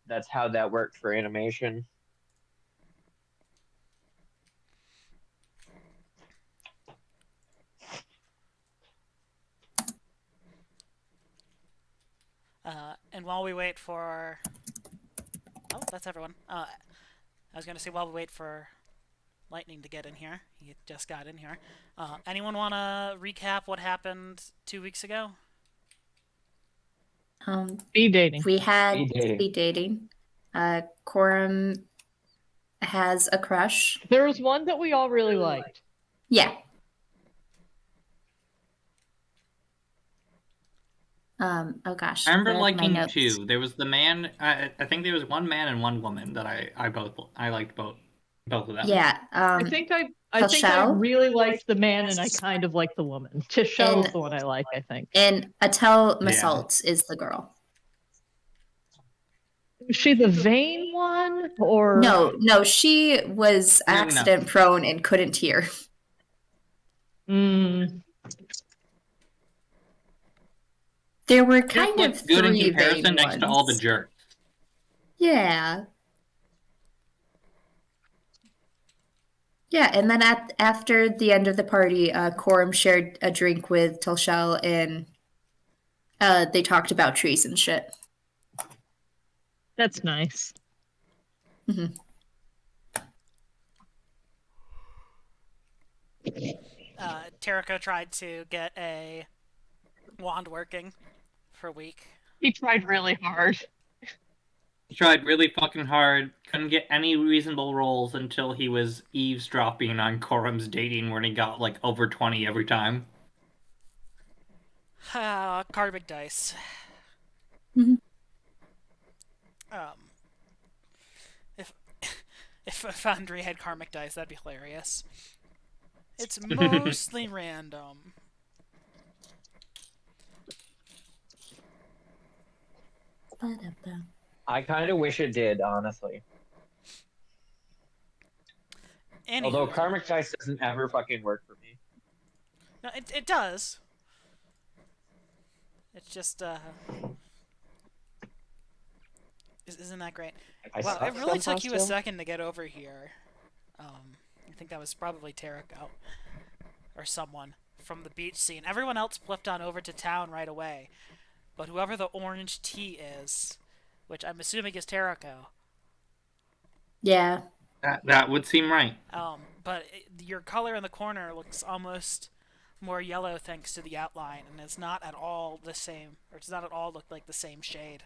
that's how that worked for animation. And while we wait for... Oh, that's everyone. I was going to say while we wait for Lightning to get in here. He just got in here. Anyone want to recap what happened 2 weeks ago? Speed dating. We had Speed dating. speed dating. Corum has a crush. There was one that we all really liked. Yeah. Oh gosh. I remember where are my liking notes? two. There was the man. I think there was one man and one woman that I liked both of them. Yeah. I think I really liked the man, and I kind of liked the woman. Tichelle is the one I like, I think. And Attell Massault is the girl. Was she the vain one, or No, she was accident prone and couldn't hear. There were kind of good in three comparison vain next ones. to all the jerks. Yeah. Yeah, and then after the end of the party, Corum shared a drink with Tilshel, and they talked about trees and shit. That's nice. Mm-hmm. Terrico tried to get a wand working for a week. He tried really hard. He tried really fucking hard. Couldn't get any reasonable rolls until he was eavesdropping on Corum's dating, where he got like over 20 every time. Karmic dice. Mm-hmm. If Foundry had karmic dice, that'd be hilarious. It's mostly random. I kind of wish it did, honestly. Anywho. Although karmic dice doesn't ever fucking work for me. No, it does. It's just isn't that great? Well, it really took you a second to get over here. I think that was probably Terrico or someone from the beach scene. Everyone else flipped on over to town right away, but whoever the orange tea is, which I'm assuming is Terrico. Yeah. That would seem right. But your color in the corner looks almost more yellow thanks to the outline, and it's not at all the same, or it does not at all look like the same shade.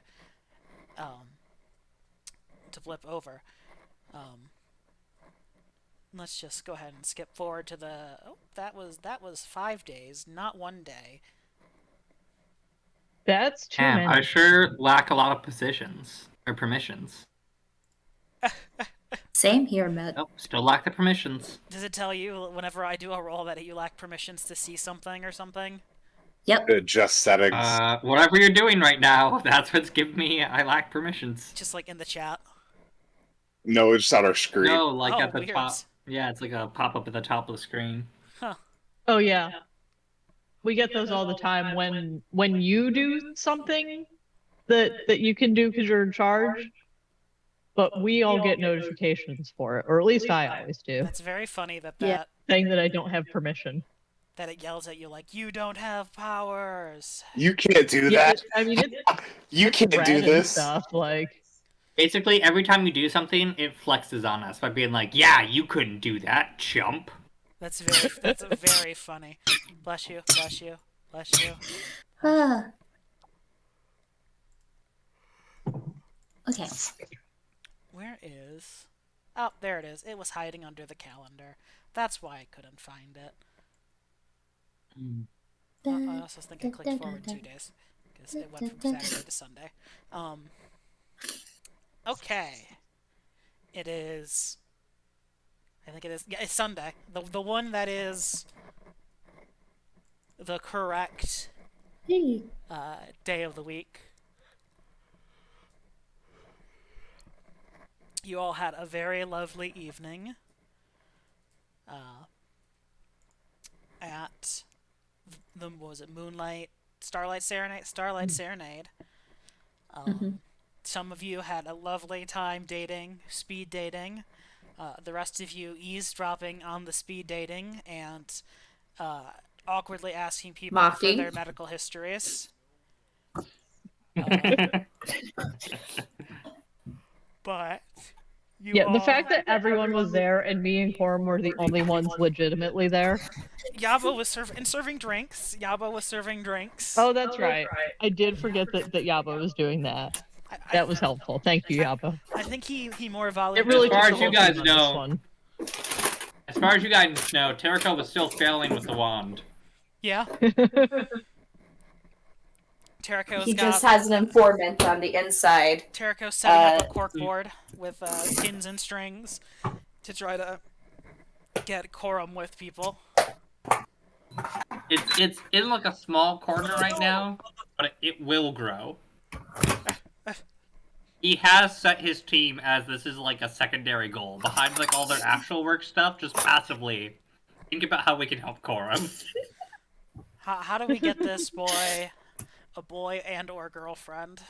To flip over. Let's just go ahead and skip forward to the... Oh, that was 5 days, not 1 day. That's too many. I sure lack a lot of positions or permissions. Same here, Matt. Oh, still lack the permissions. Does it tell you whenever I do a roll that you lack permissions to see something or something? Yep. Adjust settings. Whatever you're doing right now, that's what's giving me I lack permissions. Just like in the chat? No, it's on our screen. No, like at the weird. top. Yeah, it's like a pop-up at the top of the screen. Huh. Oh yeah. We get those all the time when you do something that you can do because you're in charge. But we all get notifications for it, or at least I always do. That's very funny that saying that I don't have permission. That it yells at you like, you don't have powers. You can't do that. I mean, you can't do this. Stuff like. Basically, every time you do something, it flexes on us by being like, "Yeah, you couldn't do that, chump." That's very funny. Bless you, bless you, bless you. Okay. Where is... Oh, there it is. It was hiding under the calendar. That's why I couldn't find it. I also think I clicked forward 2 days. Because it went from Saturday to Sunday. Okay. It is... I think it is... Yeah, it's Sunday. The one that is... the correct... day of the week. You all had a very lovely evening at the, what was it, Starlight Serenade? Some of you had a lovely time dating, speed dating. The rest of you eavesdropping on the speed dating and awkwardly asking people for Mocking. their medical histories. But you Yeah, the all... fact that everyone was there and me and Corum were the only ones legitimately there. Yabo was serving drinks. Yabo was serving drinks. Oh, that's right. I did forget that Yabo was doing that. That was helpful. Thank you, Yabo. I think he more It volunteered. really As far took as the you whole guys team on this know- one. As far as you guys know, Terraco was still failing with the wand. Yeah. Terrico's He got just has an informant on the inside. Terrico setting up a corkboard with pins and strings to try to get Corum with people. It's in like a small corner right now, but it will grow. He has set his team as this is like a secondary goal. Behind like all their actual work stuff, just passively think about how we can help Corum. How do we get this boy a boy and or girlfriend?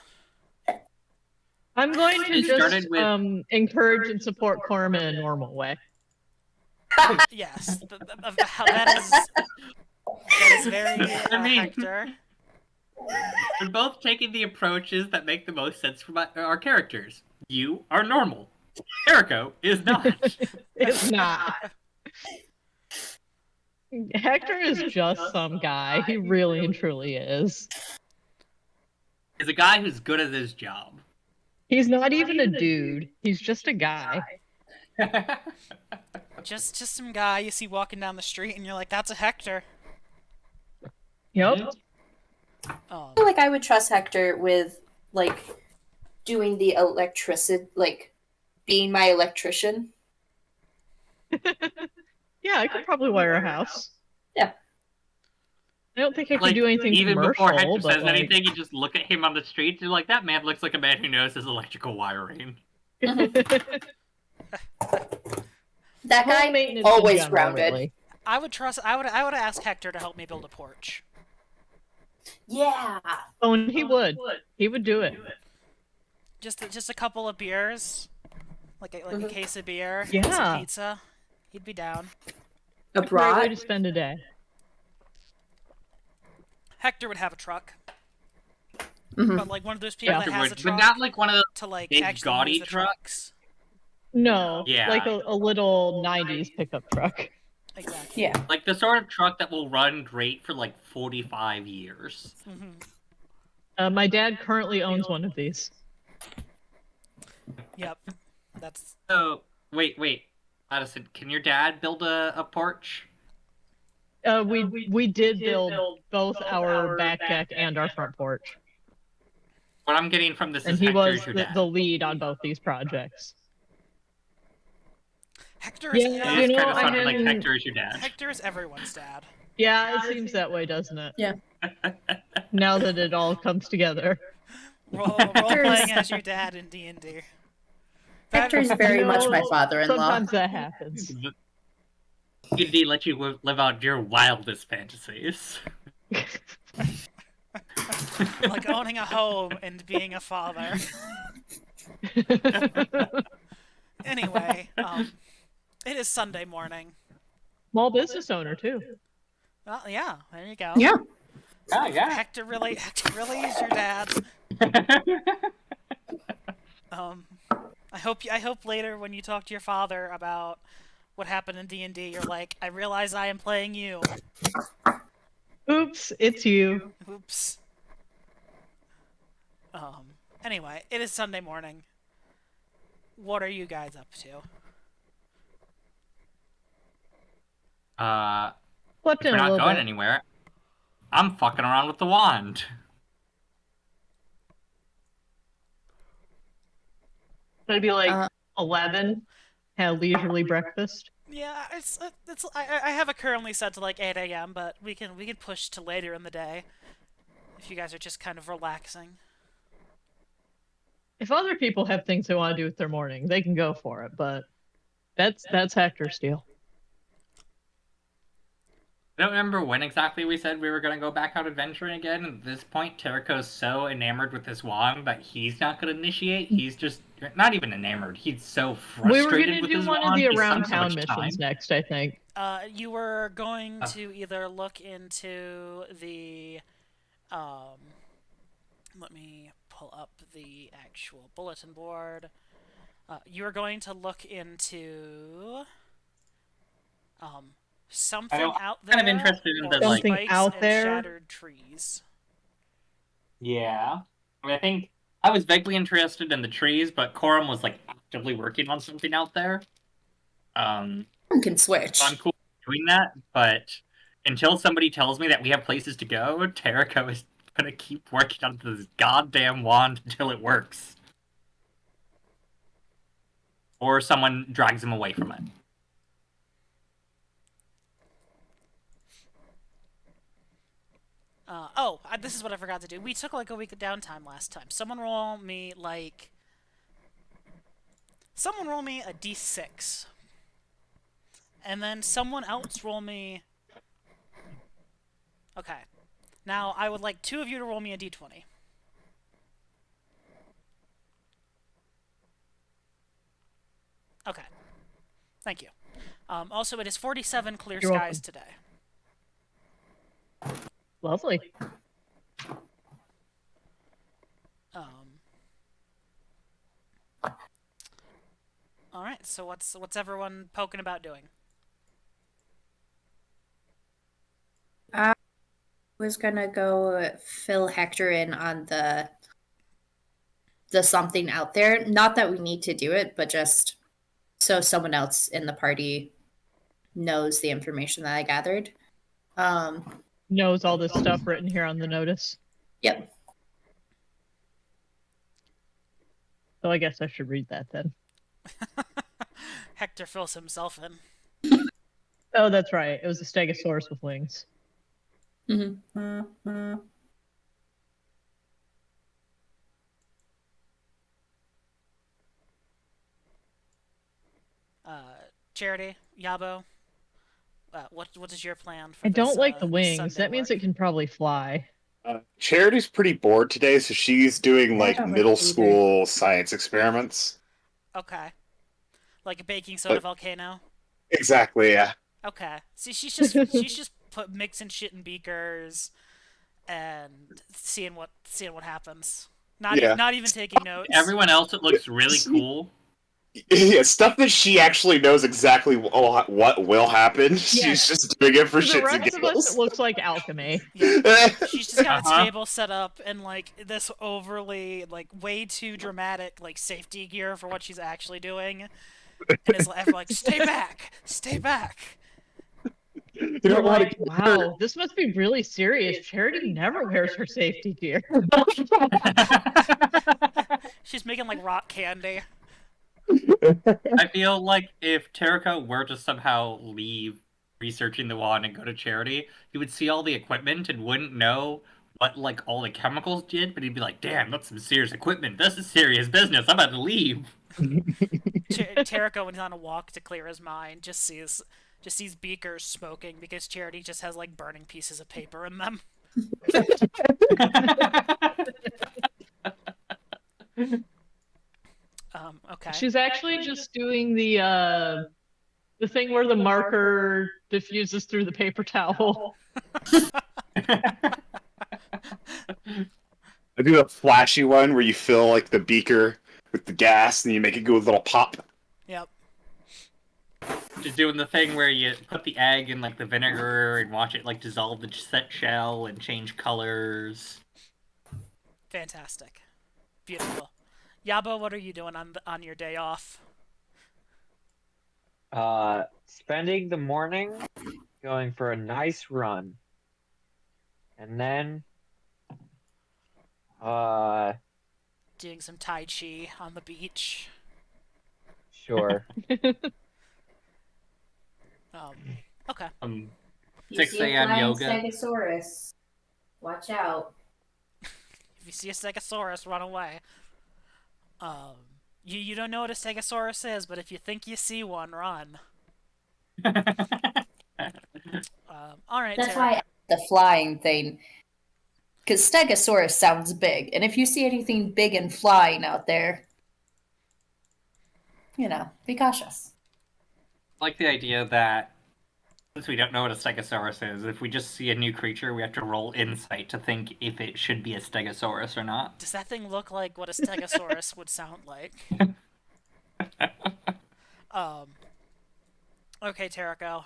I'm going to It just started with- encourage and support Corum in a normal way. Yes, that is very I mean- Hector. We're both taking the approaches that make the most sense for our characters. You are normal. Terrico is not. It's not. Hector is just some guy. He really and truly is. He's a guy who's good at his job. He's not even a dude. He's just a guy. Just some guy you see walking down the street and you're like, that's a Hector. Yep. I feel like I would trust Hector with, like, doing the electricity, like, being my electrician. Yeah, I could probably wire a house. Yeah. I don't think I could Like, do anything even commercial, before Hector but says like... anything, you just look at him on the street, you're like, that man looks like a man who knows his electrical wiring. That guy Home maintenance always in general, grounded. really. I would ask Hector to help me build a porch. Yeah. Oh, and he would. He would do it. Just a couple of beers, like a case of beer, Yeah. some pizza. He'd be down. A Great way brat. to spend a day. Hector would have a truck, Mhm. but like one of those people that has a But truck not like one of those to like big, actually gaudy use the trucks. trucks. No, Yeah. like a little 90s pickup truck. Exactly. Yeah. like the sort of truck that will run great for like 45 years. Hmm. My dad currently owns one of these. Yep. That's So wait, Addison, can your dad build a porch? We did build both our back deck and our front porch. What I'm getting from this And is he was Hector's your the dad. lead on both these projects. Hector is Yeah, It you just know, kind of I sounded like hadn't- Hector is your dad. Hector is everyone's dad. Yeah, it seems that way, doesn't it? Yeah. Now that it all comes together. Role Hector is- playing as your dad in D&D. Hector's very You much my know, father-in-law. Sometimes that happens. D&D let you live out your wildest fantasies. Like owning a home and being a father. Anyway, it is Sunday morning. Small business owner too. Well, yeah, there you go. Yeah. Oh yeah. Hector really is your dad. I hope later when you talk to your father about what happened in D&D, you're like, I realize I am playing you. Oops, it's you. Oops. Anyway, it is Sunday morning. What are you guys up to? Slept If in we're a not little going bit. anywhere, I'm fucking around with the wand. It'd be like Uh, 11. Had a leisurely breakfast. Yeah, I have it currently set to like 8 a.m., but we can push to later in the day if you guys are just kind of relaxing. If other people have things they want to do with their morning, they can go for it. But that's Hector's deal. I don't remember when exactly we said we were going to go back out adventuring again. At this point, Terraco's so enamored with this wand that he's not going to initiate. He's just not even enamored. He's so We frustrated were gonna with do his one wand. of the He around spends so town much missions time. next, I think. You were going to either look into the, let me pull up the actual bulletin board. You were going to look into, something out there. kind of interested in or the, like- Something spikes out and there? shattered trees. Yeah. I mean, I think I was vaguely interested in the trees, but Corum was like actively working on something out there. You can switch. I'm cool with doing that, but until somebody tells me that we have places to go, Terrico is gonna keep working on this goddamn wand until it works. Or someone drags him away from it. This is what I forgot to do. We took like a week of downtime last time. Someone roll me a d6. And then someone else roll me... Okay. Now, I would like two of you to roll me a d20. Okay. Thank you. Also, it is 47 clear You're skies welcome. today. Lovely. All right. So what's everyone poking about doing? Was gonna go fill Hector in on the something out there. Not that we need to do it, but just so someone else in the party knows the information that I gathered. Knows all this stuff written here on the notice. Yep. So I guess I should read that then. Hector fills himself in. Oh, that's right. It was a stegosaurus with wings. Mm-hmm. Charity, Yabo, what is your plan for I this, don't like the this wings. Sunday That means work? it can probably fly. Charity's pretty bored today, so she's doing like don't like middle either. school science experiments. Okay. Like a baking soda But- volcano? Exactly, yeah. Okay. See, she's just mixing shit in beakers and seeing what happens. Yeah. Not even taking notes. Everyone else, it looks really cool. Yeah, stuff that she actually knows exactly what will happen. Yeah. She's just doing it for For the shits and rest of us, giggles. it looks like alchemy. Yeah. She's just got a Uh-huh. table set up and like this overly like way too dramatic like safety gear for what she's actually doing. And is like stay back. You You're don't want like, wow, this must be really serious. Charity never wears her safety gear. She's making like rock candy. I feel like if Terrico were to somehow leave researching the wand and go to Charity, he would see all the equipment and wouldn't know what like all the chemicals did, but he'd be like, "Damn, that's some serious equipment. This is serious business. I'm about to leave." Terrico, when he's on a walk to clear his mind, just sees beakers smoking because Charity just has like burning pieces of paper in them. Okay. She's actually just doing the thing where the marker diffuses through the paper towel. I do a flashy one where you fill like the beaker with the gas and you make it go a little pop. Yep. Just doing the thing where you put the egg in like the vinegar and watch it like dissolve the set shell and change colors. Fantastic. Beautiful. Yabo, what are you doing on your day off? Spending the morning going for a nice run. And then Doing some Tai Chi on the beach. sure. Okay. 6 a.m. yoga. Stegosaurus. Watch out. If you see a Stegosaurus, run away. You don't know what a Stegosaurus is, but if you think you see one, run. All right, That's Tara. why I asked the flying thing. Because Stegosaurus sounds big. And if you see anything big and flying out there, be cautious. I like the idea that since we don't know what a Stegosaurus is, if we just see a new creature, we have to roll insight to think if it should be a Stegosaurus or not. Does that thing look like what a Stegosaurus would sound like? Okay, Terrico.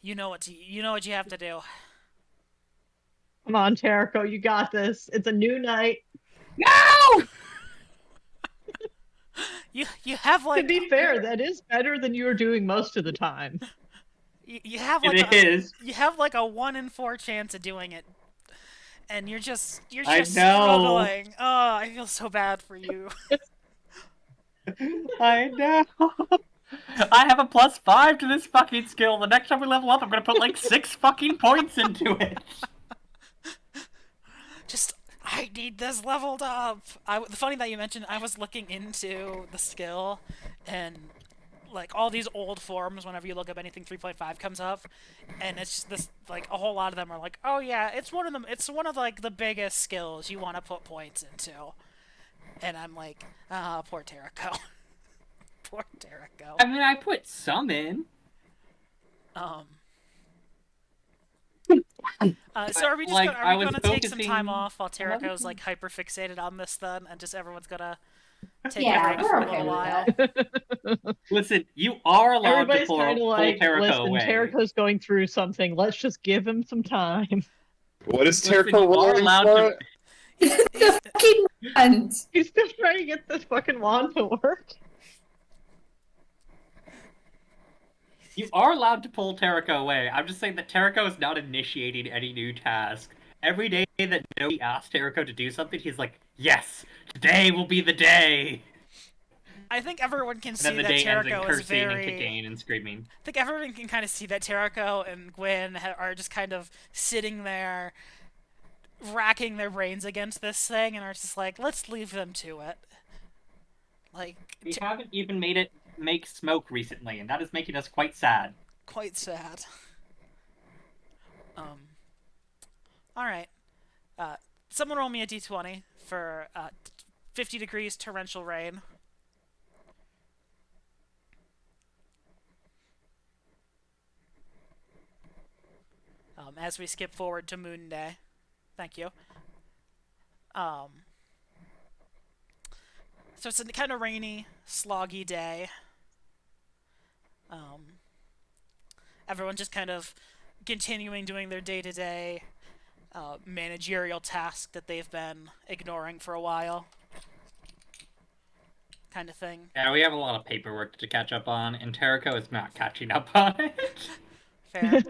You know what you have to do. Come on, Terrico, you got this. It's a new night. No! You have like. To be fair, that is better than you were doing most of the time. You have like It is. You have like a 1 in 4 chance of doing it, and you're just I know. struggling. Oh, I feel so bad for you. I know. I have a +5 to this fucking skill. The next time we level up, I'm gonna put like 6 fucking points into it. I need this leveled up. Funny that you mentioned, I was looking into the skill, and like all these old forums, whenever you look up anything 3.5 comes up, and it's just this, like a whole lot of them are like, oh yeah, it's one of like the biggest skills you want to put points into. And I'm like, poor Terrico. Poor Terrico. I mean, I put some in. So are we just like, are we gonna take some focusing time off while Terrico's like hyper fixated on this then, and just everyone's gonna take Yeah, a break we're for a okay little with while? Listen, you are allowed Everybody's to pull kind of like, Terrico listen, away. Terrico's going through something. Let's just give him some time. What is Listen, Terrico you are rolling allowed for? to. The fucking wand. He's still trying to get this fucking wand to work. You are allowed to pull Terrico away. I'm just saying that Terrico is not initiating any new task. Every day that nobody asks Terrico to do something, he's like, yes, today will be the day. I think everyone can And see then the that day ends in Terrico is cursing and very. kicking and screaming. I think everyone can kind of see that Terrico and Gwen are just kind of sitting there, racking their brains against this thing, and are just like, let's leave them to it. Like, We haven't even made it make smoke recently, and that is making us quite sad. quite sad. Alright. Someone roll me a d20 for 50 degrees torrential rain. As we skip forward to Moon Day. Thank you. So it's a kind of rainy, sloggy day. Everyone just kind of continuing doing their day-to-day managerial task that they've been ignoring for a while. Kind of thing. Yeah, we have a lot of paperwork to catch up on, and Terrico is not catching up on it. Fair.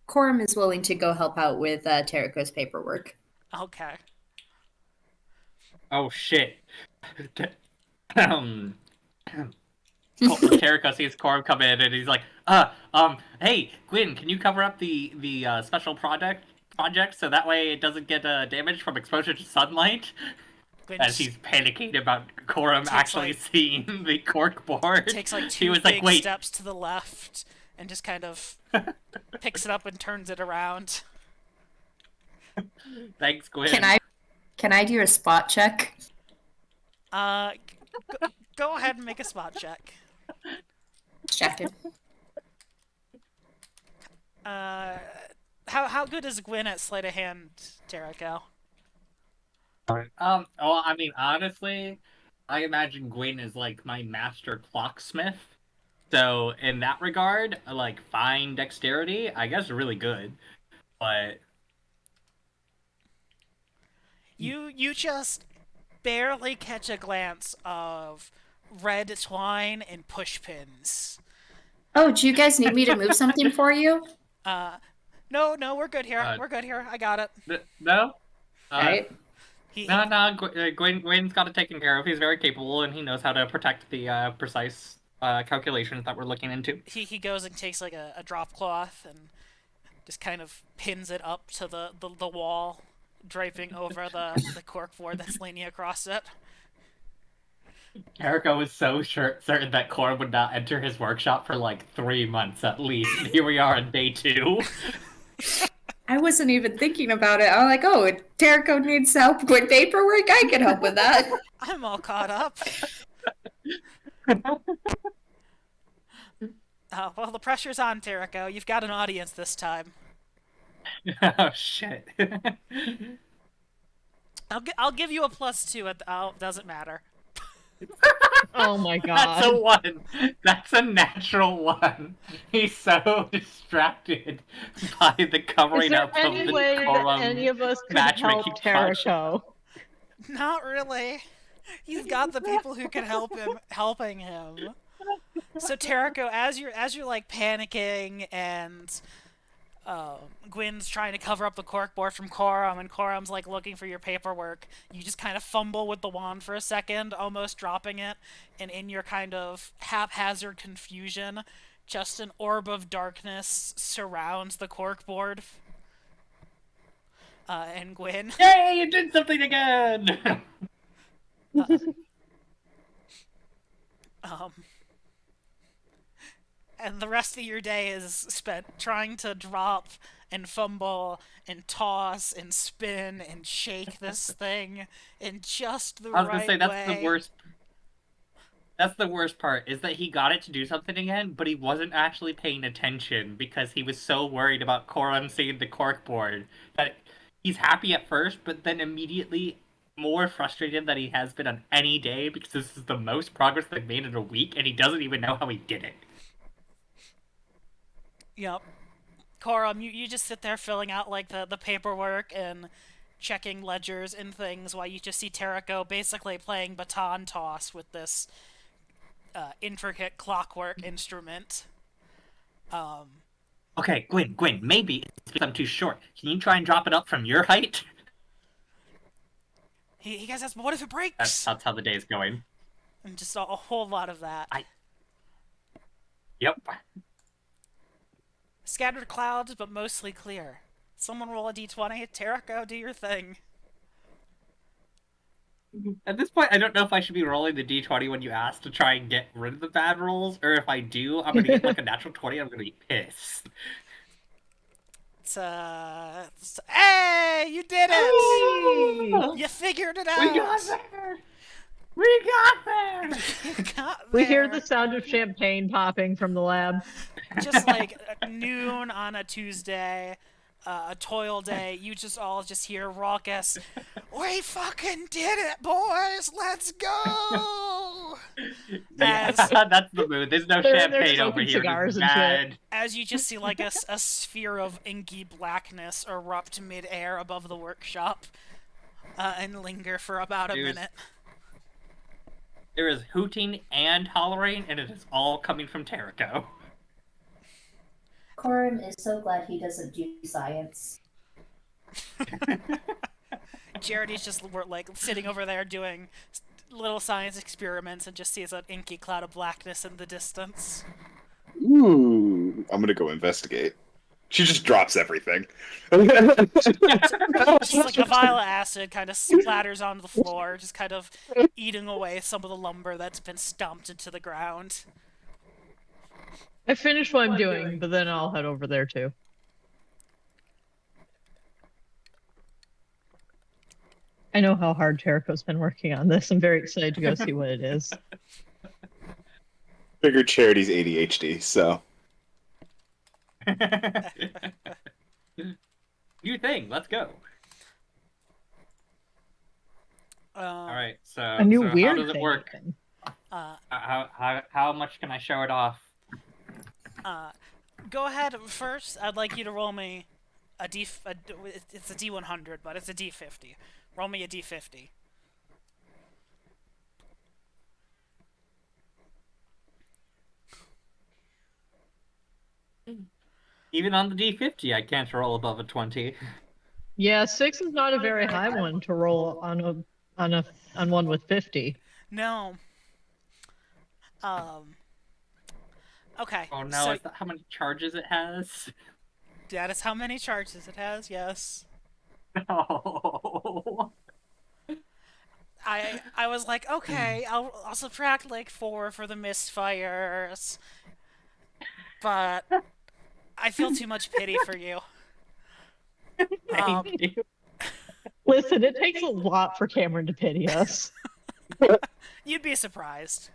Corum is willing to go help out with Terrico's paperwork. Okay. Oh shit. Terrico sees Corum come in and he's like, hey, Gwyn, can you cover up the special project so that way it doesn't get damaged from exposure to sunlight? Gwen As he's panicking about Corum actually seeing the cork board. takes like he two was big like, wait. steps to the left and just kind of picks it up and turns it around. Thanks, Gwyn. Can I do a spot check? Go ahead and make a spot check. Checking. How good is Gwyn at sleight of hand, Terrico? Well, I mean, honestly, I imagine Gwyn is like my master clocksmith. So, in that regard, like, fine dexterity, I guess really good. But... You just barely catch a glance of red twine and push pins. Oh, do you guys need me to move something for you? No, we're good here. We're good here. I got it. No? Alright. No, Gwyn's got it taken care of. He's very capable, and he knows how to protect the precise calculations that we're looking into. He goes and takes like a drop cloth and just kind of pins it up to the wall, draping over the cork board that's leaning across it. Jericho was so certain that Corum would not enter his workshop for like 3 months at least. And here we are on day 2. I wasn't even thinking about it. I'm like, oh, if Terrico needs help with paperwork, I can help with that. I'm all caught up. Well, the pressure's on, Terrico. You've got an audience this time. Oh shit. I'll give you a +2 at the, doesn't matter. Oh my That's a god. 1. That's a natural 1. He's so distracted by the Is covering there up of any the way that Corum any of us could matchmaking help project. Terrico? Not really. He's got the people who can help him helping him. So Terrico, as you're like panicking and Gwyn's trying to cover up the corkboard from Corum, and Corum's like looking for your paperwork, you just kind of fumble with the wand for a second, almost dropping it, and in your kind of haphazard confusion, just an orb of darkness surrounds the corkboard. And Gwyn. Yay, you did something again! And the rest of your day is spent trying to drop and fumble and toss and spin and shake this thing in just the I was right gonna say, that's way. the worst. That's the worst part, is that he got it to do something again, but he wasn't actually paying attention because he was so worried about Corum seeing the corkboard that he's happy at first, but then immediately more frustrated than he has been on any day because this is the most progress they've made in a week, and he doesn't even know how he did it. Yep. Corum, you just sit there filling out like the paperwork and checking ledgers and things while you just see Terrico basically playing baton toss with this intricate clockwork instrument. Okay, Gwyn, maybe it's because I'm too short. Can you try and drop it up from your height? He guys asks, but what if it breaks? That's how the day is going. And just a whole lot of that. Yep. Scattered clouds, but mostly clear. Someone roll a d20. Terrico, do your thing. At this point, I don't know if I should be rolling the d20 when you ask to try and get rid of the bad rolls, or if I do, I'm gonna get like a natural 20 and I'm gonna be pissed. Hey, you did it! You figured it out! We got there! We got there! You got We hear there. the sound of champagne popping from the lab. Just like noon on a Tuesday, a toil day, you just all just hear raucous, "We fucking did it, boys! Let's go!" Yeah, As- that's the mood. There's no They're in there champagne over smoking here. cigars It's and shit. mad. As you just see like a sphere of inky blackness erupt mid-air above the workshop, and linger for about a Dude. minute. There is hooting and hollering, and it is all coming from Terrico. Corum is so glad he doesn't do science. Charity's just like sitting over there doing little science experiments and just sees an inky cloud of blackness in the distance. Ooh, I'm gonna go investigate. She just drops everything. Just like a vial of acid kind of splatters onto the floor, just kind of eating away some of the lumber that's been stomped into the ground. I finished what I'm doing, but then I'll head over there too. I know how hard Terrico's been working on this. I'm very excited to go see what it is. Figured Charity's ADHD, so. New thing, let's go. Um, Alright, so, A new so weird how does it thing. work? even. How much can I show it off? Go ahead first. I'd like you to roll me it's a D100, but it's a D50. Roll me a D50. Even on the D50, I can't roll above a 20. Yeah, 6 is not a very high one to roll on one with 50. No. Okay. Oh no, So is that how many charges it has? that is how many charges it has. Yes. No. I was like, okay, I'll subtract like 4 for the misfires, but I feel too much pity for you. Thank you. Listen, it takes a lot for Cameron to pity us. You'd be surprised.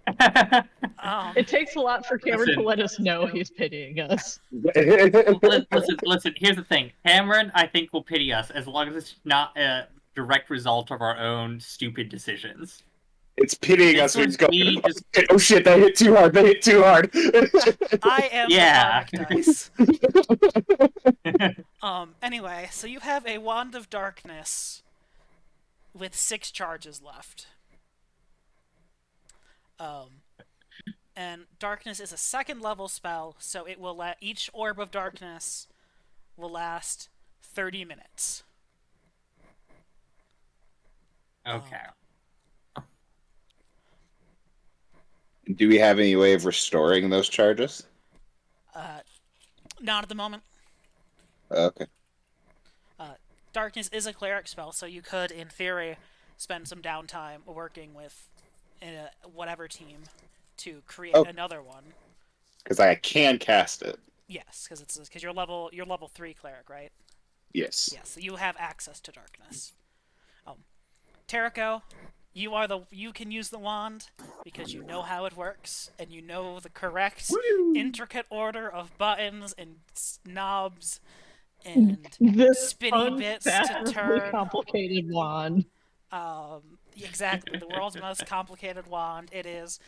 It takes a lot for Cameron Listen. to let us know he's pitying us. Listen. Here's the thing. Cameron, I think, will pity us as long as it's not a direct result of our own stupid decisions. It's pitying us. This We're would just going, be just- oh shit, they hit too hard. They hit too hard. I am Yeah. the karmic dice. Anyway, so you have a Wand of Darkness with 6 charges left. And Darkness is a 2nd level spell, so it will let each Orb of Darkness will last 30 minutes. Okay. Do we have any way of restoring those charges? Not at the moment. Okay. Darkness is a cleric spell, so you could, in theory, spend some downtime working with whatever team to create another one. Because I can cast it. Yes, because you're level 3 cleric, right? Yes. Yes, so you have access to darkness. Terrico, you can use the wand because you know how it works and you know the correct intricate order of buttons and knobs and This spinny bits to unfathomably turn. complicated wand. Exactly, the world's most complicated wand. It is.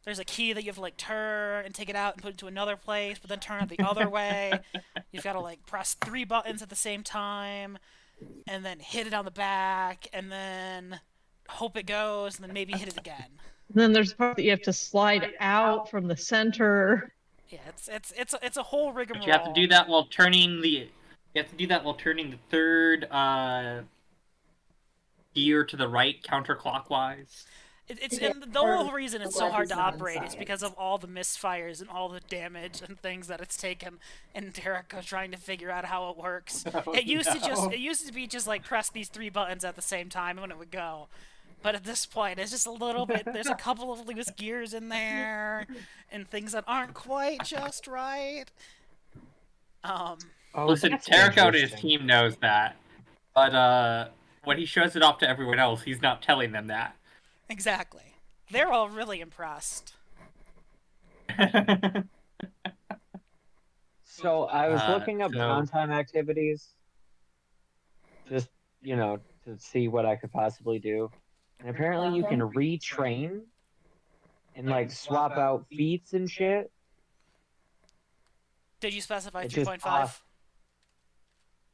There's a key that you have to like turn and take it out and put it into another place, but then turn it the other way. You've got to like press 3 buttons at the same time, and then hit it on the back, and then hope it goes, and then maybe hit it again. Then there's a part that you have to slide out from the center. Yeah, it's a whole rigmarole. But you have to do that while turning the. You have to do that while turning the 3rd gear to the right counterclockwise. And the whole reason it's so hard to operate is because of all the misfires and all the damage and things that it's taken, and Terrico trying to figure out how it works. It used to be just like press these 3 buttons at the same time when it would go. But at this point, it's just a little bit. There's a couple of loose gears in there, and things that aren't quite just right. Listen, that's Terrico and his interesting. team knows that, but when he shows it off to everyone else, he's not telling them that. Exactly. They're all really impressed. So I was looking up so- downtime activities, just to see what I could possibly do, and apparently you can retrain and like swap out feats and shit. Did you specify It just 3.5? costs-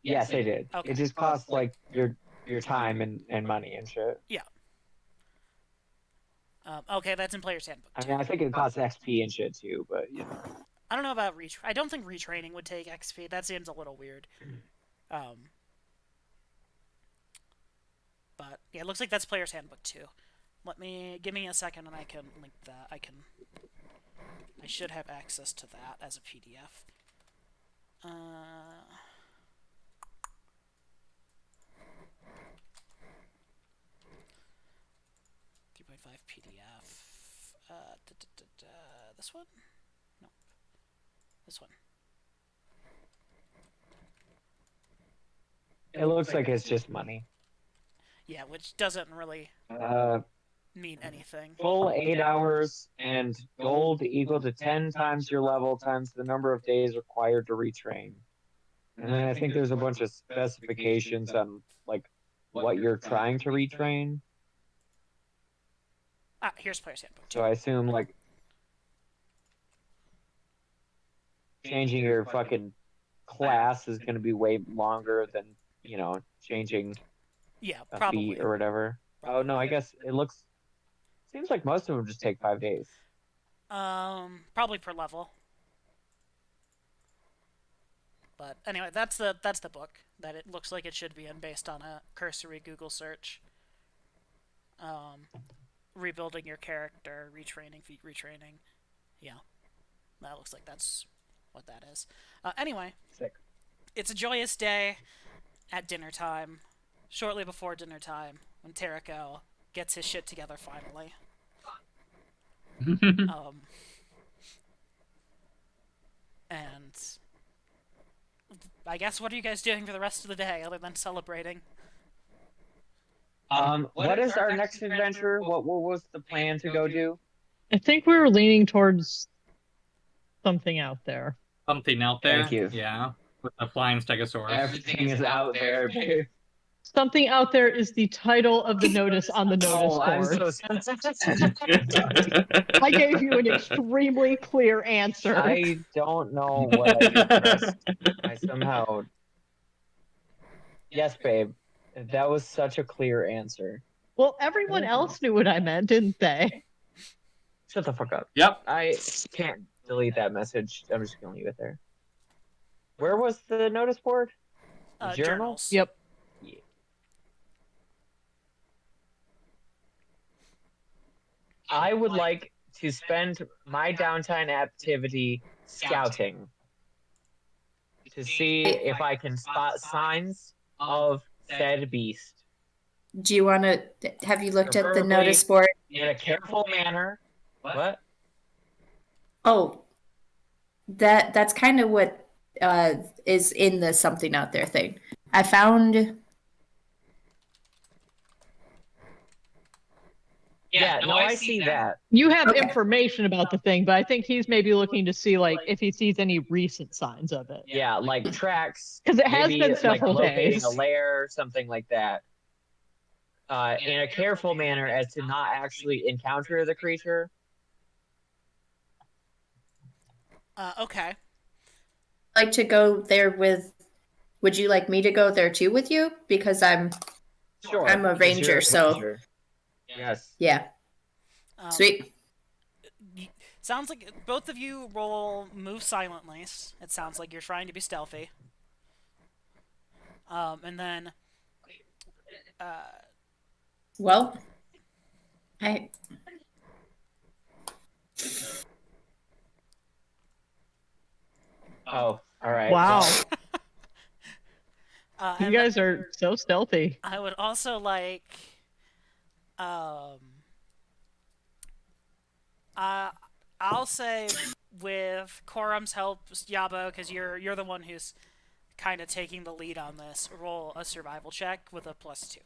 Yes, I did. Okay. It just costs like your time and money and shit. Okay, that's in Player's Handbook. I mean, I think it costs XP and shit too, but I don't know about I don't think retraining would take XP. That seems a little weird. But yeah, it looks like that's Player's Handbook too. Give me a second and I can link that. I should have access to that as a PDF. 3.5 PDF. This one? No. This one. it looks like it's just money. Yeah, which doesn't really mean anything. Full 8 hours and gold equal to 10 times your level times the number of days required to retrain. And then I think there's a bunch of specifications on like what you're trying to retrain. Here's Player's Handbook. So I assume like changing your fucking class is going to be way longer than changing Yeah, a probably. feat or whatever. Oh no, I guess seems like most of them just take 5 days. Probably per level. But anyway, that's the book that it looks like it should be in based on a cursory Google search. Rebuilding your character, retraining, feat retraining. Yeah, that looks like that's what that is. Anyway, Sick. it's a joyous day at dinner time. shortly before dinner time, when Tereko gets his shit together finally. And I guess, what are you guys doing for the rest of the day other than celebrating? What is our next adventure? What was the plan to go do? I think we were leaning towards something out there. Something out there. Thank you. Yeah, with a flying stegosaurus. Everything is out there, babe. Something out there is the title of the notice on the notice Oh, I'm board. so sensitive. I gave you an extremely clear answer. I don't know what I just pressed. I somehow. Yes, babe. That was such a clear answer. Well, everyone else knew what I meant, didn't they? Shut the fuck up. Yep. I can't delete that message. I'm just gonna leave it there. Where was the notice board? Journals. Yep. Yeah. I would like to spend my downtime activity scouting to see if I can spot signs of said beast Do you want to? Have you looked at the Preferably- notice board? in a careful manner. What? Oh, that's kind of what is in the something out there thing. I found. Yeah, no, I see that. You have Okay. information about the thing, but I think he's maybe looking to see like if he sees any recent signs of it. Yeah, like tracks. 'Cause it has maybe, been like, several locating days. a lair, something like that. In a careful manner as to not actually encounter the creature. Okay. Like to go there with. Would you like me to go there too with you? Because I'm. Sure. I'm a because you're ranger, so- ranger. Yes. Yeah. Sweet. Sounds like both of you roll move silently. It sounds like you're trying to be stealthy. And then Well. I. Oh, all right. Wow. You and guys are so stealthy. I would also like, I'll say with Korum's help, Yabo, because you're the one who's kind of taking the lead on this. Roll a survival check with a +2.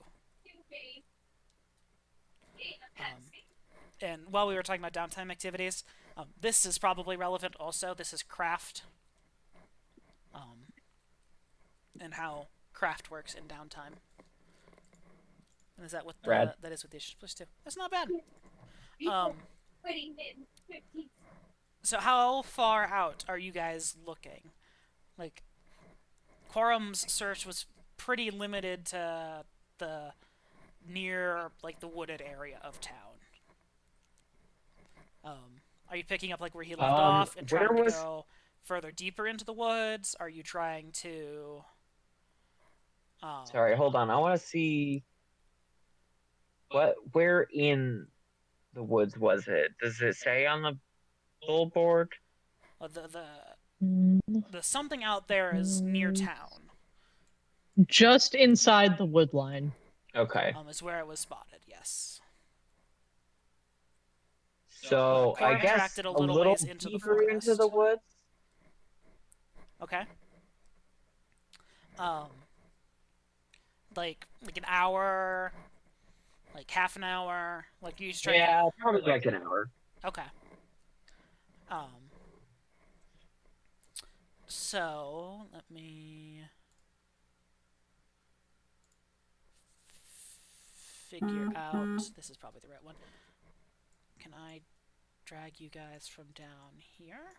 And while we were talking about downtime activities, this is probably relevant also. This is craft. And how craft works in downtime. And is that what Brad. that is with the +2? That's not bad. So how far out are you guys looking? Like, Korum's search was pretty limited to the near, like, the wooded area of town. Are you picking up, like, where he left off and where trying to was- go further deeper into the woods? Are you trying to... Sorry, hold on. I want to see where in the woods was it? Does it say on the billboard? The something out there is near town. Just inside the wood line. Okay. Is where it was spotted. Yes. So I Corum guess tracked it a a little little ways into the deeper into the forest. woods. Okay. Like an hour, like half an hour, like you just try. Yeah, probably like an hour. Okay. So let me figure out. This is probably the right one. Can I drag you guys from down here?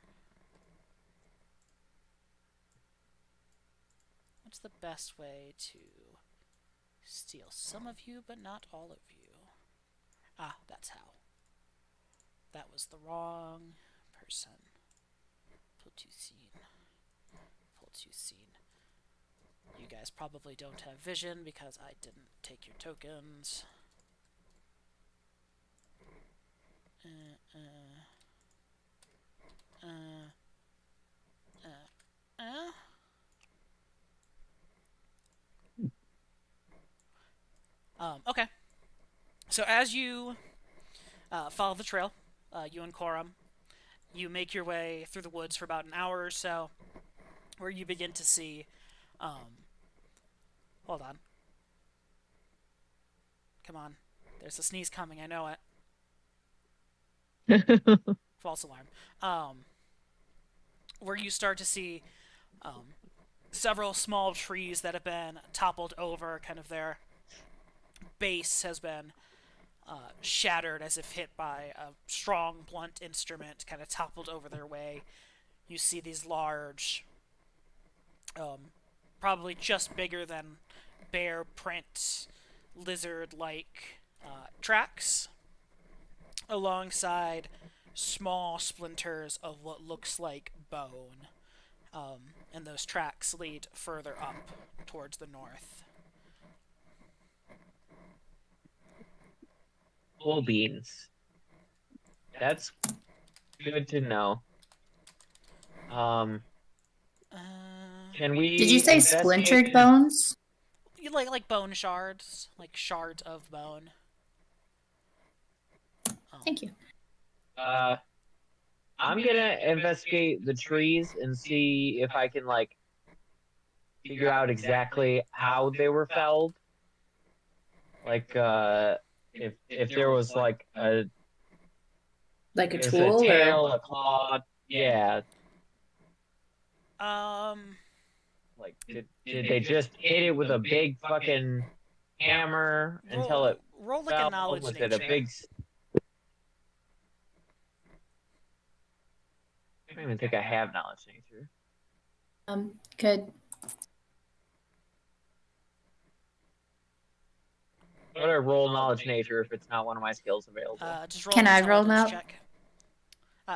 What's the best way to steal some of you, but not all of you? Ah, that's how. That was the wrong person. Pull to scene. Pull to scene. You guys probably don't have vision because I didn't take your tokens. Okay. So as you follow the trail, you and Corum, you make your way through the woods for about an hour or so, where you begin to see. Hold on. Come on. There's a sneeze coming. I know it. False alarm. Where you start to see several small trees that have been toppled over. Kind of their base has been shattered as if hit by a strong, blunt instrument, kind of toppled over their way. You see these large, probably just bigger than bear print, lizard-like tracks, alongside small splinters of what looks like bone. And those tracks lead further up towards the north. Cool beans. That's good to know. Can we? Did you say investigate splintered this- bones? You like bone shards, like shards of bone. Thank you. I'm gonna investigate the trees and see if I can like figure out exactly how they were felled. Like, if there was like a Like a there's tool a tail, or a claw, yeah. Like, did they just hit it with a big fucking hammer until it roll like fell? a knowledge Was nature. it a big? I don't even think I have knowledge nature. Good. What do I roll knowledge nature if it's not one of my skills available? Just roll Can an I roll intelligence now? check.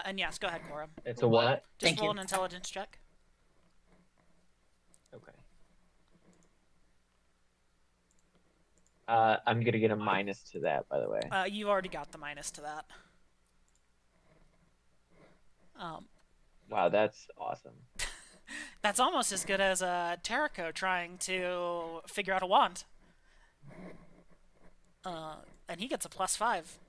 And yes, go ahead, Corum. It's a what? Just Thank roll you. an intelligence check. Okay. I'm gonna get a minus to that, by the way. You've already got the minus to that. Wow, that's awesome. That's almost as good as Terrico trying to figure out a wand. And he gets a +5.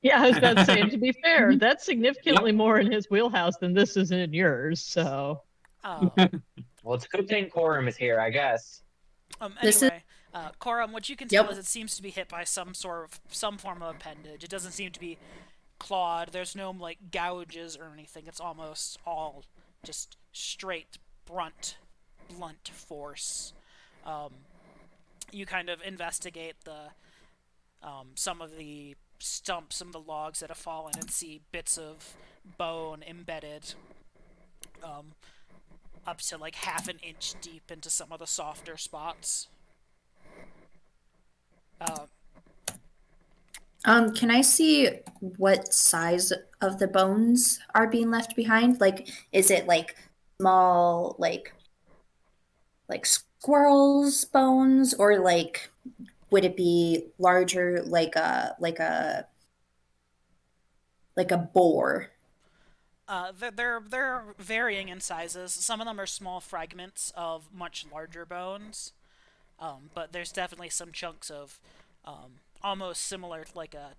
Yeah, I was about to say, and to be fair, that's significantly more in his wheelhouse than this is in yours, so. Oh. Well, it's a good thing Corum is here, I guess. This Anyway, Corum, what you can tell Yep. is it seems to be hit by some form of appendage. It doesn't seem to be clawed. There's no like gouges or anything. It's almost all just straight blunt force. You kind of investigate the some of the stumps, some of the logs that have fallen, and see bits of bone embedded up to like half an inch deep into some of the softer spots. Can I see what size of the bones are being left behind? Like, is it like small, like squirrels' bones, or like would it be larger, like a boar? They're varying in sizes. Some of them are small fragments of much larger bones, but there's definitely some chunks of almost similar to like a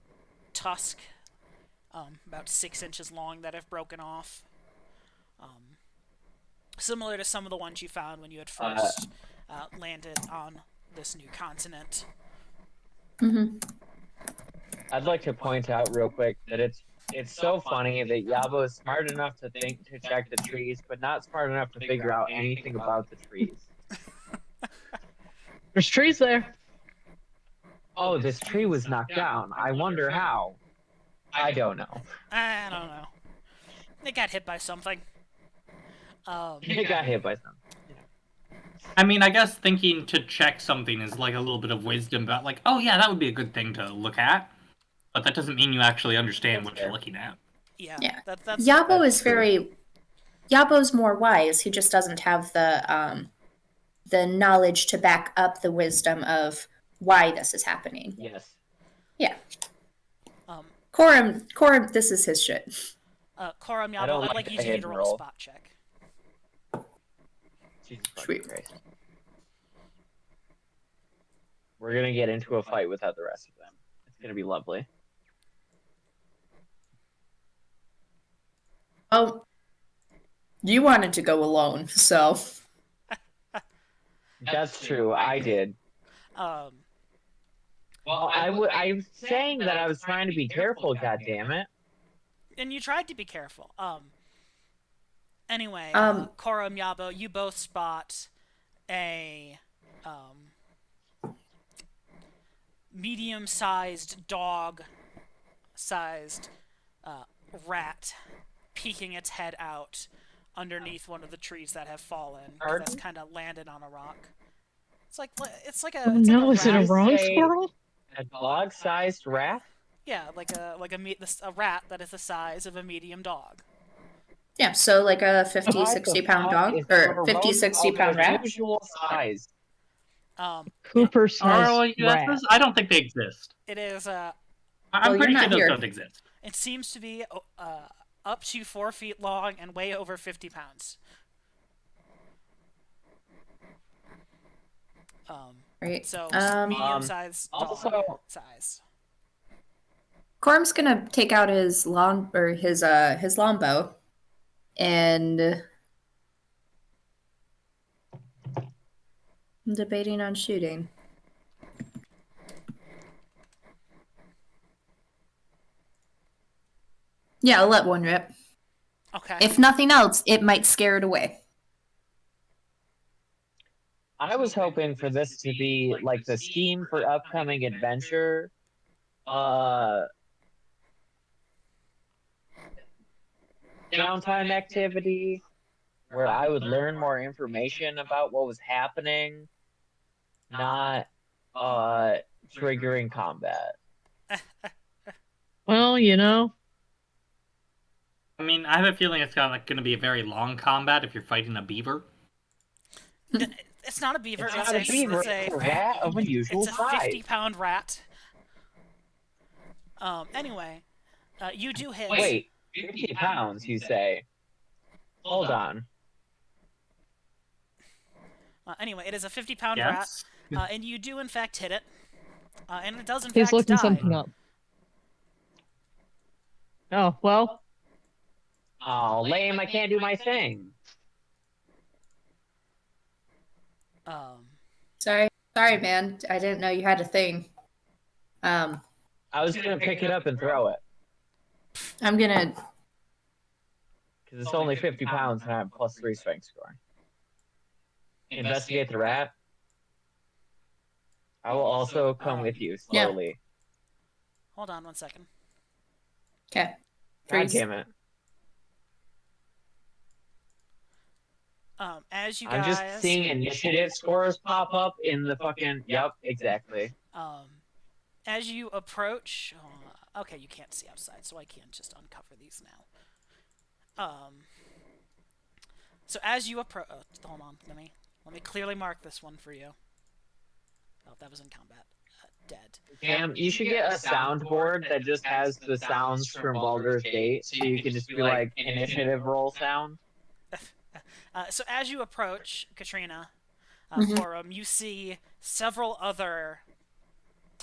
tusk, about 6 inches long, that have broken off. Similar to some of the ones you found when you had first landed on this new continent. Mm-hmm. I'd like to point out real quick that it's so funny that Yabo is smart enough to check the trees, but not smart enough to figure out anything about the trees. There's trees there. Oh, this tree was knocked down. I wonder how. I don't know. I don't know. It got hit by something. It got hit by something. I mean, I guess thinking to check something is like a little bit of wisdom about, like, oh yeah, that would be a good thing to look at. But that doesn't mean you actually understand what you're looking at. Yeah. Yeah. That's Yabo is Yabo's more wise. He just doesn't have the knowledge to back up the wisdom of why this is happening. Yes. Yeah. Corum, this is his shit. Corum, I don't Yabo, I'd like like you the to hidden roll a roll. spot check. Jesus fucking Sweet. Christ. we're gonna get into a fight without the rest of them. It's gonna be lovely. Oh, you wanted to go alone, so That's true. I did. Um, Well, I'm saying that I was trying to be careful. God damn it! and you tried to be careful. Anyway, Korra and Yabo, you both spot a medium-sized dog-sized rat peeking its head out underneath one of the trees that have fallen. 'Cause that's kind of landed on a rock. It's like a. Oh It's no, like is it a rat. wrong Say- squirrel? A dog-sized rat. Yeah, like a rat that is the size of a medium dog. yeah, so like a 50, What the 60 pound fuck dog is or a 50, rodent 60 of pound rat. unusual size? Cooper says rat. ROUSs? I don't think they exist. It is I'm Well, pretty you're sure not those here. don't exist. It seems to be up to 4 feet long and weigh over 50 pounds. Right. So Um, medium-sized dog also- size. Corm's gonna take out his his longbow, and I'm debating on shooting. Yeah, I'll let one rip. Okay. If nothing else, it might scare it away. I was hoping for this to be like the scheme for upcoming adventure. Downtime activity where I would learn more information about what was happening, not triggering combat. Well, you know, I mean, I have a feeling it's going to be a very long combat if you're fighting a beaver. It's not a beaver. It's not a beaver, it's a rat of unusual It's a size. 50-pound rat. Anyway, you do hit. Wait, 50 pounds, you say? Hold on. Anyway, it is a 50-pound Yes. rat, and you do in fact hit it, and it does in he's fact looking die. something up. Oh, well, Oh, lame, I can't do my thing. Sorry, man. I didn't know you had a thing. I was gonna pick it up and throw it. I'm gonna. Because it's only 50 pounds and I have +3 strength score. Investigate the rat. I will also come with you Yeah. slowly. Hold on 1 second. Okay. God damn it. As you I'm guys, just seeing initiative scores pop up in the fucking. Yep, exactly. as you approach, okay, you can't see outside, so I can't just uncover these now. So as you approach, hold on, let me clearly mark this one for you. Oh, that was in combat. Dead. Cam, you should get a soundboard that just has the sounds from Baldur's Gate, so you can just be like initiative roll sound. So as you approach, Katrina, Mhm. Forum, you see several other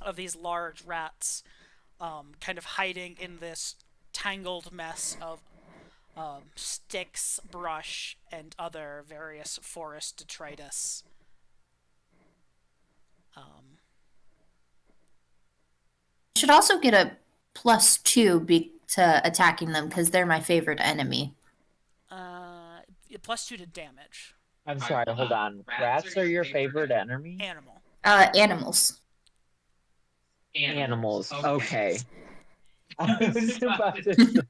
of these large rats kind of hiding in this tangled mess of sticks, brush, and other various forest detritus. Should also get a +2 to attacking them because they're my favorite enemy. +2 to damage. I'm sorry, hold on. Rats are your favorite enemy? Animal. Animals. Animals. Okay. I was about to.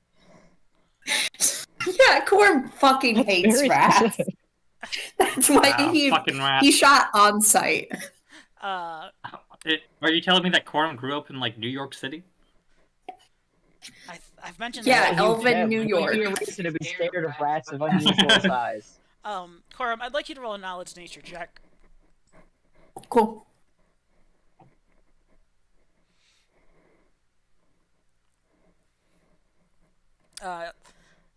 Yeah, Corm fucking hates very rats. specific. That's why Fucking rat. he shot on sight. Are you telling me that Corum grew up in like New York City? I've mentioned Yeah, that. Elvin, New York. Give me a reason to be scared of rats of unusual size. Corum, I'd like you to roll a knowledge nature check. Cool.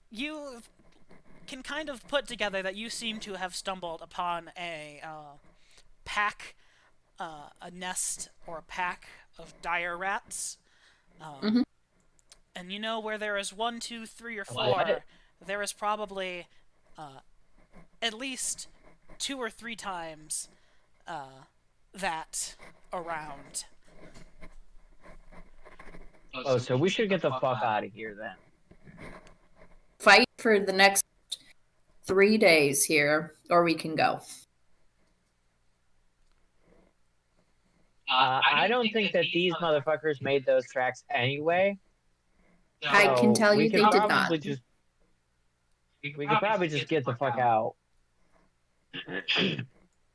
You can kind of put together that you seem to have stumbled upon a pack a nest or a pack of dire rats. Mhm. And you know where there is 1, 2, 3, or 4, What? there is probably at least 2 or 3 times that around. Oh, so we should get the fuck out of here then. Fight for the next 3 days here, or we can go. I don't think that these motherfuckers made those tracks anyway. I can so tell we you could they did probably not. Just, we could probably just get the fuck out.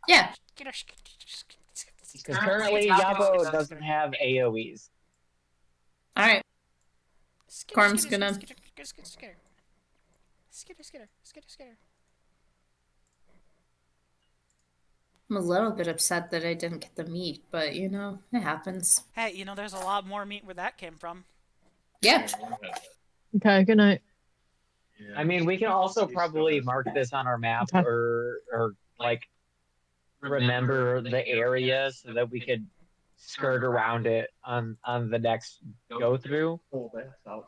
Yeah. Because currently Yabo doesn't have AoEs. All right. Corm's gonna- Skitter. I'm a little bit upset that I didn't get the meat, but you know, it happens. Hey, you know, there's a lot more meat where that came from. Yeah. Okay, good night. I mean, we can also probably mark this on our map Okay. or like remember the area so that we could skirt around it on the next go through.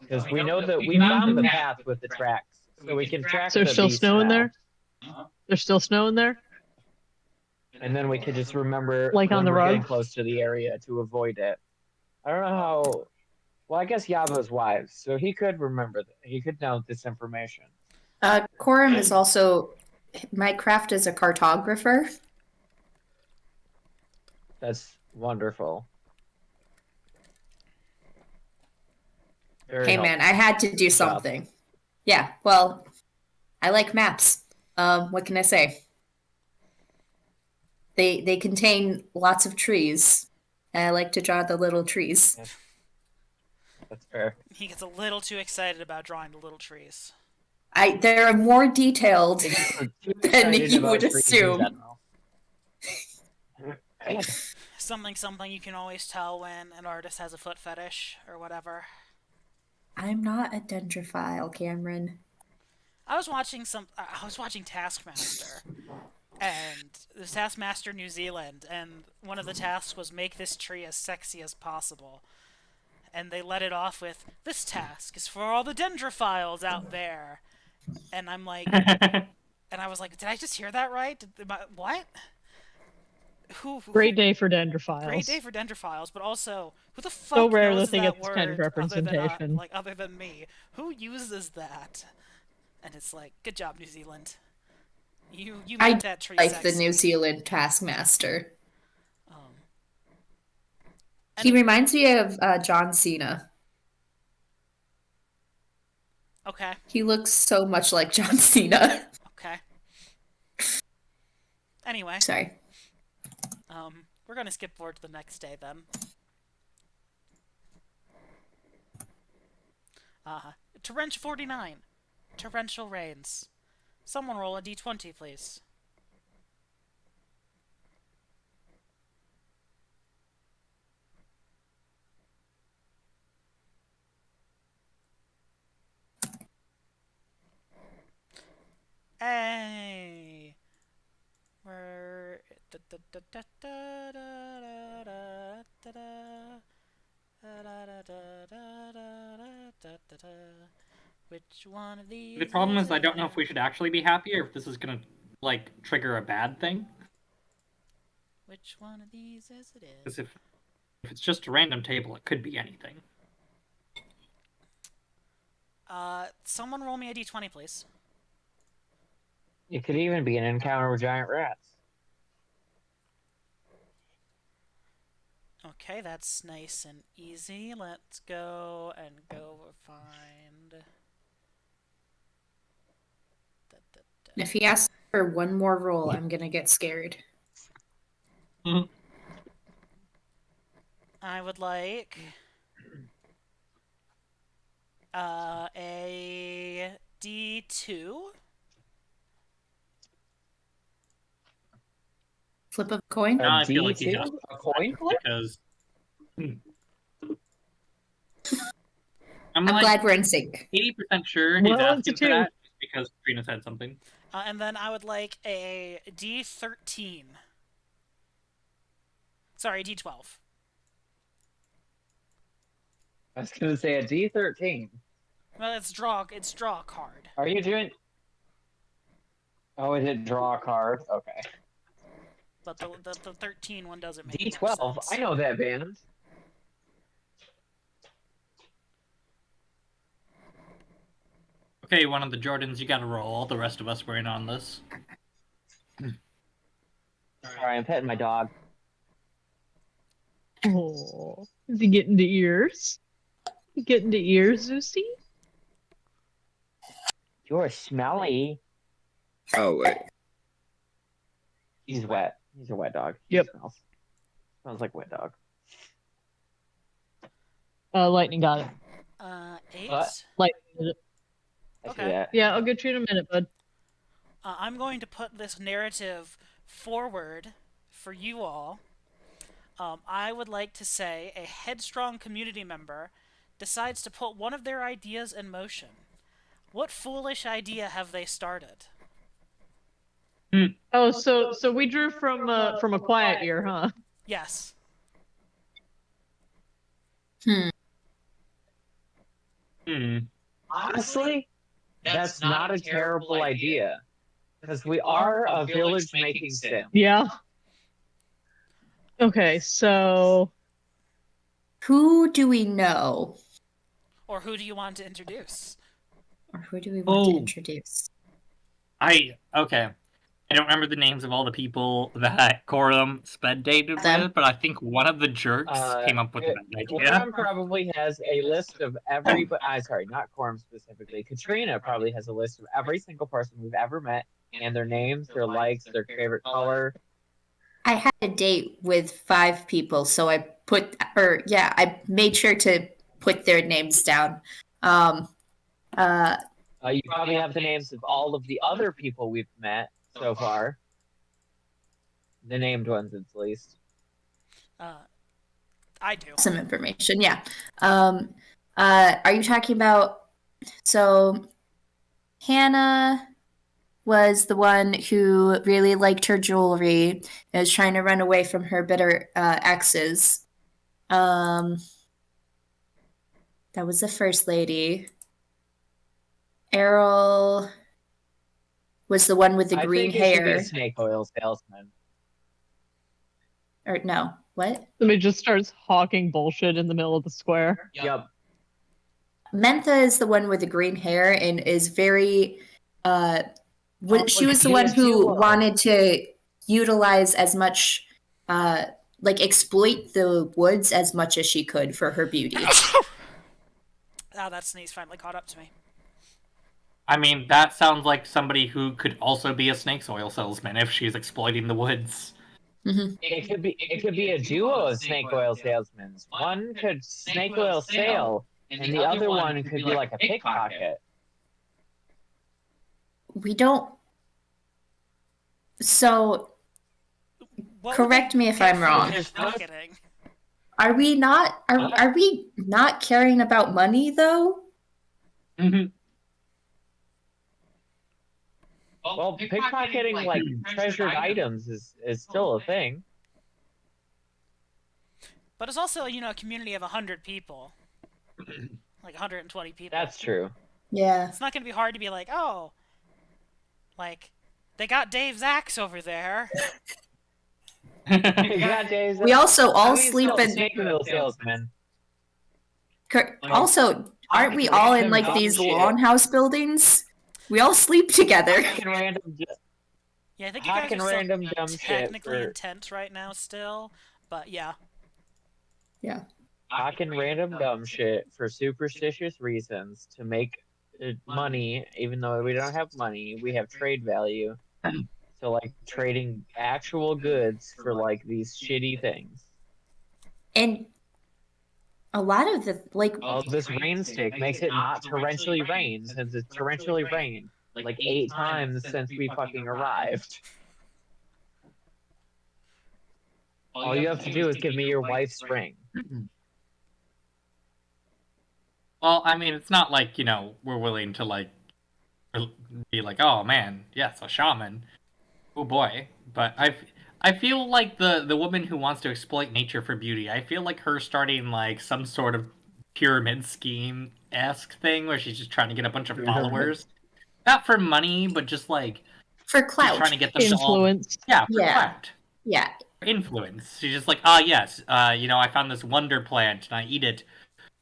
Because we know that we found the path with the tracks, so we can track. So there's the still beast snow in now. there? There's still snow in there? And then we could just remember Like on when the we're getting road? close to the area to avoid it. I don't know how. Well, I guess Yaba's wise, so he could remember that. He could know this information. Corum is also my craft is a cartographer. That's wonderful. Very Hey man, I helpful. had to do Good job. something. Yeah, well, I like maps. What can I say? They contain lots of trees. And I like to draw the little trees. That's fair. He gets a little too excited about drawing the little trees. They're more detailed I guess we're too than excited you about would trees in assume. general. Something you can always tell when an artist has a foot fetish or whatever. I'm not a dendrophile, Cameron. I was watching Taskmaster, and it was Taskmaster New Zealand, and one of the tasks was make this tree as sexy as possible. And they let it off with, "This task is for all the dendrophiles out there." And I'm like, and I was like, did I just hear that right? What? Who? Great day for dendrophiles. Great day for dendrophiles, but also, who the fuck So rare knows that they that get this word kind of representation. other than me? Who uses that? And it's like, good job, New Zealand. You I made that tree like sexy. the New Zealand Taskmaster. And He reminds me of John Cena. okay, He looks so much like John Cena. okay. Anyway, Sorry. we're gonna skip forward to the next day then. Torrential 49. Torrential rains. Someone roll a d20, please. Hey! We're... Which one of these? The problem is I don't know if we should actually be happy or if this is gonna, like, trigger a bad thing. Which one of these is it? Because if it's just a random table, it could be anything. Someone roll me a d20, please. It could even be an encounter with giant rats. Okay, that's nice and easy. Let's go and go find... If he asks for one more roll, I'm gonna get scared. I would like... a d2. Flip of a coin? Now A I feel like he D2? has A coin flip? because I'm like glad we're in sync. 80% sure he's Well, asking it's for a two. that just because Trina said something. And then I would like a d13. Sorry, D12. I was gonna say a D13. Well, it's draw a card. Are you doing? Oh, is it draw a card? Okay. But the 13 one doesn't make more D12. sense. I know that band. Okay, one of the Jordans, you gotta roll. The rest of us were in on this. Sorry, I'm petting my dog. Oh, is he getting the ears? You getting the ears, Zeusy? You're smelly. Oh wait. He's wet. He's a wet dog. Yep. Smells like wet dog. Lightning got it. 8. What? Lightning did it. I see Okay. that. Yeah, I'll get you in a minute, bud. I'm going to put this narrative forward for you all. I would like to say a headstrong community member decides to put one of their ideas in motion. What foolish idea have they started? Oh, so we drew from a quiet ear, huh? Yes. Honestly, that's not a terrible idea. Because we are a village making sim. Yeah. Okay, so Who do we know? Or who do you want to introduce? Or who do we want to Oh. introduce? Okay. I don't remember the names of all the people that Corum sped dated Them. with, but I think one of the jerks came up with that idea. Quorum probably has a list of every. Sorry, not Quorum specifically. Katrina probably has a list of every single person we've ever met and their names, their likes, their favorite color. I had a date with 5 people, so I I made sure to put their names down. You probably have the names of all of the other people we've met so far. The named ones, at least. I do. Some information, yeah. Are you talking about? So, Hannah was the one who really liked her jewelry and was trying to run away from her bitter exes. That was the first lady. Errol was the one with the green I think it should be hair. a snake oil salesman. Or no, what? somebody just starts hawking bullshit in the middle of the square. Yep. Mentha is the one with the green hair and is very she was the she one is who too, wanted to utilize as much exploit the woods as much as she could for her beauty. That sneeze finally caught up to me. I mean, that sounds like somebody who could also be a snake oil salesman if she's exploiting the woods. It could be a duo of snake oil salesmen. One could snake oil sale, and the other one could be like a pickpocket. We don't. So What correct would me they if get I'm for wrong. pickpocketing? Are we not? Are we not caring about money though? Well, pickpocketing like treasured items is still a thing. But it's also, a community of 100 people. Like 120 people. That's true. Yeah. It's not going to be hard to be like, oh, like, they got Dave's axe over there. We also all sleep in. snake oil salesman. Also, aren't we all in like these longhouse buildings? We all sleep together. Yeah, I think you guys Hacking are still random dumb shit technically for- in tent right now still, but yeah. Yeah. Hacking random dumb shit for superstitious reasons to make money, even though we don't have money, we have trade value. So, like, trading actual goods for, like, these shitty things. And a lot of the Oh, this rain stick makes it not torrentially rain, since it's torrentially rained like 8 times since we fucking arrived. All you have to do is give me your wife's ring. Well, I mean, it's not like, we're willing to, like, be like, oh, man, yes, a shaman. Oh, boy. But I feel like the woman who wants to exploit nature for beauty. I feel like her starting like some sort of pyramid scheme-esque thing where she's just trying to get a bunch of followers, not for money, but just like For she's clout. trying to get them to all. Influence. Yeah, for Yeah. clout. Yeah. Influence. She's just like, yes, I found this wonder plant and I eat it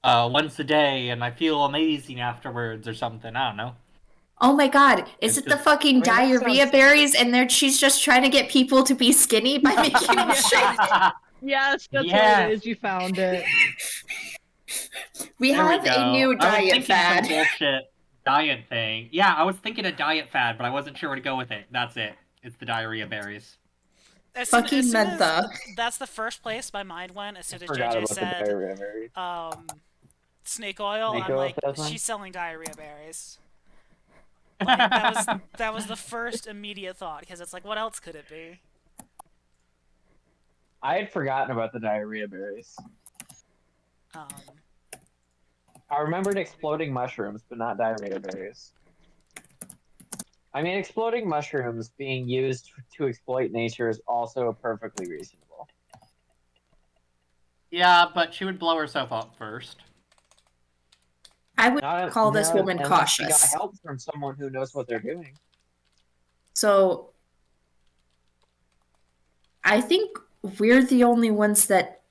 once a day and I feel amazing afterwards or something. I don't know. Oh my god, is It's it the just- fucking I mean, that diarrhea sounds- berries and she's just trying to get people to be skinny by making them shake? Yes, that's what Yes. it is. You found it. We There we have a go. new I was diet thinking fad. some bullshit diet thing. Yeah, I was thinking a diet fad, but I wasn't sure where to go with it. That's it. It's the diarrhea berries. Fucking Mentha. That's the first place my mind went as soon as Forgot JJ about the said diarrhea berries. snake oil. Snake I'm oil like, salesman? she's selling diarrhea berries. Like, that was the first immediate thought because it's like, what else could it be? I had forgotten about the diarrhea berries. Um, I remembered exploding mushrooms, but not diarrhea berries. I mean, exploding mushrooms being used to exploit nature is also perfectly reasonable. Yeah, but she would blow herself up first. I would Not- call this not woman unless she got cautious. help from someone who knows what they're doing. So I think we're the only ones that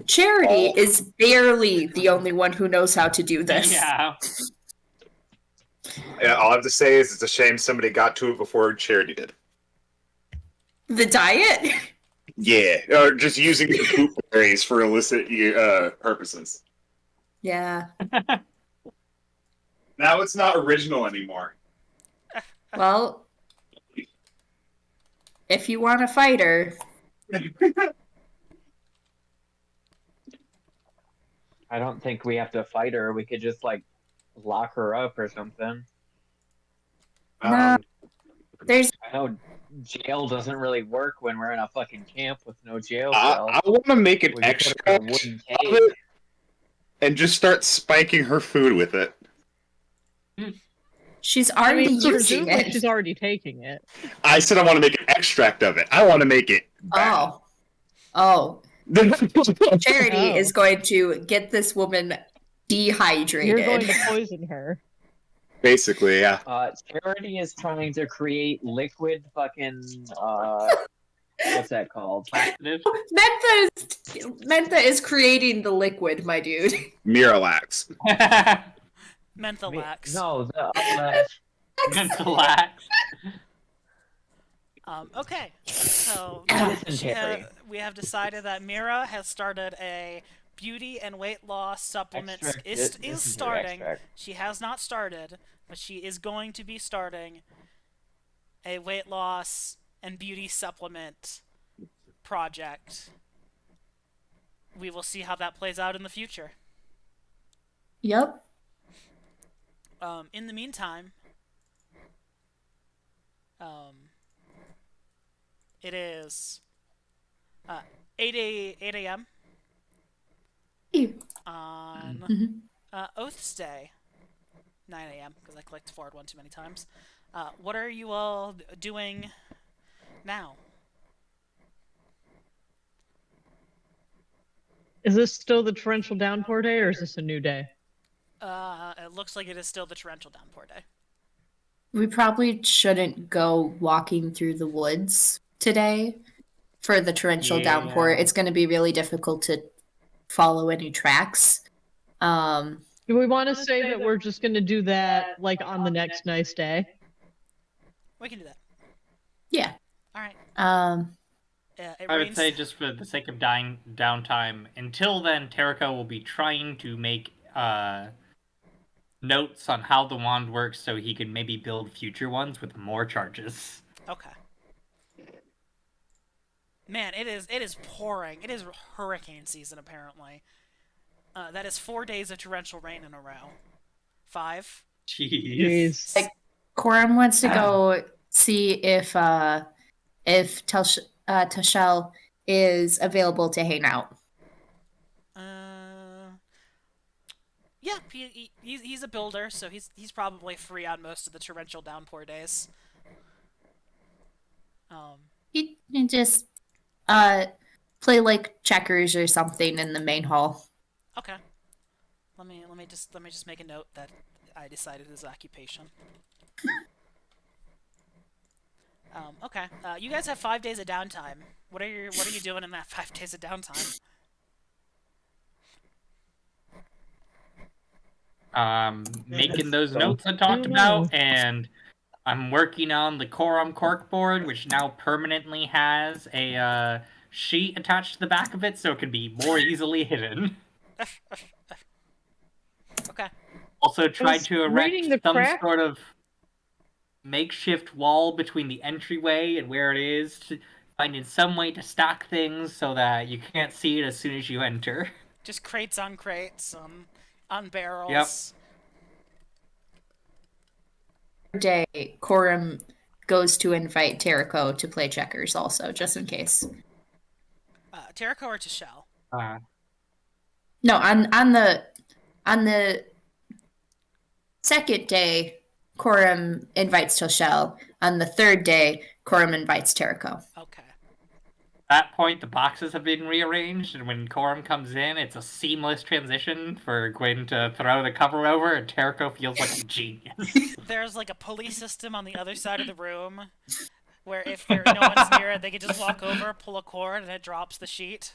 Charity Oh. is barely the only one who knows how to do this. Yeah. Yeah, all I have to say is it's a shame somebody got to it before Charity did. The diet? Yeah, or just using the poop berries for illicit purposes. Yeah. Now it's not original anymore. Well, if you want to fight her, I don't think we have to fight her. We could just like lock her up or something. No. there's I know jail doesn't really work when we're in a fucking camp with no jail I cells. want to make an We could put her extra in a wooden of cage. it and just start spiking her food with it. she's I already mean, using presumably it. she's already taking it. I said I want to make an extract of it. I want to make it bad. Oh. Charity Oh. is going to get this woman dehydrated. You're going to poison her. Basically, yeah. Charity is trying to create liquid fucking what's that called? Laxative. Mentha is creating the liquid, my dude. Miralax. Mentholax. No, Mentalax. Okay, so Dysentery. we have decided that Mira has started a beauty and weight loss supplement. Is starting. Extract. She has not started, but she is going to be starting a weight loss and beauty supplement project. We will see how that plays out in the future. Yep. In the meantime, it is 8 a.m. on Mhm. Oath's Day, 9 a.m. because I clicked forward one too many times. What are you all doing now? Is this still the torrential downpour day, or is this a new day? It looks like it is still the torrential downpour day. We probably shouldn't go walking through the woods today for the torrential downpour. Yeah. It's going to be really difficult to follow any tracks. Do we want to say that we're just going to do that like on the next nice day? We can do that. Yeah. All right. It I would rains. say, just for the sake of downtime, until then, Terika will be trying to make notes on how the wand works so he can maybe build future ones with more charges. Okay. Man, it is pouring. It is hurricane season apparently. That is 4 days of torrential rain in a row. 5. Jeez. Jeez. Like, Coram wants to go see if Tashel is available to hang out. Yeah, he's a builder, so he's probably free on most of the torrential downpour days. You just play like checkers or something in the main hall. Okay. Let me just make a note that I decided his occupation. Okay. You guys have 5 days of downtime. What are you doing in that 5 days of downtime? Making those notes I talked about, and I'm working on the Quorum corkboard, which now permanently has a sheet attached to the back of it, so it can be more easily hidden. Okay. Also tried to erect reading the some crack- sort of makeshift wall between the entryway and where it is, finding some way to stack things so that you can't see it as soon as you enter. Just crates on barrels. Yep. Day, Corum goes to invite Terrico to play checkers also, just in case. Terrico or Tashel? No, on the second day, Corum invites Toshel. On the third day, Corum invites Terrico. Okay. At that point, the boxes have been rearranged, and when Quorum comes in, it's a seamless transition for Gwyn to throw the cover over, and Terrico feels like a genius. There's like a pulley system on the other side of the room, where if no one's near it, they can just walk over, pull a cord, and it drops the sheet.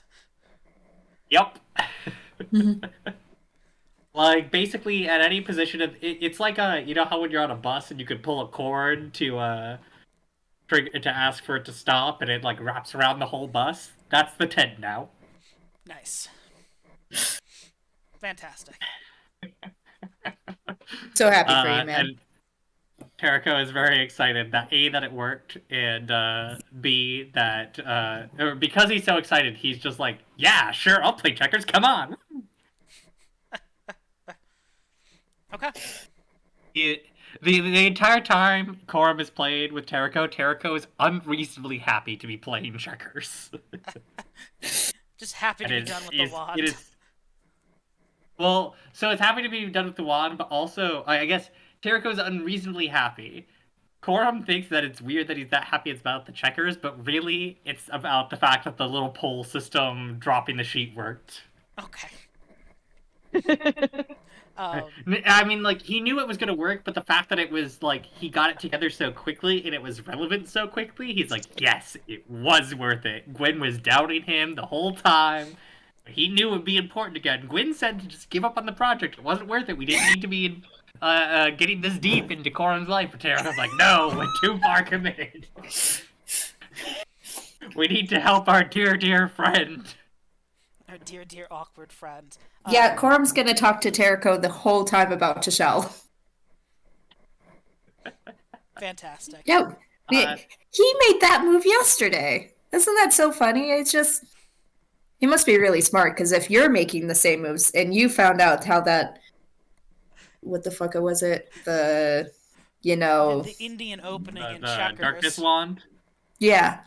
Yep. Like, basically, at any position of it's like you know how when you're on a bus and you could pull a cord to ask for it to stop, and it like wraps around the whole bus? That's the tent now. Nice. Fantastic. So happy for you, man. And Terrico is very excited that A, that it worked, and B, that or because he's so excited, he's just like, yeah, sure, I'll play checkers, come on. Okay. The entire time Quorum has played with Terrico is unreasonably happy to be playing checkers. Just happy to be done with the wand. Well, so it's happy to be done with the wand, but also, I guess, Terrico is unreasonably happy. Quorum thinks that it's weird that he's that happy about the checkers, but really, it's about the fact that the little pull system dropping the sheet worked. Okay. I mean, like, he knew it was going to work, but the fact that it was, like, he got it together so quickly and it was relevant so quickly, he's like, yes, it was worth it. Gwyn was doubting him the whole time. He knew it would be important again. Gwyn said to just give up on the project. It wasn't worth it. We didn't need to be getting this deep into Corum's life. But Terrico's like, no, we're too far committed. We need to help our dear, dear friend. Our dear, dear awkward friend. Yeah, Corum's gonna talk to Terrico the whole time about Tashel. Fantastic. Yeah, he made that move yesterday. Isn't that so funny? It's just... He must be really smart, because if you're making the same moves, and you found out how that... What the fuck was it? The Indian opening in the checkers. Darkness Wand? Yeah.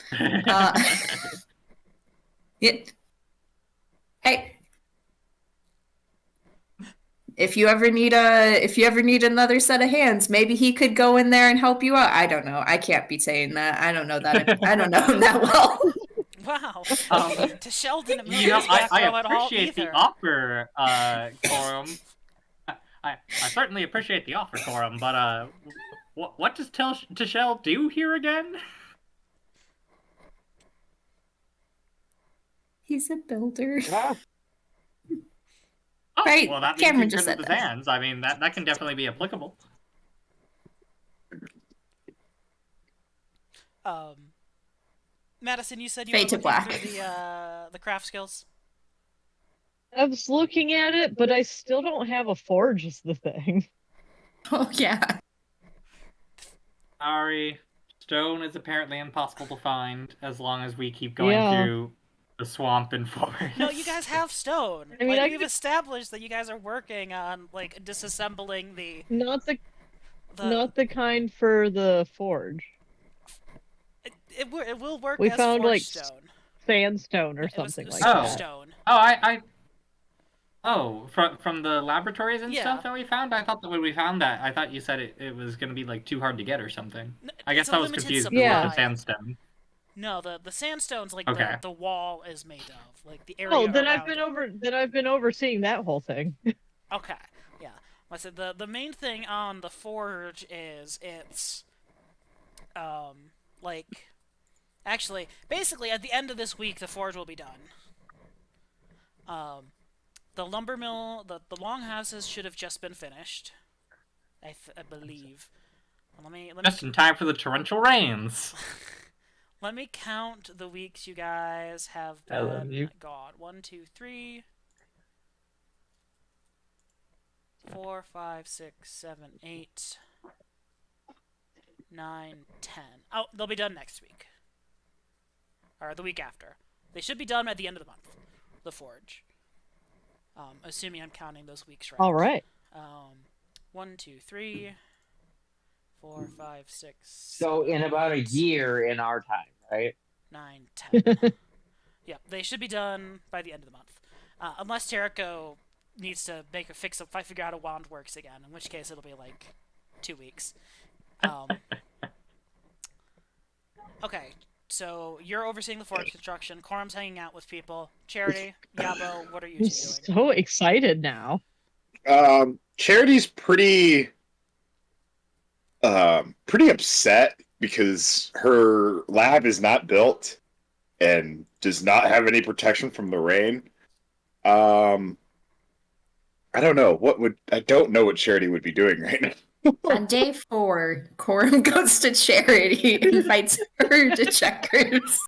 Hey, if you ever need another set of hands, maybe he could go in there and help you out. I don't know. I can't be saying that. I don't know that. I don't know him that well. Wow. Tashel didn't move his back I row at all appreciate either. the offer, Quorum. I certainly appreciate the offer, Quorum, but what does Tashel do here again? He's a builder. Ah, Oh, Right, well, that means Cameron in just terms of said his that. hands. I mean, that can definitely be applicable. Madison, you said you Fade were to looking black. through the craft skills. I was looking at it, but I still don't have a forge is the thing. Oh yeah. Sorry, stone is apparently impossible to find as long as we keep going Yeah. through the swamp and forest. No, you guys have stone. I mean, I we've could- established that you guys are working on like disassembling the. Not the kind for the forge. It will work We as found, forge like, stone. Sandstone or It was something like Oh. that. stone. From the laboratories and Yeah. stuff that we found? I thought that when we found that, I thought you said it was going to be like too hard to get or something. I guess It's a I was limited confused Yeah. with the sandstone. No, the sandstone's like Okay. the wall is made of, like the area. Oh, then I've around been it. overseeing that whole thing. Okay, yeah. Like I said, the main thing on the forge is it's like actually basically at the end of this week the forge will be done. The lumber mill, the longhouses should have just been finished. I believe. Let me Just in time for the torrential rains. let me count the weeks you guys have I love been you. gone. 1, 2, 3, 4, 5, 6, 7, 8, 9, 10. Oh, they'll be done next week. Or the week after. They should be done at the end of the month. The forge. Assuming I'm counting those weeks right. All right. 1, 2, 3, 4, 5, 6. So in about a year in our time, right? 9, 10. Yeah, they should be done by the end of the month. Unless Terrico needs to figure out how a wand works again, in which case it'll be like 2 weeks. Okay, so you're overseeing the forge construction. Corum's hanging out with people. Charity, Yabo, what are you I'm two doing? so excited now. Charity's pretty upset because her lab is not built and does not have any protection from the rain. I don't know I don't know what Charity would be doing right now. On day 4, Corum goes to Charity and invites her to checkers.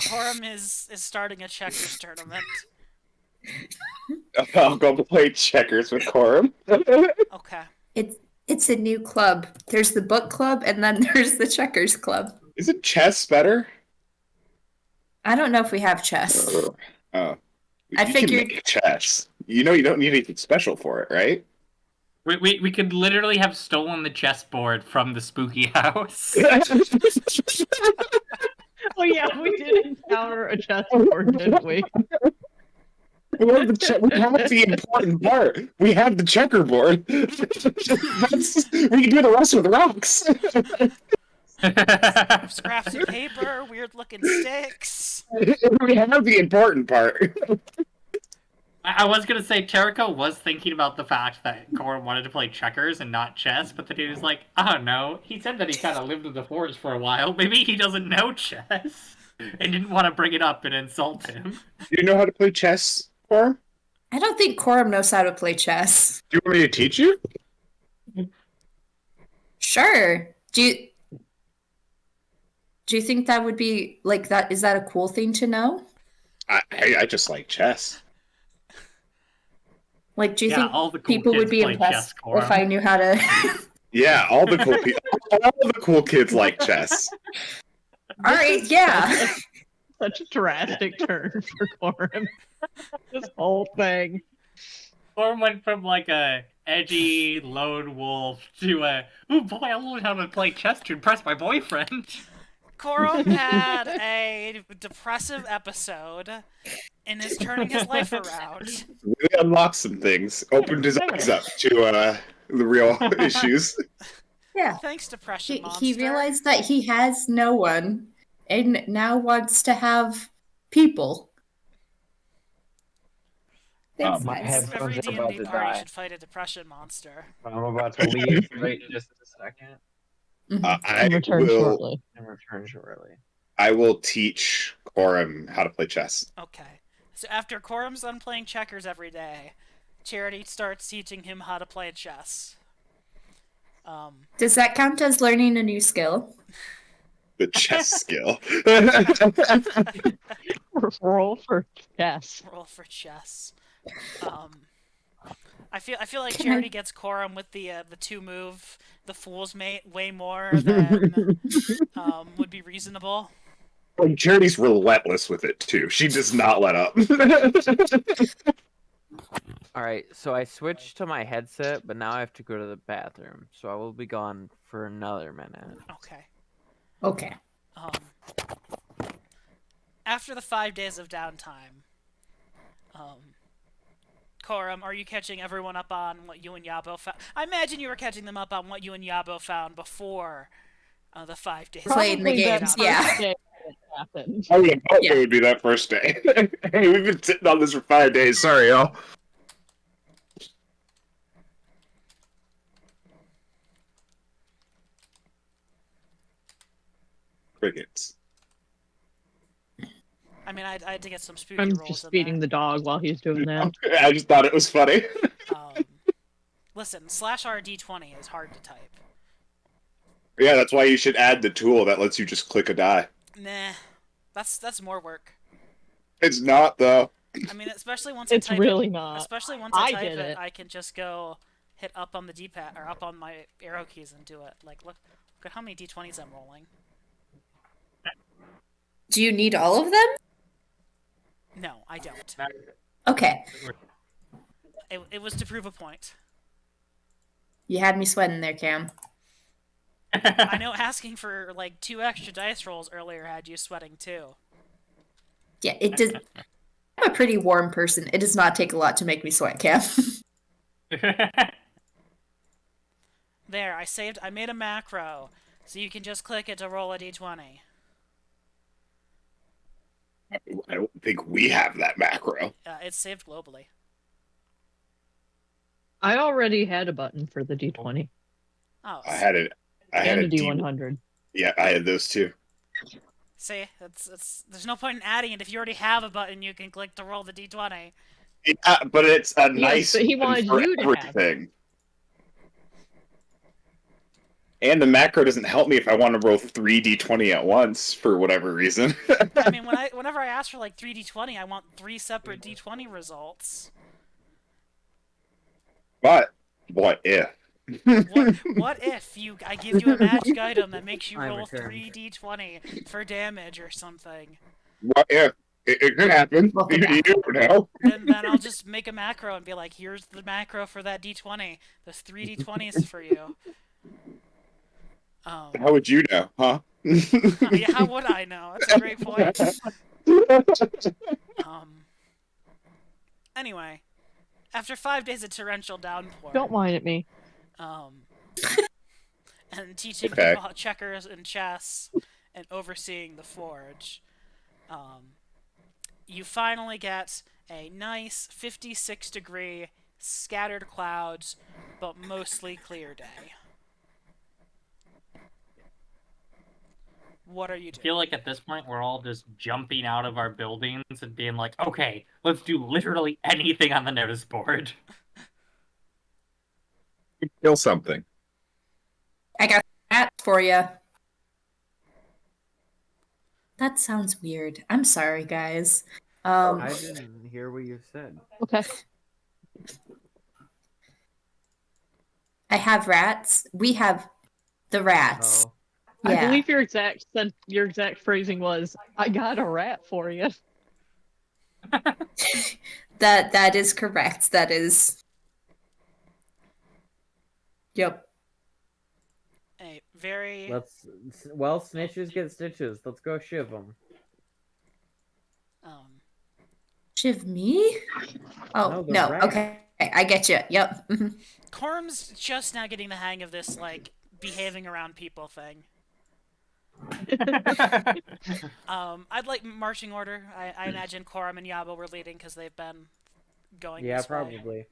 Corum is starting a checkers tournament. I'll go play checkers with Corum. Okay. It's a new club. There's the book club and then there's the checkers club. Isn't chess better? I don't know if we have chess. Oh. I You can figured- make chess. You know you don't need anything special for it, right? We could literally have stolen the chessboard from the spooky house. Oh yeah, we did encounter a chessboard, didn't we? We have the important part. We have the checkerboard. We can do the rest with rocks. Scraps of paper, weird looking sticks. We have the important part. I was gonna say Terrico was thinking about the fact that Corum wanted to play checkers and not chess, but then he was like, I don't know. He said that he kind of lived in the forest for a while. Maybe he doesn't know chess and didn't want to bring it up and insult him. Do you know how to play chess, Corum? I don't think Corum knows how to play chess. Do you want me to teach you? Sure. Do you think that would be like that? Is that a cool thing to know? I just like chess. Like, do you Yeah, think all the cool people would kids be play impressed chess, Corum. if I knew how to? Yeah, all the cool kids like chess. All right, yeah. Such a drastic turn for Corum. This whole thing. Corum went from like a edgy lone wolf to a, oh boy, I learned how to play chess to impress my boyfriend. Corum had a depressive episode and is turning his life around. Really unlocked some things. Opened his eyes up to the real issues. Yeah. Thanks, Depression He Monster. realized that he has no one and now wants to have people. Thanks, my guys. head- Every Headphones are about D&D to party die. should fight a Depression Monster. I'm about to leave right in just a second I Return will. shortly. and return shortly. I will teach Corum how to play chess. Okay. So after Corum's done playing checkers every day, Charity starts teaching him how to play chess. Does that count as learning a new skill? The chess skill. Roll for chess. Roll for chess. I feel like Charity gets Corum with the 2-move, the Fool's Mate, way more than would be reasonable. Like, Charity's relentless with it too. She does not let up. All right, so I switched to my headset, but now I have to go to the bathroom, so I will be gone for another minute. Okay. Okay. After the 5 days of downtime, Corum, are you catching everyone up on what you and Yabo found? I imagine you were catching them up on what you and Yabo found before The 5 days. Played the Probably that games, first yeah. day it happened. I would have thought Yeah. it would be that first day. Hey, we've been sitting on this for 5 days. Sorry, y'all. Crickets. I mean, I had to get some spooky I'm rolls just in feeding there. the dog while he's doing that. I just thought it was funny. Listen, /RD20 is hard to type. Yeah, that's why you should add the tool that lets you just click a die. Nah, that's more work. It's not, though. I mean, especially once It's I type really it, not. Especially once I I type did it, it. I can just go hit up on the D-pad or up on my arrow keys and do it. Like, look at how many D20s I'm rolling. Do you need all of them? No, I don't. Okay. It was to prove a point. You had me sweating there, Cam. I know asking for like 2 extra dice rolls earlier had you sweating too. Yeah, it does. I'm a pretty warm person. It does not take a lot to make me sweat, Cam. There, I made a macro, so you can just click it to roll a d20. I don't think we have that macro. It's saved globally. I already had a button for the D20 Oh, I had it. I had and a a D100. Yeah, I had those too. see, there's no point in adding it. If you already have a button, you can click to roll the d20. Yeah, but it's a nice but he one wanted for you to have everything. And the macro doesn't help me if I want to roll 3d20 at once for whatever reason. I mean, whenever I ask for like 3d20, I want 3 separate d20 results. But what if? What if I give you a magic item that makes you I roll returned. 3d20 for damage or something? What if? It could happen. Welcome You never know. Then I'll just make a macro and be like, here's the macro for that d20. There's 3 d20s for you. How would you know, huh? Yeah, how would I know? That's a great point. Anyway, after 5 days of torrential downpour, Don't whine at me. and teaching Okay. people checkers and chess and overseeing the forge, you finally get a nice 56-degree scattered clouds, but mostly clear day. What are you I doing? feel like at this point we're all just jumping out of our buildings and being like, okay, let's do literally anything on the notice board. Kill something. I got that for you. That sounds weird. I'm sorry, guys. I didn't hear what you said. Okay. I have rats. We have the rats. Oh, I Yeah. believe your exact phrasing was, "I got a rat for you." That is correct. That is. Yep. A very snitches get stitches. Let's go shiv them. Shiv me? Oh No, the no. rat. Okay, I get you. Yep. Mhm. Corm's just now getting the hang of this like behaving around people thing. I'd like marching order. I imagine Corum and Yabo were leading because they've been going. Yeah, this way. probably.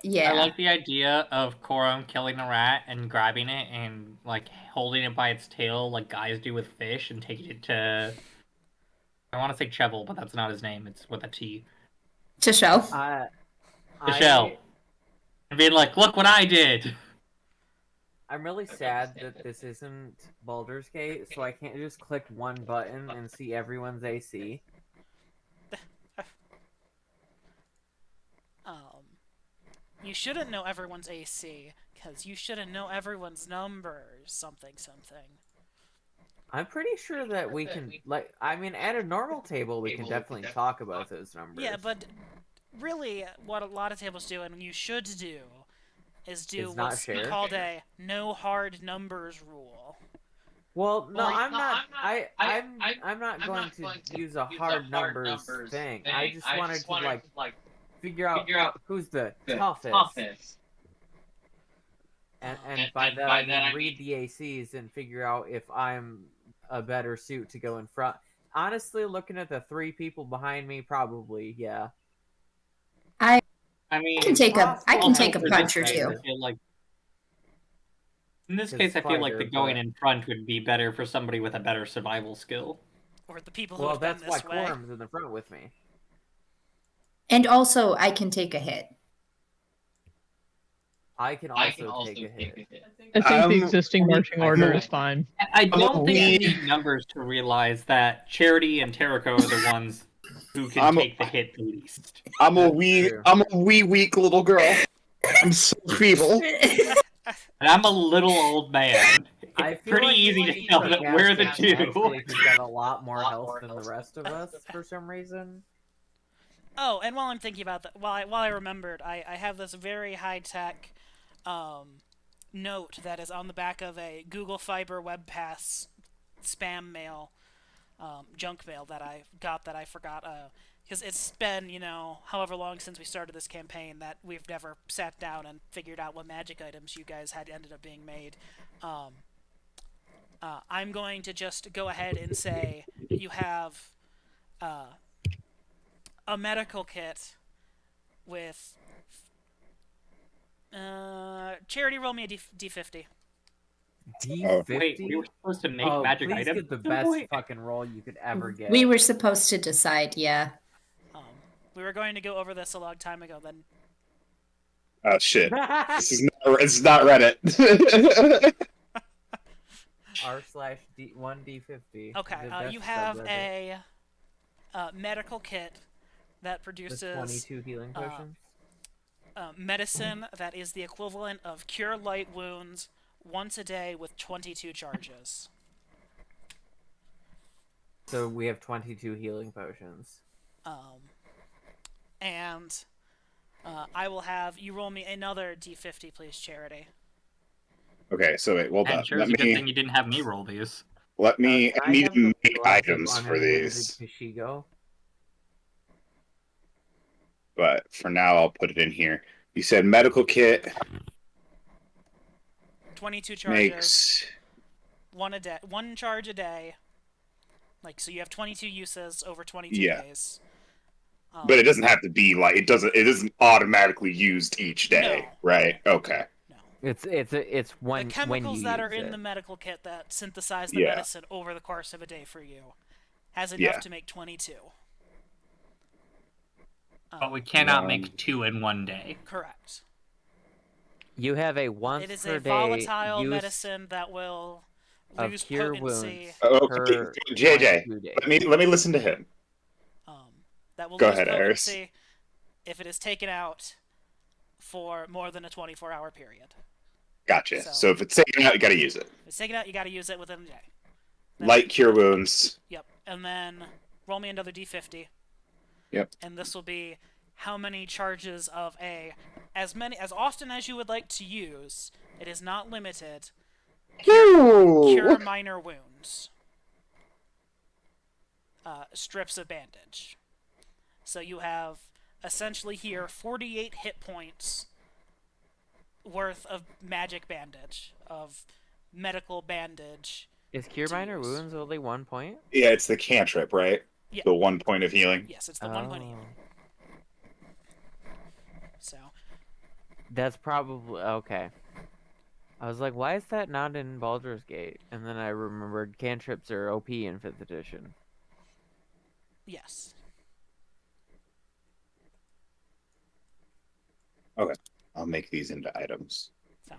Yeah. I like the idea of Corum killing a rat and grabbing it and like holding it by its tail like guys do with fish and taking it to. I want to say Chevel, but that's not his name. It's with a T. To show. To Shell. And being like, look what I did! I'm really sad that this isn't Baldur's Gate, so I can't just click one button and see everyone's AC. You shouldn't know everyone's AC because you shouldn't know everyone's numbers. Something. I'm pretty sure that we can, like, I mean, at a normal table, we can definitely talk about those numbers. Yeah, but really, what a lot of tables do, and you should do, is do Is not what's share? called a no hard numbers rule. Well, no, I'm not. I'm not going to use a hard numbers thing. I just wanted to like figure out who's the toughest. And by that I mean read the ACs and figure out if I'm a better suit to go in front. Honestly, looking at the 3 people behind me, probably, yeah. I I mean, can take a also for this punch or case, two. I feel like in this Because case, I feel like the spider, going but- in front would be better for somebody with a better survival skill. Or the people who Well, have been that's why this way. Quorum's in the front with me. And also, I can take a hit. I can also take a hit. I think the existing marching order is fine. I don't think we- you need numbers to realize that Charity and Terrico are the ones who can take the hit the least. I'm a True. weak little girl. I'm so feeble. And I'm a little old man. I It's feel pretty like easy when to you tell took that out we're the Jack two. Actually, he's got a lot more health than the rest of us for some reason. Oh, and while I'm thinking about that, while I remembered, I have this very high tech note that is on the back of a Google Fiber Web Pass spam mail, junk mail that I got that I forgot. Because it's been, however long since we started this campaign that we've never sat down and figured out what magic items you guys had ended up being made. I'm going to just go ahead and say you have a medical kit with Charity, roll me a D50. D50? Wait, we were supposed to make oh, magic please items? get the at some best point? fucking roll you could ever get. We were supposed to decide, yeah. We were going to go over this a long time ago. Then Oh shit! It's not Reddit. R/D1D50. okay, That's you have subreddit. a medical kit that The produces 22 healing potions. medicine that is the equivalent of cure light wounds once a day with 22 charges. So we have 22 healing potions. And I will have you roll me another D50, please, Charity. Okay, so wait, hold And on. sure, it's a good thing you didn't have me roll these. Let me. Can I need have to the make Glass of items for Unlimited these, Kashigo? but for now I'll put it in here. You said medical kit 22 charges, makes. one charge a day. Like, so you have 22 uses over 22 Yeah. days. But it doesn't have to be like it isn't automatically used each day, No. right? Okay. No. It's when The chemicals you that use are in it. the medical kit that synthesize the Yeah. medicine over the course of a day for you has enough Yeah. to make 22. But we cannot Um, make 2 in one day. Correct. You have a once It is per a day volatile use medicine that will of lose cure potency. wounds Okay, per JJ, 22 days. let me listen to him. That will Go lose ahead, Iris. potency if it is taken out for more than a 24-hour period. Gotcha. So- So if it's taken out, you got to use it. If it's taken out, you got to use it within the day. Then- Light cure wounds. Yep. And then roll me another D50. Yep. And this will be how many charges of as often as you would like to use. It is not limited. Cure minor wounds. Strips of bandage. So you have essentially here 48 hit points worth of magic bandage, of medical bandage. Is cure minor use. wounds only 1 point? Yeah, it's the cantrip, right? Yeah. The 1 point of healing. Yes, it's the one point healing. So That's probably okay. I was like, why is that not in Baldur's Gate? And then I remembered cantrips are OP in 5th edition. yes. I'll make these into items. So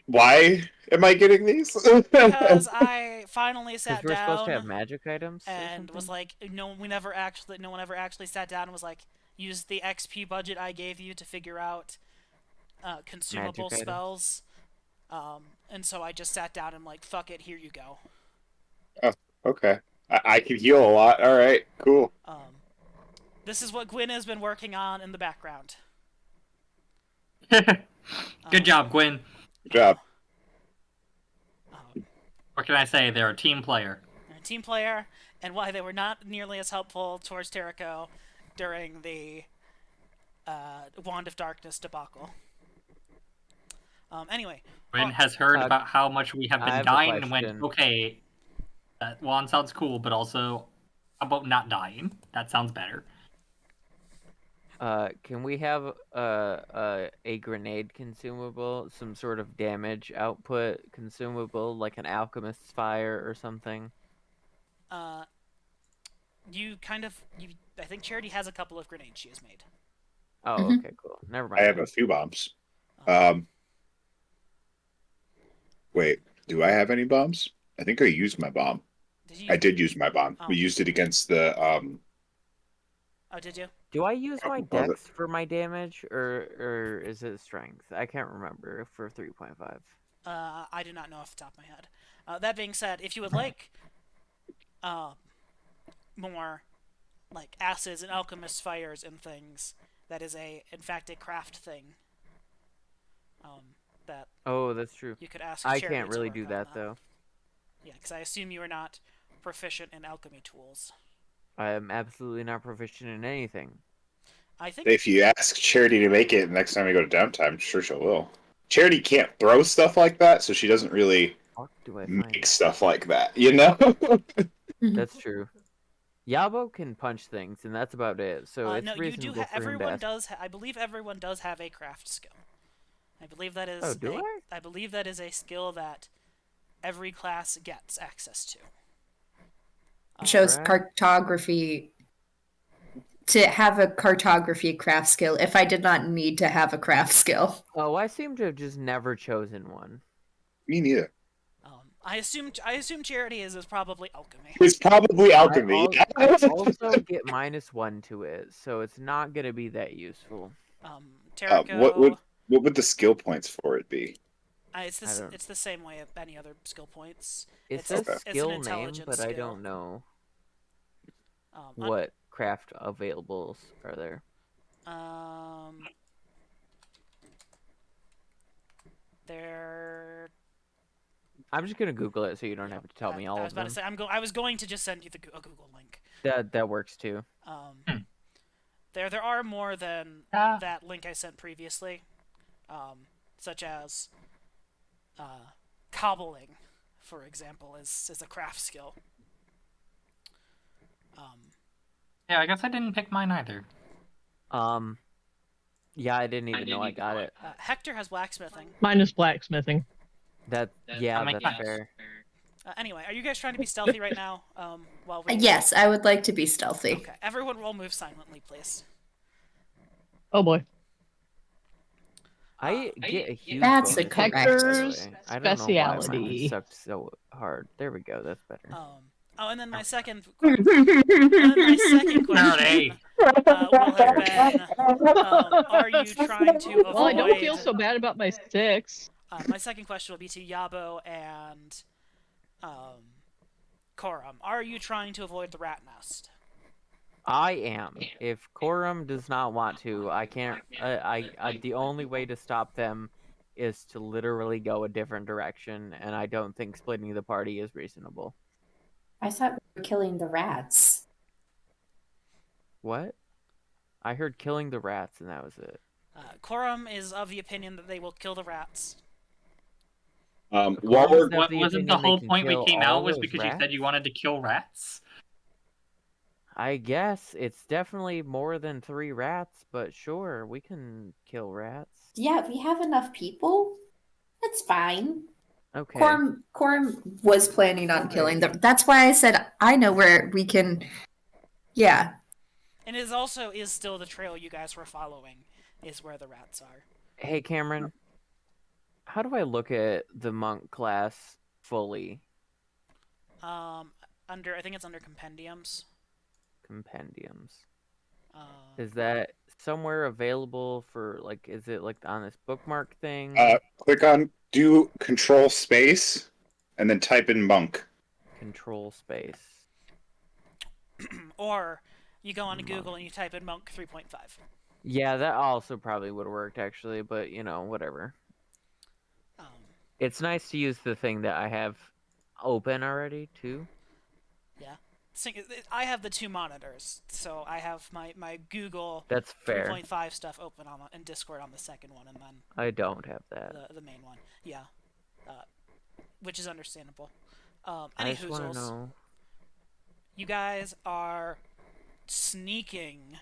Why am I getting these? because I finally sat Because we're supposed to have down magic items or and was something? like, no one ever actually sat down and was like, use the XP budget I gave you to figure out consumable Magic items. spells. And so I just sat down and like, fuck it, here you go. Okay. I can heal a lot. All right. Cool. This is what Gwyn has been working on in the background. Good job, Gwen. Good job. What can I say? They're a team player. A team player, and why they were not nearly as helpful towards Terrico during the Wand of Darkness debacle. Anyway, Rin has heard Uh, about how much we have I been have a dying and went, question. okay, that wand sounds cool, but also, how about not dying? That sounds better. Can we have a grenade consumable, some sort of damage output consumable, like an alchemist's fire or something? I think Charity has a couple of grenades she has made. Oh, Mhm. okay, cool. Never I mind. have a few bombs. Wait, do I have any bombs? I think I used my bomb. Did you? I did use my bomb. Oh. We used it against the Oh, did you? Do I use my what was it? dex for my damage, or is it strength? I can't remember for 3.5. I do not know off the top of my head. That being said, if you would like more like acids and alchemist fires and things, that is in fact a craft thing. That Oh, that's true. you could ask. I Charity can't to really work do on that though. Yeah, because I assume you are not proficient in alchemy tools. I am absolutely not proficient in anything. I think If you ask Charity to make it next time we go to downtime, I'm sure she will. Charity can't throw stuff like that, so she doesn't really What do I find? make stuff like that, you know? That's true. Yabo can punch things, and that's about it. So it's no, you do. reasonable for him to Everyone ask. does. I believe everyone does have a craft skill. I believe that is. Oh, do I believe that is a skill that every class gets access to. Shows Alright. cartography. To have a cartography craft skill, if I did not need to have a craft skill. Oh, I seem to have just never chosen one. Me neither. I assume Charity is probably alchemy. It's probably alchemy. I also get -1 to it, so it's not gonna be that useful. Terrico. What would the skill points for it be? It's I don't- the same way of any other skill points. It It's says it's an skill name, intelligence but I skill. don't know I'm- what craft availables are there. They're. I'm just gonna Google it so you don't have to tell me all I was of about them. to say I was going to just send you a Google link. That works too. There are more than that link I sent previously, such as cobbling, for example, is a craft skill. Yeah, I guess I didn't pick mine either. Yeah, I didn't even know I got it. Hector has blacksmithing. Mine is blacksmithing. Yeah, That makes that's sense. fair. Anyway, are you guys trying to be stealthy right now? While we... Yes, I would like to be stealthy. Okay, everyone roll move silently, please. Oh boy. I get a huge That's bonus a for that, by the Hector's way. I don't know why speciality. mine sucked so hard. There we go. That's better. Oh, and then my second question will have been, are you trying to avoid... Well, I don't feel so bad about my 6. My second question will be to Yabo and Korum. Are you trying to avoid the rat nest? I am. If Korum does not want to, I can't. The only way to stop them is to literally go a different direction, and I don't think splitting the party is reasonable. I thought we were killing the rats. What? I heard killing the rats, and that was it. Korum is of the opinion that they will kill the rats. While Korum's we're of the Wasn't the opinion they whole can point we kill came all out was those because you said you rats? wanted to kill rats? I guess it's definitely more than 3 rats, but sure, we can kill rats. Yeah, we have enough people. That's fine. Okay. Corm was planning on killing them. That's why I said I know where we can. Yeah. And it also is still the trail you guys were following, is where the rats are. Hey, Cameron. How do I look at the monk class fully? I think it's under compendiums. Compendiums. Uh, Is that somewhere available for, like, is it like on this bookmark thing? click on do control space and then type in monk. Control space. or you go onto Google and you type in monk 3.5. Yeah, that also probably would have worked, actually, but, whatever. It's nice to use the thing that I have open already, too. Yeah. I have the 2 monitors, so I have my Google That's fair. 3.5 stuff open on in Discord on the second one, and then I don't have that. the main one. Yeah, which is understandable. I just want Anyhoozles, to know. you guys are sneaking.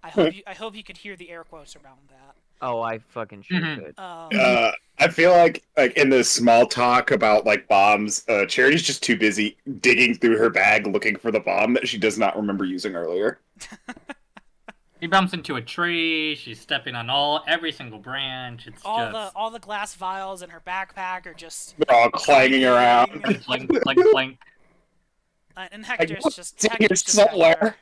I hope you could hear the air quotes around that. Oh, I fucking sure Mhm. could. I feel like in the small talk about like bombs, Charity's just too busy digging through her bag looking for the bomb that she does not remember using earlier. She bumps into a tree. She's stepping on every single branch. It's just all the glass vials in her backpack are just They're all clanging around. clink, clink, clink. and Like, Hector's what's just in here Hector's just back somewhere? there.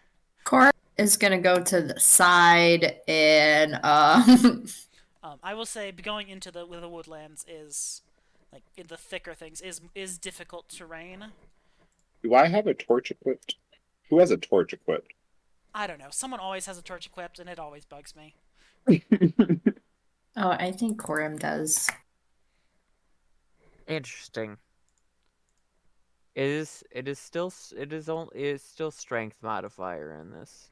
Cora is gonna go to the side and I will say going into the woodlands is like in the thicker things is difficult terrain. Do I have a torch equipped? Who has a torch equipped? I don't know. Someone always has a torch equipped, and it always bugs me. oh, I think Coram does. Interesting. It is still strength modifier in this.